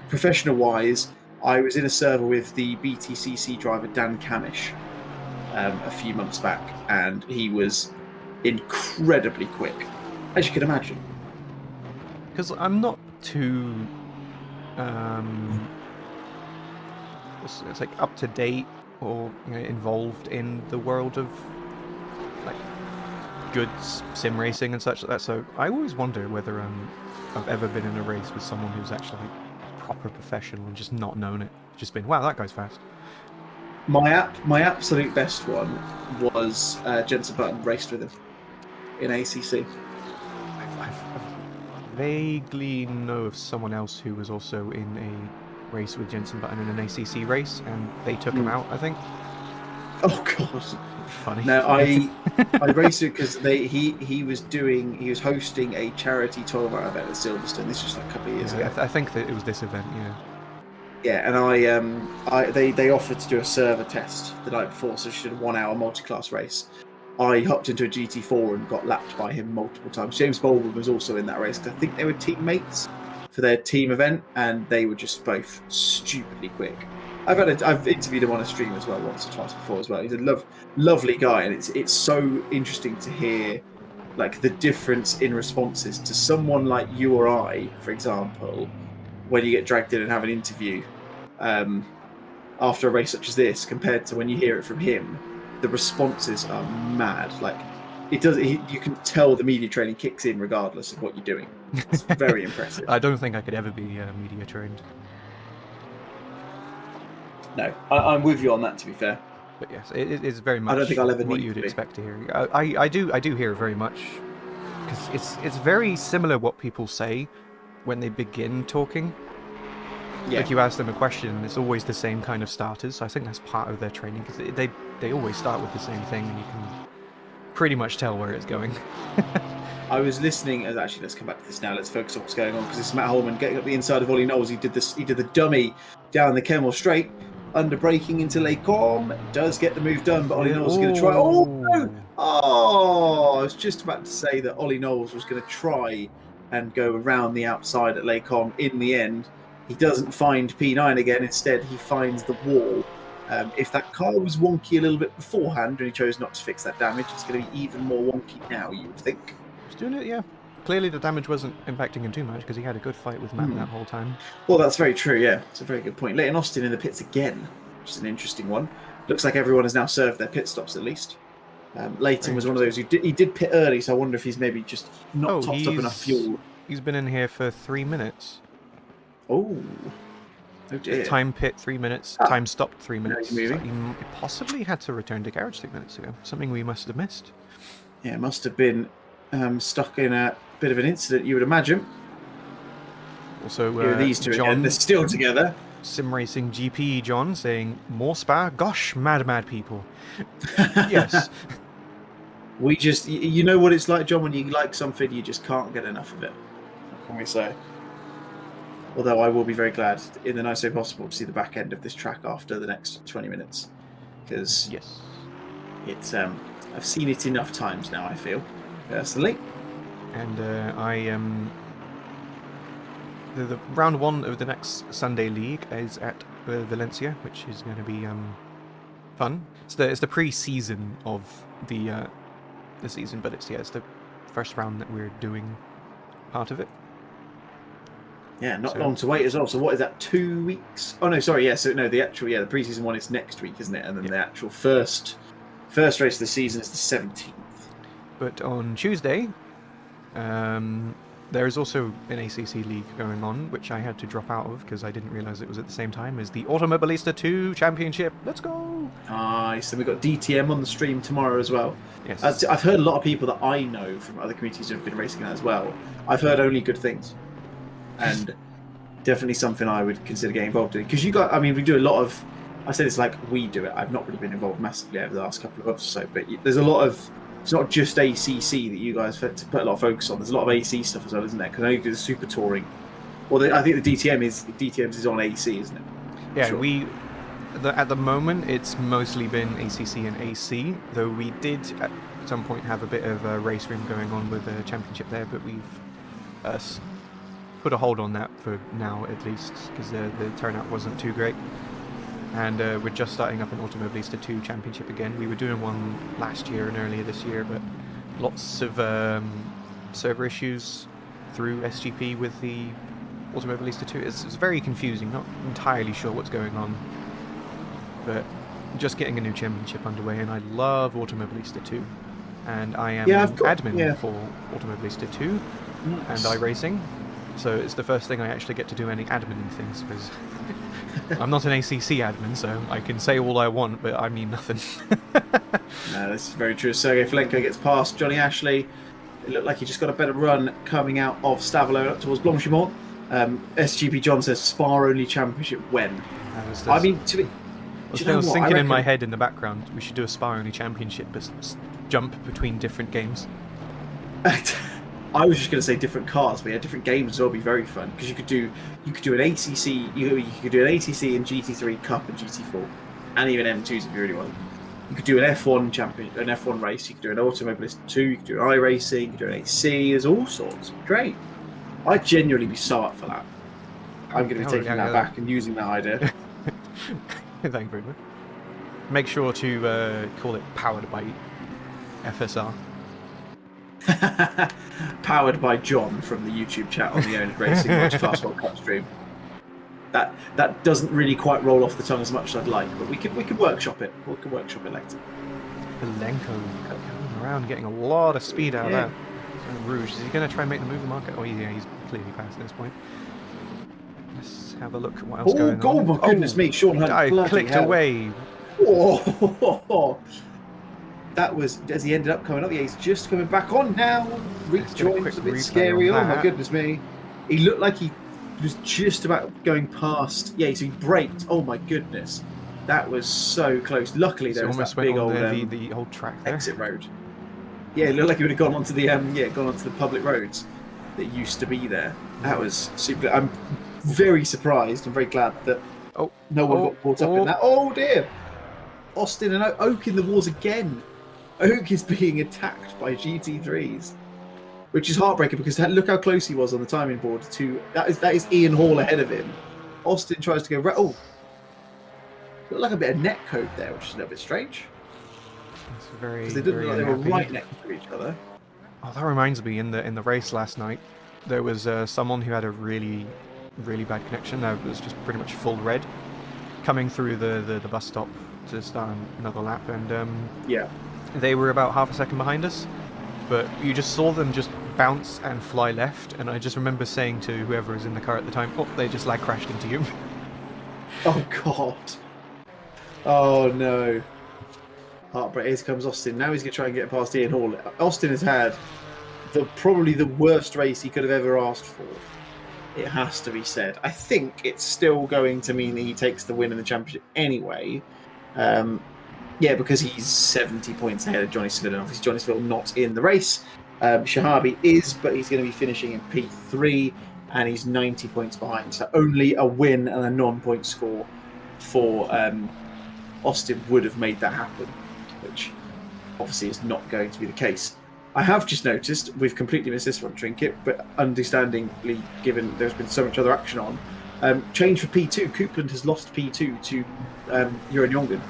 Professional-wise, I was in a server with the BTCC driver Dan Camish a few months back, and he was incredibly quick, as you can imagine. Because I'm not too it's like up to date or involved in the world of like good sim racing and such like that. So I always wonder whether I've ever been in a race with someone who's actually a proper professional and just not known it. Just been, wow, that guy's fast. My absolute best one was Jensen Button raced with him in ACC. I vaguely know of someone else who was also in a race with Jensen Button in an ACC race, and they took him out, I think. Oh god, funny. No, I raced it because he was hosting a charity 12-hour event at Silverstone. This was like a couple of years ago. I think that it was this event, yeah. Yeah, and they offered to do a server test the night before, so she did a 1-hour multi-class race. I hopped into a GT4 and got lapped by him multiple times. James Baldwin was also in that race because I think they were teammates for their team event, and they were just both stupidly quick. I've interviewed him on a stream as well once or twice before as well. He's a lovely guy, and it's so interesting to hear like the difference in responses to someone like you or I, for example, when you get dragged in and have an interview after a race such as this, compared to when you hear it from him. The responses are mad. Like you can tell the media training kicks in regardless of what you're doing. It's very impressive. I don't think I could ever be media trained. No, I'm with you on that. To be fair, but yes, it is very much. I don't think I'll ever what you'd expect to hear. I do hear it very much because it's very similar what people say when they begin talking. Yeah. Like you ask them a question, it's always the same kind of starters. So I think that's part of their training because they always start with the same thing, and you can pretty much tell where it's going. I was listening. Actually, let's come back to this now. Let's focus on what's going on because it's Matt Holman getting up the inside of Ollie Knowles. He did the dummy down the Kemmel straight, under braking into Les Combes. Does get the move done, but Ollie Knowles is going to try. Oh no! Oh, I was just about to say that Ollie Knowles was going to try and go around the outside at Les Combes. In the end, he doesn't find P9 again. Instead, he finds the wall. If that car was wonky a little bit beforehand and he chose not to fix that damage, it's going to be even more wonky now, you would think. He's doing it, yeah. Clearly the damage wasn't impacting him too much because he had a good fight with Matt that whole time. Well, that's very true, yeah. It's a very good point. Leighton Austin in the pits again, which is an interesting one. Looks like everyone has now served their pit stops at least. Leighton was one of those who did pit early, so I wonder if he's maybe just not topped up enough fuel. He's been in here for 3 minutes. Oh dear. Time pit 3 minutes, time stopped 3 minutes. He possibly had to return to garage 3 minutes ago. Something we must have missed. Yeah, it must have been stuck in a bit of an incident, you would imagine. Also, These two John, again, they're still together. SimRacing.GP John saying, more Spa? Gosh, mad people. Yes. We just, you know what it's like, John, when you like something, you just can't get enough of it. What can we say? Although I will be very glad, in the nicest way possible, to see the back end of this track after the next 20 minutes. Because yes, it's I've seen it enough times now, I feel, personally. And I am... The round 1 of the next Sunday league is at Valencia, which is going to be fun. It's the pre-season of the season, but it's the first round that we're doing part of it. Yeah, not long to wait as well. So what is that, 2 weeks? Oh no, sorry, yeah. So no, the pre-season one is next week, isn't it? And then the actual first race of the season is the 17th. But on Tuesday, there is also an ACC league going on, which I had to drop out of because I didn't realise it was at the same time as the Automobilista 2 Championship. Let's go! Nice. And we've got DTM on the stream tomorrow as well. Yes. I've heard a lot of people that I know from other communities who have been racing that as well. I've heard only good things. And definitely something I would consider getting involved in. Because we do a lot of... I said it's like we do it. I've not really been involved massively over the last couple of months or so. But there's a lot of... It's not just ACC that you guys put a lot of focus on. There's a lot of AC stuff as well, isn't there? Because I know you do the super touring. Well, I think the DTMs is on AC, isn't it? Yeah, sure. At the moment, it's mostly been ACC and AC, though we did at some point have a bit of a Raceroom going on with a championship there, but we've put a hold on that for now, at least, because the turnout wasn't too great. And we're just starting up an Automobilista 2 championship again. We were doing one last year and earlier this year, but lots of server issues through SGP with the Automobilista 2. It's very confusing, not entirely sure what's going on. But just getting a new championship underway, and I love Automobilista 2. And I am admin for Automobilista 2 and iRacing. So it's the first thing I actually get to do any admin things, because I'm not an ACC admin, so I can say all I want, but I mean nothing. No, this is very true. Sergei Filenko gets past Johnny Ashley. It looked like he just got a better run coming out of Stavolo up towards Blanchimont. SGP John says Spa-only championship when? I mean, to be... I was thinking in my head in the background, we should do a Spa-only championship, but jump between different games. I was just going to say different cars, but yeah, different games as well would be very fun, because you could do an ACC, you could do an ACC and GT3 Cup and GT4, and even M2s if you really want. You could do an F1 race. You could do an Automobilista 2. You could do an iRacing. You could do an AC. There's all sorts. Great. I'd genuinely be so up for that. I'm going to be taking that back and using that idea. Thank you very much. Make sure to call it powered by FSR. Powered by John from the YouTube chat on the oNiD Racing Multiclass World Cup stream. That doesn't really quite roll off the tongue as much as I'd like, but we can workshop it. We can workshop it later. Filenko coming around, getting a lot of speed out of that. So Rouge, is he going to try and make the move the market? Oh yeah, he's clearly past at this point. Let's have a look at what else going on. Oh my goodness me, Sean Hunt. I clicked away. Oh, that was as he ended up coming up. Yeah, he's just coming back on now. Rejoins a bit scary. Oh my goodness me. He looked like he was just about going past. Yeah, so he braked. Oh my goodness. That was so close. Luckily there was that big old the old track there. Exit road. Yeah, it looked like he would have gone onto the public roads that used to be there. That was super. I'm very surprised and very glad that no one got caught up in that. Oh dear. Austin and Oak in the wars again. Oak is being attacked by GT3s, which is heartbreaking because look how close he was on the timing board to that is Ian Hall ahead of him. Austin tries to go looked like a bit of net code there, which is a little bit strange. It's very, because they didn't look like they were right next to each other. Oh, that reminds me, in the race last night, there was someone who had a really, really bad connection. It was just pretty much full red, coming through the bus stop to start another lap, and they were about half a second behind us, but you just saw them just bounce and fly left, and I just remember saying to whoever was in the car at the time, they just like crashed into you. Oh god. Oh no. Heartbreak. Here comes Austin. Now he's going to try and get past Ian Hall. Austin has had probably the worst race he could have ever asked for. It has to be said. I think it's still going to mean that he takes the win in the championship anyway. Because he's 70 points ahead of Johnny Seville. Obviously, Johnny Seville not in the race. Shahabi is, but he's going to be finishing in P3, and he's 90 points behind. So only a win and a non-point score for Austin would have made that happen, which obviously is not going to be the case. I have just noticed, we've completely missed this one, Trinket, but understandably, given there's been so much other action on, change for P2. Coupland has lost P2 to Euron Jongen.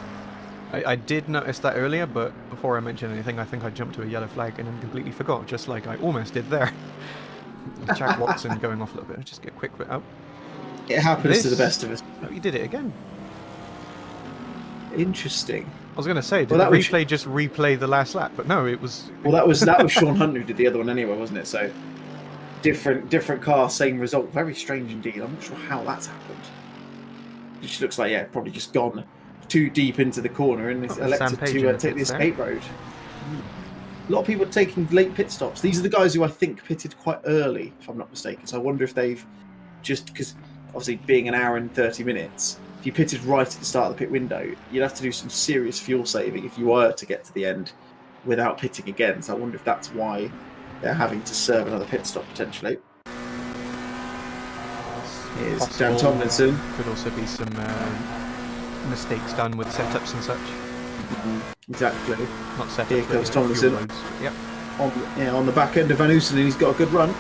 I did notice that earlier, but before I mention anything, I think I jumped to a yellow flag and then completely forgot, just like I almost did there. Jack Watson going off a little bit. Just get a quick bit out. It happens to the best of us. Oh, you did it again. Interesting. I was going to say, did the replay just replay the last lap? But no, it was... Well, that was Sean Hunt who did the other one anyway, wasn't it? So, different car, same result. Very strange indeed. I'm not sure how that's happened. It just looks like, probably just gone too deep into the corner and elected to take the escape road. A lot of people are taking late pit stops. These are the guys who I think pitted quite early, if I'm not mistaken. So I wonder if they've just, because obviously being an hour and 30 minutes, if you pitted right at the start of the pit window, you'd have to do some serious fuel saving if you were to get to the end without pitting again. So I wonder if that's why they're having to serve another pit stop potentially. Here's Dan Tomlinson. Could also be some mistakes done with setups and such. Exactly. Not setups. Here comes Tomlinson. Yep. On the back end of Van Oostelen, he's got a good run.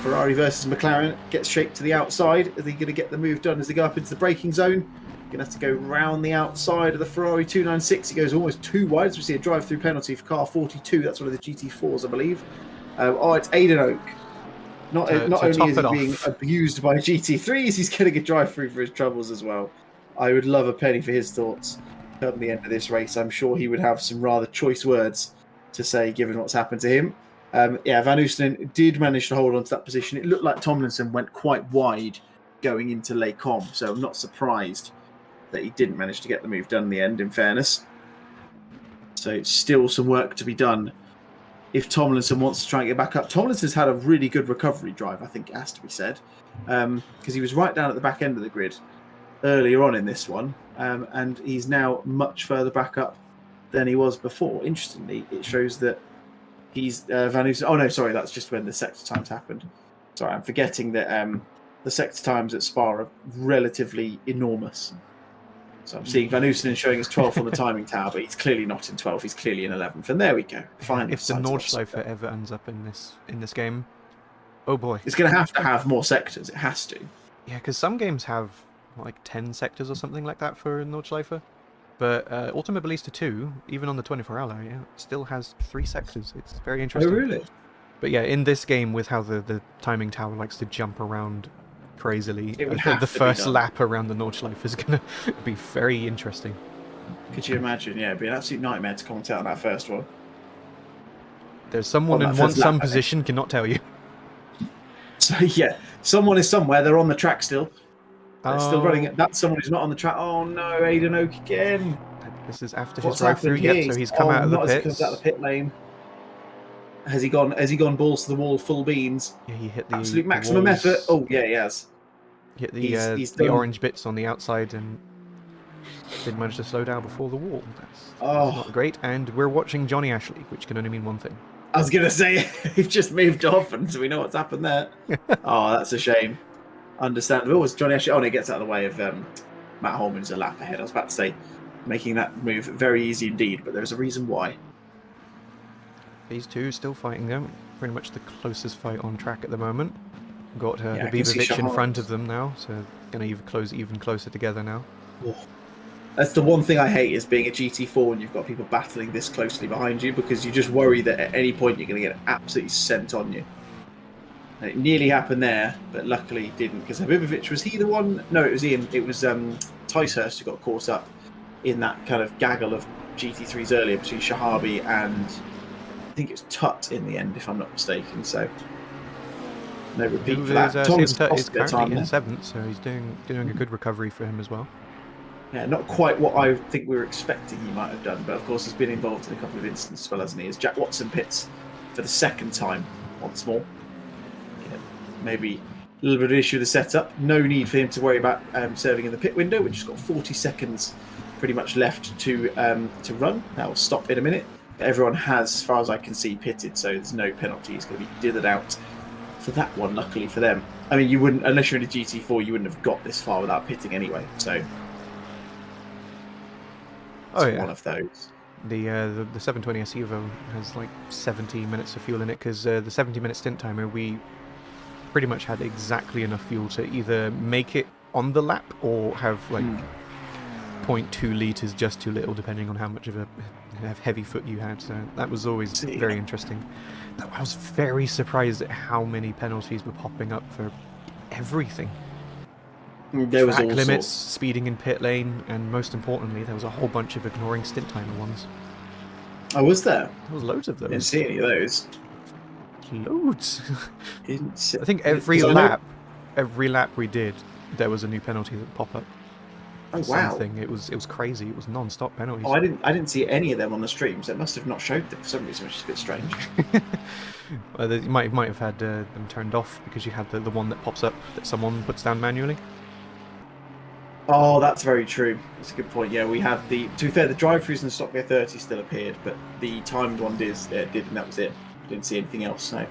Ferrari versus McLaren gets shaped to the outside. Are they going to get the move done as they go up into the braking zone? Going to have to go round the outside of the Ferrari 296. He goes almost too wide. So we see a drive-through penalty for car 42. That's one of the GT4s, I believe. It's Aidan Oak. Not only is he being abused by GT3s, he's getting a drive-through for his troubles as well. I would love a penny for his thoughts come the end of this race. I'm sure he would have some rather choice words to say, given what's happened to him. Van Oostelen did manage to hold on to that position. It looked like Tomlinson went quite wide going into Les Combes, so I'm not surprised that he didn't manage to get the move done in the end, in fairness. So still some work to be done if Tomlinson wants to try and get back up. Tomlinson's had a really good recovery drive, I think it has to be said, because he was right down at the back end of the grid earlier on in this one, and he's now much further back up than he was before. Interestingly, it shows that he's Van Oostelen. Oh no, sorry, that's just when the sector times happened. Sorry, I'm forgetting that the sector times at Spa are relatively enormous. So I'm seeing Van Oostelen showing us 12th on the timing tower, but he's clearly not in 12th. He's clearly in 11th, and there we go. Finally, if the Nordschleife ever ends up in this game, oh boy, it's going to have more sectors. It has to. Yeah, because some games have like 10 sectors or something like that for Nordschleife. But Automobilista 2, even on the 24-hour, still has 3 sectors. It's very interesting. Oh, really? But yeah, in this game, with how the timing tower likes to jump around crazily, the first lap around the Nordschleife is going to be very interesting. Could you imagine? Yeah, it'd be an absolute nightmare to commentate on that first one. There's someone in some position cannot tell you. So yeah, someone is somewhere. They're on the track still. They're still running it. That's someone who's not on the track. Oh no, Aidan Oak again. This is after his drive-through. Yep, so he's come out of the pits. Comes out of the pit lane. Has he gone balls to the wall, full beans? Yeah, he hit the absolute maximum effort. Oh yeah, he has. Hit the orange bits on the outside and didn't manage to slow down before the wall. That's not great. And we're watching Johnny Ashley, which can only mean one thing. I was gonna say he's just moved off, and so we know what's happened there. Oh, that's a shame. Understandable. Was Johnny Ashley? Oh, and it gets out of the way of Matt Holman's a lap ahead. I was about to say, making that move very easy indeed, but there's a reason why. These two still fighting them. Pretty much the closest fight on track at the moment. Got Habibovic in front of them now, so going to close even closer together now. Oh. That's the one thing I hate, is being a GT4 and you've got people battling this closely behind you, because you just worry that at any point you're going to get absolutely sent on you. And it nearly happened there, but luckily it didn't, because Habibovic, was he the one? No, it was Ian. It was Ticehurst who got caught up in that kind of gaggle of GT3s earlier between Shahabi and I think it was Tut in the end, if I'm not mistaken. So no repeat for that. Thomas is currently in 7th, so he's doing a good recovery for him as well. Yeah, not quite what I think we were expecting he might have done, but of course he's been involved in a couple of instances as well, hasn't he? As Jack Watson pits for the second time once more. Maybe a little bit of an issue with the setup. No need for him to worry about serving in the pit window, which has got 40 seconds pretty much left to run. That will stop in a minute. But everyone has, as far as I can see, pitted, so there's no penalty. It's going to be dithered out for that one, luckily for them. I mean, you wouldn't, unless you're in a GT4, you wouldn't have got this far without pitting anyway. So it's one of those. The 720 SE Evo has like 70 minutes of fuel in it, because the 70-minute stint timer, we pretty much had exactly enough fuel to either make it on the lap or have like 0.2 litres, just too little, depending on how much of a heavy foot you had. So that was always very interesting. I was very surprised at how many penalties were popping up for everything. There was track all limits, sorts. speeding in pit lane, and most importantly, there was a whole bunch of ignoring stint timer ones. Oh, was there? There was loads of those. Didn't see any of those. Loads. Didn't see. I think every lap we did, there was a new penalty that would pop up. Oh wow! Something. It was crazy. It was non-stop penalties. Oh, I didn't see any of them on the streams. It must have not showed them for some reason, which is a bit strange. Well, you might have had them turned off because you had the one that pops up that someone puts down manually. Oh, that's very true. That's a good point. Yeah, we had the. To be fair, the drive-throughs and the Stock Gear 30 still appeared, but the timed one did, and that was it. Didn't see anything else. No.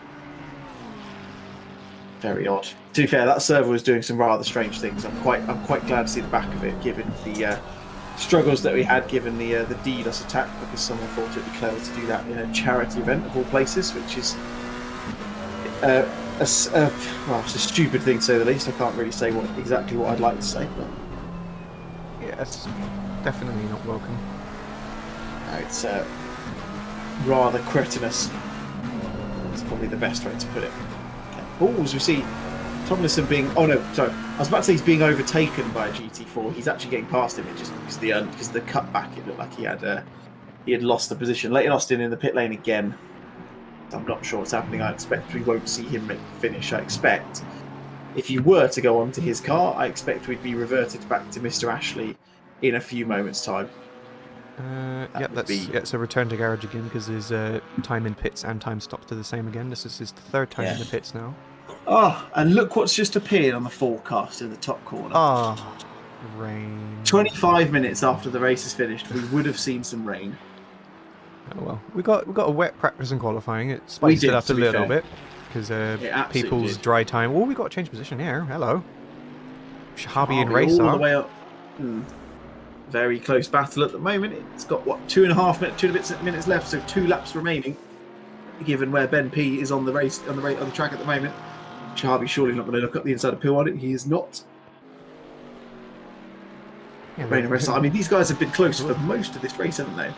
Very odd. To be fair, that server was doing some rather strange things. I'm quite glad to see the back of it, given the struggles that we had, given the DDoS attack, because someone thought it'd be clever to do that in a charity event of all places, which is it's a stupid thing to say the least. I can't really say exactly what I'd like to say, but yeah, it's definitely not welcome. no, it's rather cretinous. That's probably the best way to put it. Oh, as we see Tomlinson being... Oh, no, sorry. I was about to say he's being overtaken by a GT4. He's actually getting past him. It just because the cutback, it looked like he had lost the position. Leighton Austin in the pit lane again. I'm not sure what's happening. I expect we won't see him make the finish. I expect if you were to go onto his car, I expect we'd be reverted back to Mr. Ashley in a few moments' time. It's a return to garage again, because his time in pits and time stops are the same again. This is his third time in the pits now. Oh, and look what's just appeared on the forecast in the top corner. Ah, rain. 25 minutes after the race is finished, we would have seen some rain. Oh well, we got a wet practice and qualifying. It spiced it up a little bit because people's dry time. Oh, we got to change position here. Hello, Shahabi and Racer. All the way up. Very close battle at the moment. It's got what 2.5 minutes left, so 2 laps remaining. Given where Ben P is on the track at the moment, Shahabi surely not going to look up the inside of Pill on it. He is not. Yeah, I mean, these guys have been close for most of this race, haven't they?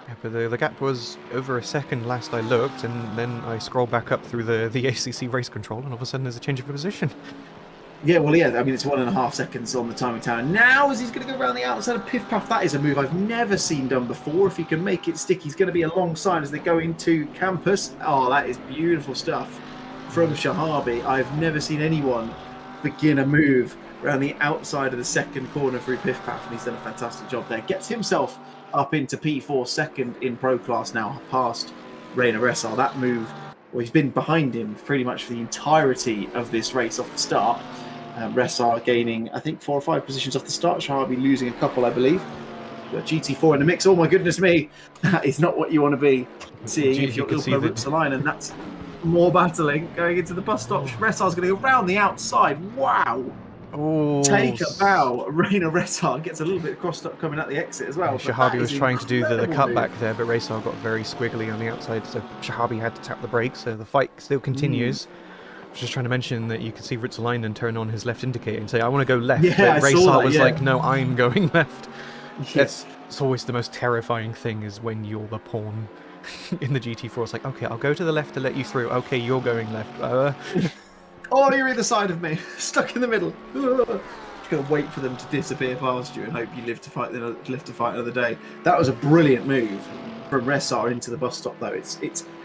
Yeah, but the gap was over a second last I looked, and then I scrolled back up through the ACC race control, and all of a sudden there's a change of position. Yeah, well, yeah, I mean, it's 1.5 seconds on the timing tower. Now, as he's going to go around the outside of Piff Paff, that is a move I've never seen done before. If he can make it stick, he's going to be alongside as they go into campus. Oh, that is beautiful stuff from Shahabi. I've never seen anyone begin a move around the outside of the second corner through Piff Paff, and he's done a fantastic job there. Gets himself up into P4, second in Pro Class now, past Rainer Ressar. That move, well, he's been behind him pretty much for the entirety of this race off the start. Ressar gaining, I think, 4 or 5 positions off the start. Shahabi losing a couple, I believe. Got GT4 in the mix. Oh my goodness me, that is not what you want to be seeing if you're Ilpo Rutsalainen, and that's more battling going into the bus stop. Ressar's going to go around the outside. Wow. Oh, take a bow. Rainer Ressar gets a little bit crossed up coming out the exit as well. Yeah, Shahabi was trying to do the cutback there, but Ressar got very squiggly on the outside, so Shahabi had to tap the brakes. So the fight still continues. I was just trying to mention that you could see Rutsalainen turn on his left indicator and say, I want to go left. Yeah, but Ressar was like, no, I'm going left. It's always the most terrifying thing, is when you're the pawn in the GT4. It's like, okay, I'll go to the left to let you through. Okay, you're going left. Oh, you're either side of me, stuck in the middle. Just gonna wait for them to disappear past you and hope you live to fight another day. That was a brilliant move from Ressar into the bus stop, though.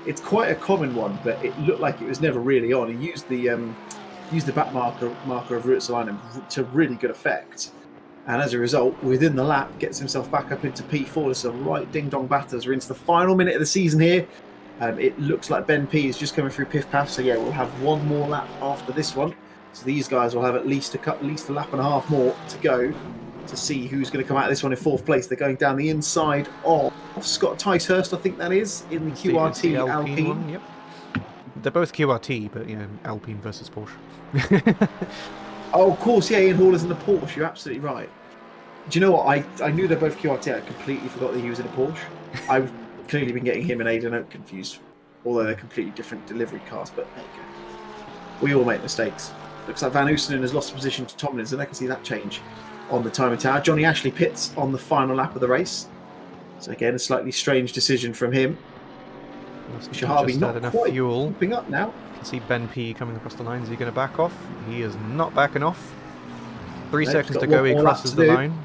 It's quite a common one, but it looked like it was never really on. He used the back marker of Rutsalainen to really good effect, and as a result, within the lap, gets himself back up into P4. There's some right ding dong batters. We're into the final minute of the season here. It looks like Ben P is just coming through Piff Paff, so yeah, we'll have one more lap after this one. So these guys will have at least a lap and a half more to go to see who's going to come out of this one in 4th place. They're going down the inside of Scott Ticehurst, I think that is, in the QRT Alpine. One, yep. They're both QRT, but Alpine versus Porsche. Oh, of course, yeah, Ian Hall is in the Porsche. You're absolutely right. Do you know what? I knew they're both QRT. I completely forgot that he was in a Porsche. I've clearly been getting him and Aidan Oak confused, although they're completely different delivery cars. But there you go. We all make mistakes. Looks like Van Oostenen has lost position to Tomlinson. I can see that change on the timing tower. Johnny Ashley pits on the final lap of the race. So again, a slightly strange decision from him. Shahabi not enough quite fuel. keeping up now. You can see Ben P coming across the line. Is he going to back off? He is not backing off. 3 seconds to go. He crosses the line.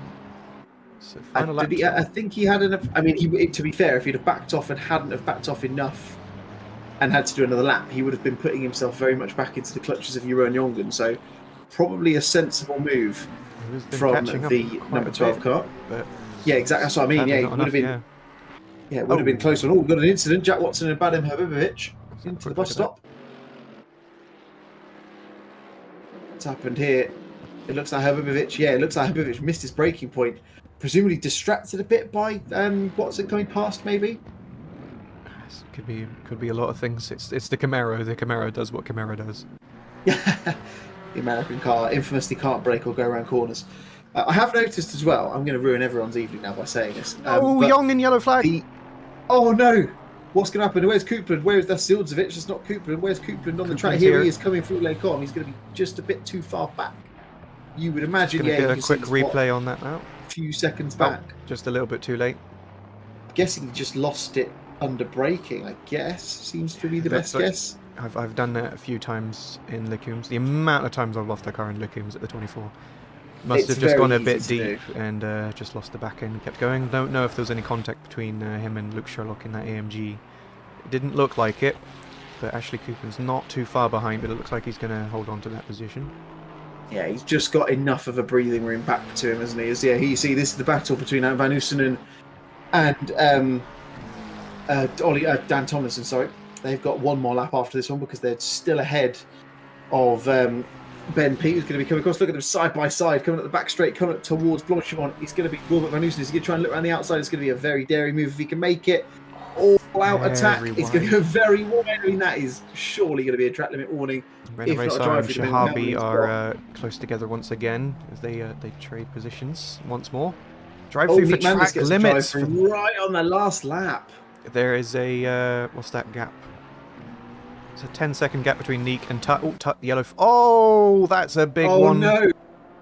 So final lap. I think he had enough. I mean, to be fair, if he'd have backed off and hadn't have backed off enough and had to do another lap, he would have been putting himself very much back into the clutches of Jeroen Jongen. So probably a sensible move from the number 12 car. But yeah, exactly. That's what I mean. Yeah, it would have been. Yeah, it would have been close one. Oh, we've got an incident. Jack Watson and Badim Herbibovic into the bus stop. What's happened here? It looks like Herbibovic. Yeah, it looks like Herbibovic missed his braking point. Presumably distracted a bit by Watson coming past, maybe. Could be a lot of things. It's the Camaro. The Camaro does what Camaro does. Yeah, the American car infamously can't brake or go around corners. I have noticed as well. I'm going to ruin everyone's evening now by saying this. Young in yellow flag. Oh no! What's going to happen? Where's Coupland? Where's that Sildzevich? It's not Coupland. Where's Coupland on the track? Here he is coming through Lake On. He's going to be just a bit too far back. You would imagine. Just get a quick replay on that now. A few seconds back. Just a little bit too late. I'm guessing he just lost it under braking. I guess seems to be the best guess. I've done that a few times in Lickums. The amount of times I've lost the car in Lickums at the 24. Must have just gone a bit deep and just lost the back end and kept going. Don't know if there was any contact between him and Luke Sherlock in that AMG. It didn't look like it, but Ashley Cooper's not too far behind, but it looks like he's going to hold on to that position. Yeah, he's just got enough of a breathing room back to him, hasn't he? You see, this is the battle between Van Oostenen and Dan Tomlinson, sorry. They've got one more lap after this one because they're still ahead of Ben P, who's going to be coming across. Look at them side by side, coming up the back straight, coming up towards Blanchimont. He's going to be Robert Van Oostenen. He's going to try and look around the outside. It's going to be a very daring move if he can make it. All-out attack. It's going to go very wide. I mean, that is surely going to be a track limit warning. If not a drive, and Shahabi are close together once again as they trade positions once more. Drive through for track limits. Right on the last lap. There is a what's that gap? It's a 10-second gap between Neek and Tut. Oh, Tut, yellow. Oh, that's a big one. Oh, no.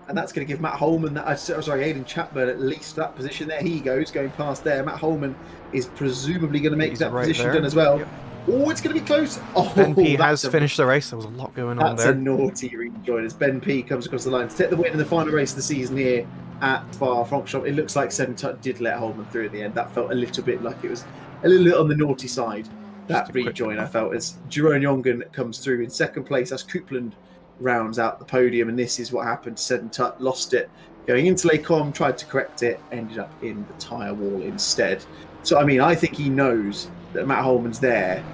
And that's going to give Matt Holman, Aidan Chapman, at least that position there. He goes, going past there. Matt Holman is presumably going to make that position done as well. Yep. Oh, it's going to be close. Oh, Ben P has finished the race. There was a lot going on there. That's a naughty rejoin as Ben P comes across the line to take the win in the final race of the season here at Spa-Francorchamps. It looks like Seven Tut did let Holman through at the end. That felt a little bit like it was a little bit on the naughty side. That rejoin, I felt, as Jeroen Jongen comes through in second place as Coupland rounds out the podium, and this is what happened. Seven Tut lost it going into Lecom, tried to correct it, ended up in the tyre wall instead. So, I mean, I think he knows that Matt Holman's there,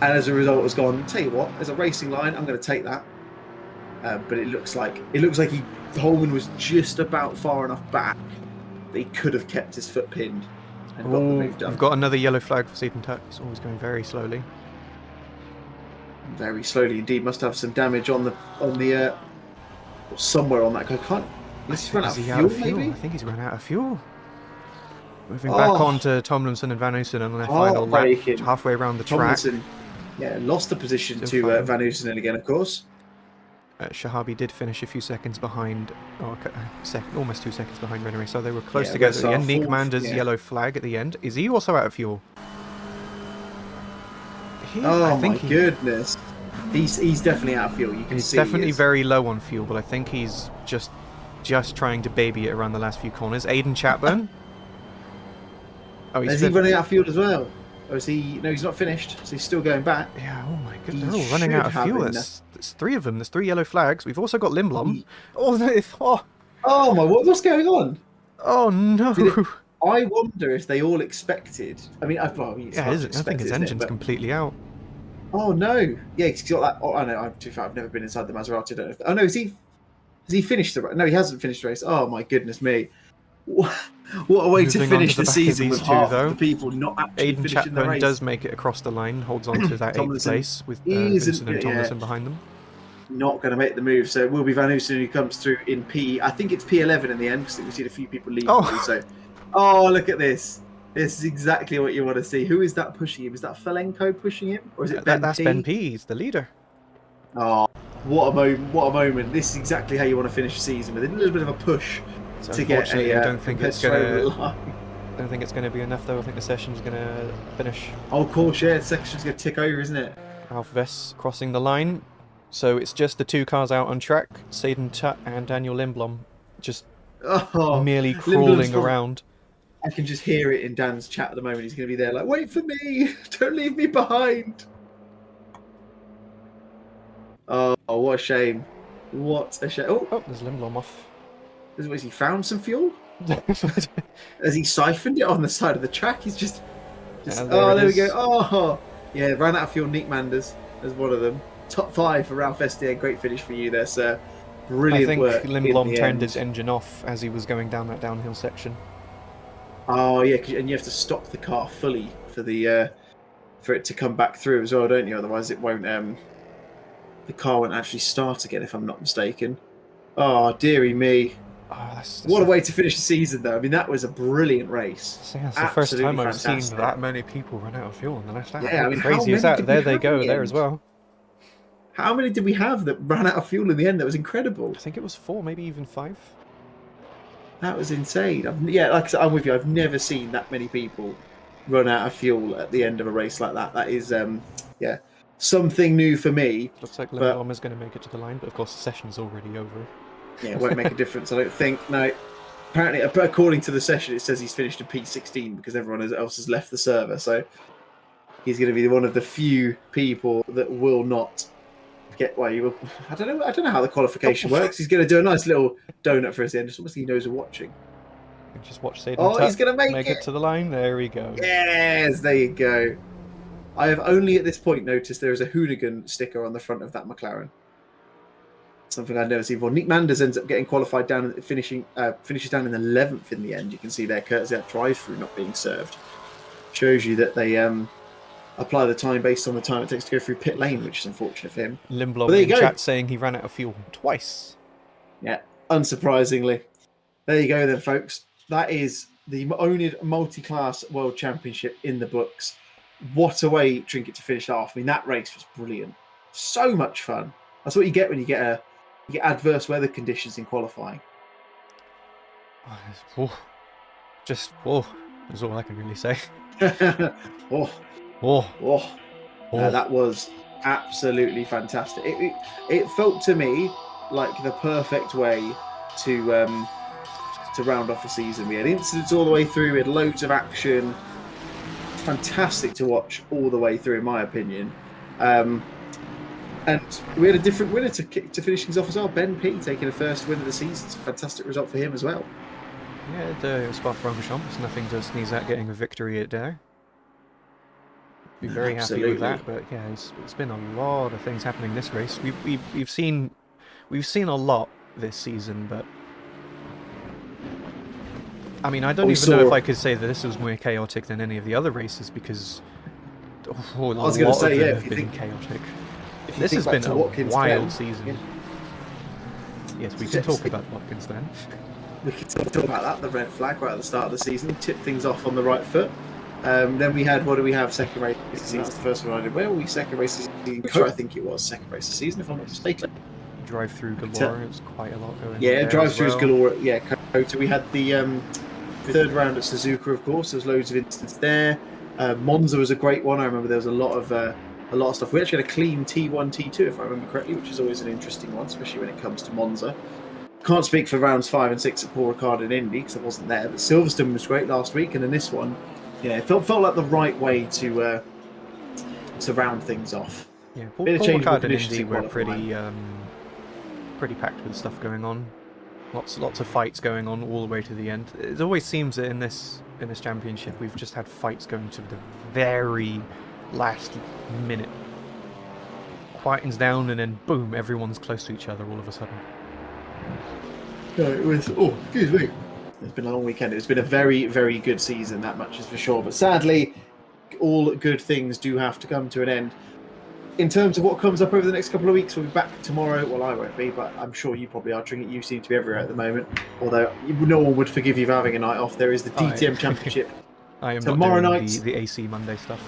and as a result has gone, tell you what, there's a racing line, I'm going to take that. But it looks like Holman was just about far enough back that he could have kept his foot pinned. We've got another yellow flag for Seaton Tut. It's always going very slowly. Very slowly indeed. Must have some damage on the somewhere on that. I can't. He's run out of fuel, maybe? I think he's run out of fuel. Moving back on to Tomlinson and Van Oostenen on their final lap, halfway around the track. Yeah, lost the position to Van Oostenen again, of course. Shahabi did finish a few seconds behind, almost 2 seconds behind Rennery, so they were close together at the end. Nick Mander's yellow flag at the end. Is he also out of fuel? My goodness. He's definitely out of fuel. He's definitely very low on fuel, but I think he's just trying to baby it around the last few corners. Aidan Chapman. Is he running out of fuel as well? Or is he? No, he's not finished. So he's still going back. Yeah. Oh my goodness. They're all running out of fuel. There's three of them. There's 3 yellow flags. We've also got Limblom. Oh my! What's going on? Oh no! I wonder if they all expected. I mean, it's Yeah, hard to I expect, think his isn't it? engine's But- completely out. Oh no! Yeah, he's got that. Oh, I know. I've never been inside the Maserati. I don't know. Oh no, has he finished the race? No, he hasn't finished the race. Oh my goodness me! What a way to Moving on to finish the the back of season these with two, half though. of the people not actually Aiden finishing the Chapman race. does make it across the line, holds on to that 8th Tomlinson place with Vincent and Tomlinson behind them. Not going to make the move, so it will be Van Oosten who comes through in P. I think it's P11 in the end because we've seen a few people leave. Oh. So, oh, look at this! This is exactly what you want to see. Who is that pushing him? Is that Felenko pushing him, or is it Ben That's P? Ben P. He's the leader. Oh, what a moment! What a moment! This is exactly how you want to finish the season, with a little bit of a push So to get a. I don't think it's over gonna. I don't think it's gonna be enough though. I think the session's gonna finish. Oh, of course, yeah. The section's going to tick over, isn't it? Ralph Vess crossing the line. So it's just the two cars out on track, Saden Tutt and Daniel Lindblom, just merely crawling around. I can just hear it in Dan's chat at the moment. He's going to be there like, wait for me! Don't leave me behind! Oh, what a shame. What a shame. Oh, there's Lindblom off. Has he found some fuel? Has he siphoned it on the side of the track? He's just there we go. Oh, yeah, ran out of fuel. Nick Manders as one of them. Top 5 for Ralph Vestier. Great finish for you there, sir. Brilliant work. I think Lindblom turned his engine off as he was going down that downhill section. Oh yeah, and you have to stop the car fully for the for it to come back through as well, don't you? Otherwise, it won't. The car won't actually start again, if I'm not mistaken. Oh dearie me! What a way to finish the season, though. I mean, that was a brilliant race. So yeah, it's the first time I've seen that many people run out of fuel in the last lap. Yeah, I mean, crazy is that? There they go, there as well. How many did we have that ran out of fuel in the end? That was incredible. I think it was 4, maybe even 5. That was insane. Yeah, like I said, I'm with you. I've never seen that many people run out of fuel at the end of a race like that. That is, yeah, something new for me. Looks like Lindblom is going to make it to the line, but of course the session's already over. Yeah, it won't make a difference, I don't think. No, apparently, according to the session, it says he's finished in P16 because everyone else has left the server. So he's going to be one of the few people that will not get. Well, I don't know how the qualification works. He's going to do a nice little donut for us end. Just obviously he knows we're watching. Just watch Saden. Oh, he's going to make it to the line. There we go. Yes, there you go. I have only at this point noticed there is a hooligan sticker on the front of that McLaren. Something I'd never seen before. Nick Manders ends up getting qualified down and finishes down in 11th in the end. You can see there, courtesy of that drive-through not being served. Shows you that they apply the time based on the time it takes to go through pit lane, which is unfortunate for him. Lindblom in chat saying he ran out of fuel twice. Yeah, unsurprisingly. There you go then, folks. That is the oNiD Multiclass World Championship in the books. What a way, Trinket, to finish off. I mean, that race was brilliant. So much fun. That's what you get when you get adverse weather conditions in qualifying. That's all I can really say. That was absolutely fantastic. It felt to me like the perfect way to round off the season. We had incidents all the way through. We had loads of action. Fantastic to watch all the way through, in my opinion. And we had a different winner to finish things off as well. Ben P taking a first win of the season. It's a fantastic result for him as well. Yeah, it was far from Champs. Nothing to sneeze at getting a victory at there. Be very happy with that. But yeah, it's been a lot of things happening this race. We've seen a lot this season, but I mean, I don't even know if I could say that this was more chaotic than any of the other races because I was going to say, yeah, have been chaotic. This has been a wild season. Yes, we can talk about Watkins then. We can talk about that, the red flag right at the start of the season. Tipped things off on the right foot. Then we had, what do we have? Second race of the season. That's the first one I did. Where were we? Second race of the season. I think it was second race of the season, if I'm not mistaken. Drive through galore. It's quite a lot going on. Yeah, drive throughs galore. Yeah, Kota. We had the third round at Suzuka, of course. There was loads of incidents there. Monza was a great one. I remember there was a lot of stuff. We actually had a clean T1, T2, if I remember correctly, which is always an interesting one, especially when it comes to Monza. Can't speak for rounds 5 and 6 at Paul Ricard in Indy because I wasn't there. But Silverstone was great last week, and then this one, yeah, it felt like the right way to round things off. Yeah, Paul Ricard and Indy were pretty packed with stuff going on. Lots of fights going on all the way to the end. It always seems that in this championship we've just had fights going to the very last minute. Quietens down and then boom, everyone's close to each other all of a sudden. No, it was. Oh, excuse me. It's been a long weekend. It's been a very, very good season. That much is for sure. But sadly, all good things do have to come to an end. In terms of what comes up over the next couple of weeks, we'll be back tomorrow. Well, I won't be, but I'm sure you probably are. Trinket, you seem to be everywhere at the moment. Although no one would forgive you for having a night off. There is the DTM Championship I am tomorrow not doing night. the AC Monday stuff.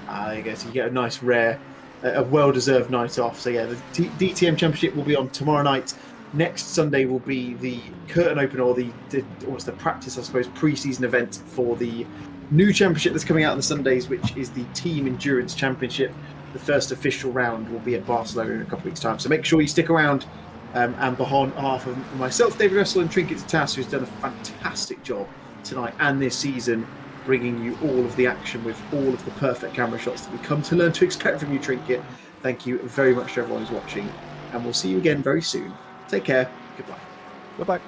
I guess you get a nice, rare, a well-deserved night off. So yeah, the DTM Championship will be on tomorrow night. Next Sunday will be the curtain opener, or what's the practice, I suppose, pre-season event for the new championship that's coming out on the Sundays, which is the Team Endurance Championship. The first official round will be at Barcelona in a couple of weeks' time. So make sure you stick around. And on behalf of myself, David Russell, and Trinket Tass, who's done a fantastic job tonight and this season, bringing you all of the action with all of the perfect camera shots that we come to learn to expect from you, Trinket. Thank you very much to everyone who's watching, and we'll see you again very soon. Take care. Goodbye. Bye-bye.